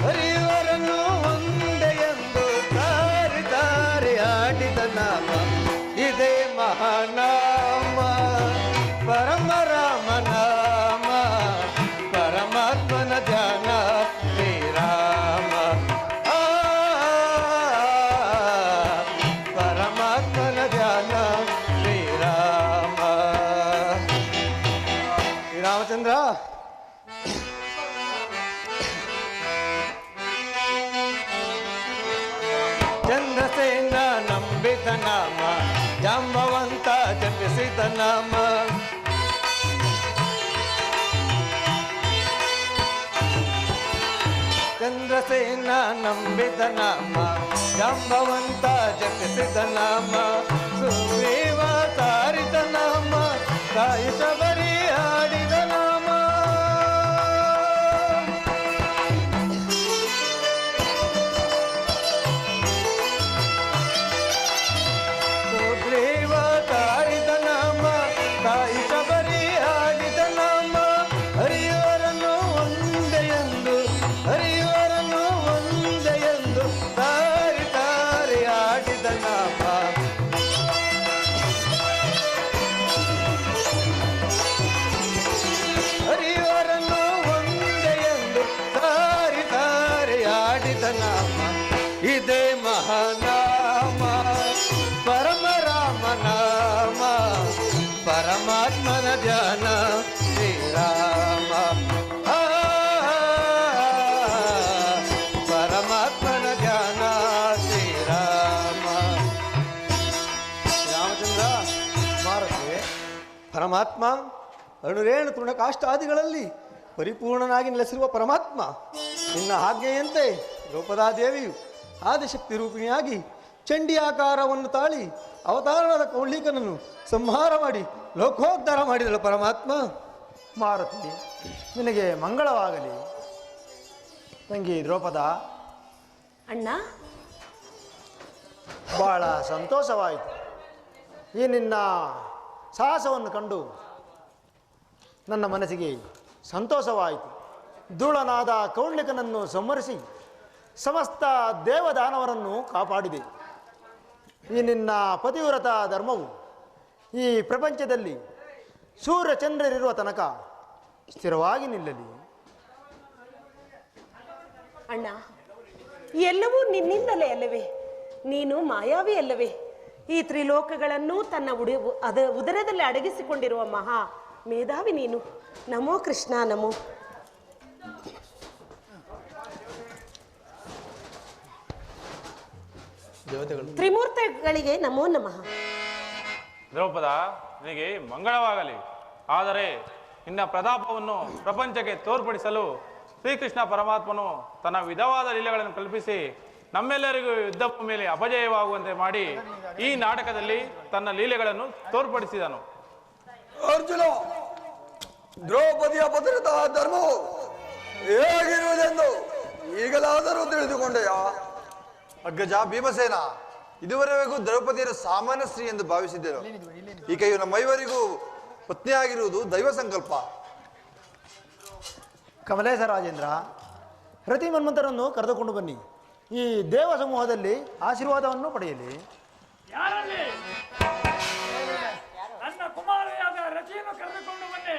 ಹರಿಯವರನ್ನು ಒಂದೆಯೆಂದು ಸಾರಿ ತಾರಿ ಹಾಡಿದ ನಾಮ. ಇದೇ ಮಹಾನಾಮ ಪರಮ ರಾಮ ನಾಮ. ಪರಮಾತ್ಮನ ಧ್ಯಾನ ಶ್ರೀರಾಮ. ಪರಮಾತ್ಮನ ಧ್ಯಾನ ಶ್ರೀರಾಮ. ಶ್ರೀರಾಮಚಂದ್ರ ಚಂದ್ರಸೇನ ನಂಬಿದ ನಾಮ ಜಾಂಬವಂತ ಜಪಿಸಿದ ನಾಮ. ಚಂದ್ರಸೇನ ನಂಬಿದ ನಾಮ ಜಾಂಬವಂತ ಜಪಿಸಿದ ನಾಮ. ಸುಗ್ರೀವ ತಾರಿದ ನಾಮ ತಾಯಿ ಶಬರಿ ಹಾಡಿದ ನಾಮ. ಸುಗ್ರೀವ ತಾರಿದ ನಾಮ ತಾಯಿ ಶಬರಿ ಹಾಡಿದ ನಾಮ. ಹರಿಯವರನ್ನು ಒಂದೆಯೆಂದು ಹರಿಯವರನ್ನು ಒಂದೆಯೆಂದು ತಾರಿ ತಾರಿ ಹಾಡಿದ ನಾಮ. ಹರಿಯವರನ್ನು ಒಂದೆಯೆಂದು ತಾರಿ ತಾರಿ ಹಾಡಿದ ನಾಮ. ಇದೇ ಮಹಾನಾಮ ಪರಮ ರಾಮ ನಾಮ. ಪರಮಾತ್ಮನ ಧ್ಯಾನ ಶ್ರೀರಾಮ. ಪರಮಾತ್ಮನ ಧ್ಯಾನ ಶ್ರೀರಾಮ. ಶ್ರೀರಾಮಚಂದ್ರ ಮಾರುತಿ ಪರಮಾತ್ಮ ಅಣುರೇಣು ತೃಣಕಾಷ್ಟಾದಿಗಳಲ್ಲಿ ಪರಿಪೂರ್ಣನಾಗಿ ನೆಲೆಸಿರುವ ಪರಮಾತ್ಮ ನಿನ್ನ ಆಜ್ಞೆಯಂತೆ ದ್ರೌಪದಾದೇವಿಯು ಆದಿಶಕ್ತಿ ರೂಪಿಣಿಯಾಗಿ ಚಂಡಿ ಆಕಾರವನ್ನು ತಾಳಿ ಅವತಾರಣದ ಕೌಳಿಕನನ್ನು ಸಂಹಾರ ಮಾಡಿ ಲೋಕೋದ್ಧಾರ ಮಾಡಿದಳು ಪರಮಾತ್ಮ. ಮಾರುತಿ ನಿನಗೆ ಮಂಗಳವಾಗಲಿ ತಂಗಿ ದ್ರೌಪದ. ಅಣ್ಣ, ಬಹಳ ಸಂತೋಷವಾಯಿತು ಈ ನಿನ್ನ ಸಾಹಸವನ್ನು ಕಂಡು. ನನ್ನ ಮನಸ್ಸಿಗೆ ಸಂತೋಷವಾಯಿತು. ಧೂಳನಾದ ಕೌಂಡಿಕನನ್ನು ಸಂಹರಿಸಿ ಸಮಸ್ತ ದೇವದಾನವರನ್ನು ಕಾಪಾಡಿದೆ. ಈ ನಿನ್ನ ಪತಿವ್ರತ ಧರ್ಮವು ಈ ಪ್ರಪಂಚದಲ್ಲಿ ಸೂರ್ಯಚಂದ್ರರಿರುವ ತನಕ ಸ್ಥಿರವಾಗಿ ನಿಲ್ಲಲಿ. ಅಣ್ಣ, ಎಲ್ಲವೂ ನಿನ್ನಿಂದಲೇ ಅಲ್ಲವೇ? ನೀನು ಮಾಯಾವಿ ಅಲ್ಲವೇ? ಈ ತ್ರಿಲೋಕಗಳನ್ನು ತನ್ನ ಉದರದಲ್ಲಿ ಅಡಗಿಸಿಕೊಂಡಿರುವ ಮಹಾ ಮೇಧಾವಿ ನೀನು. ನಮೋ ಕೃಷ್ಣ ನಮೋ. ತ್ರಿಮೂರ್ತಿಗಳಿಗೆ ನಮೋ ನಮಃ. ದ್ರೌಪದ, ನಿನಗೆ ಮಂಗಳವಾಗಲಿ. ಆದರೆ ನಿನ್ನ ಪ್ರತಾಪವನ್ನು ಪ್ರಪಂಚಕ್ಕೆ ತೋರ್ಪಡಿಸಲು ಶ್ರೀಕೃಷ್ಣ ಪರಮಾತ್ಮನು ತನ್ನ ವಿಧವಾದ ಲೀಲೆಗಳನ್ನು ಕಲ್ಪಿಸಿ ನಮ್ಮೆಲ್ಲರಿಗೂ ಯುದ್ಧ ಮೇಲೆ ಅಪಜಯವಾಗುವಂತೆ ಮಾಡಿ ಈ ನಾಟಕದಲ್ಲಿ ತನ್ನ ಲೀಲೆಗಳನ್ನು ತೋರ್ಪಡಿಸಿದನು. ಅರ್ಜುನ, ದ್ರೌಪದಿಯ ಭದ್ರತಾ ಧರ್ಮವು ಹೇಗಿರುವುದೆಂದು ಈಗಲಾದರೂ ತಿಳಿದುಕೊಂಡೆಯಾ? ಅಗ್ರಜ ಭೀಮಸೇನ, ಇದುವರೆಗೂ ದ್ರೌಪದಿಯರು ಸಾಮಾನ್ಯ ಸ್ತ್ರೀ ಎಂದು ಭಾವಿಸಿದ್ದೆನು. ಈಕೆಯು ನಮ್ಮೈವರಿಗೂ ಪತ್ನಿಯಾಗಿರುವುದು ದೈವ ಸಂಕಲ್ಪ. ಕಮಲೇಶ ರಾಜೇಂದ್ರ, ರತಿ ಮನ್ಮಂತರನ್ನು ಕರೆದುಕೊಂಡು ಬನ್ನಿ. ಈ ದೇವ ಸಮೂಹದಲ್ಲಿ ಆಶೀರ್ವಾದವನ್ನು ಪಡೆಯಲಿ. ಯಾರಲ್ಲಿ? ನನ್ನ ಕುಮಾರಿಯಾದ ರತಿಯನ್ನು ಕರೆದುಕೊಂಡು ಬನ್ನಿ.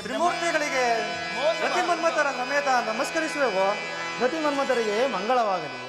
ತ್ರಿಮೂರ್ತಿಗಳಿಗೆ ರತಿ ಮನ್ಮಥರ ಸಮೇತ ನಮಸ್ಕರಿಸುವೆವು. ರತಿ ಮನ್ಮಂತರಿಗೆ ಮಂಗಳವಾಗಲಿ.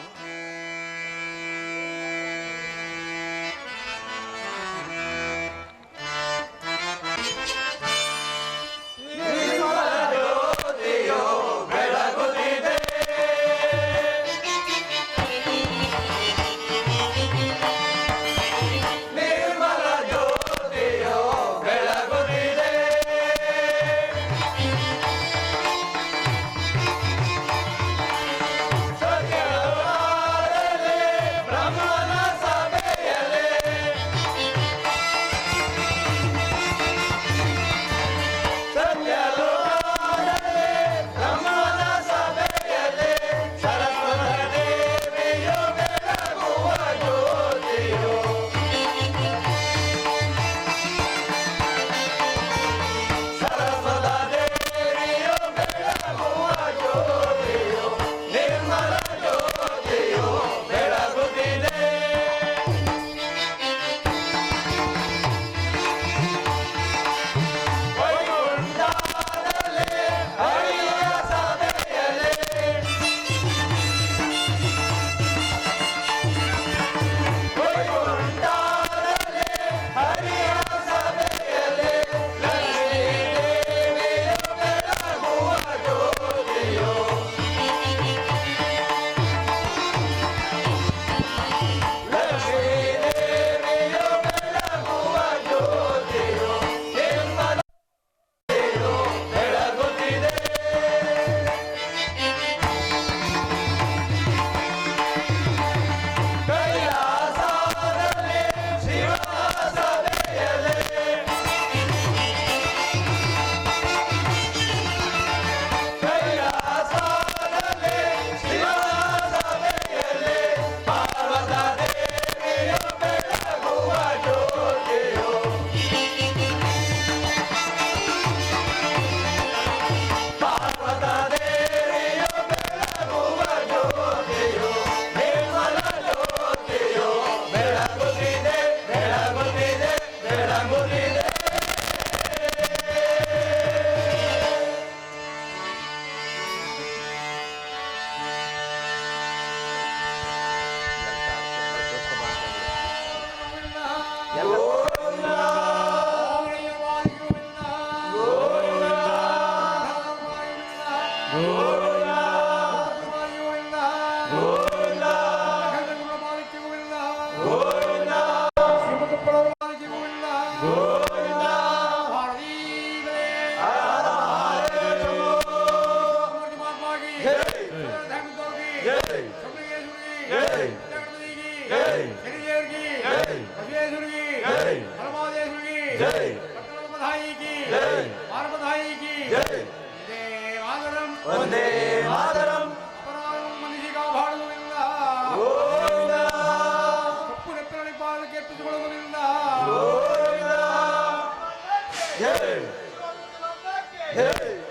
Hey!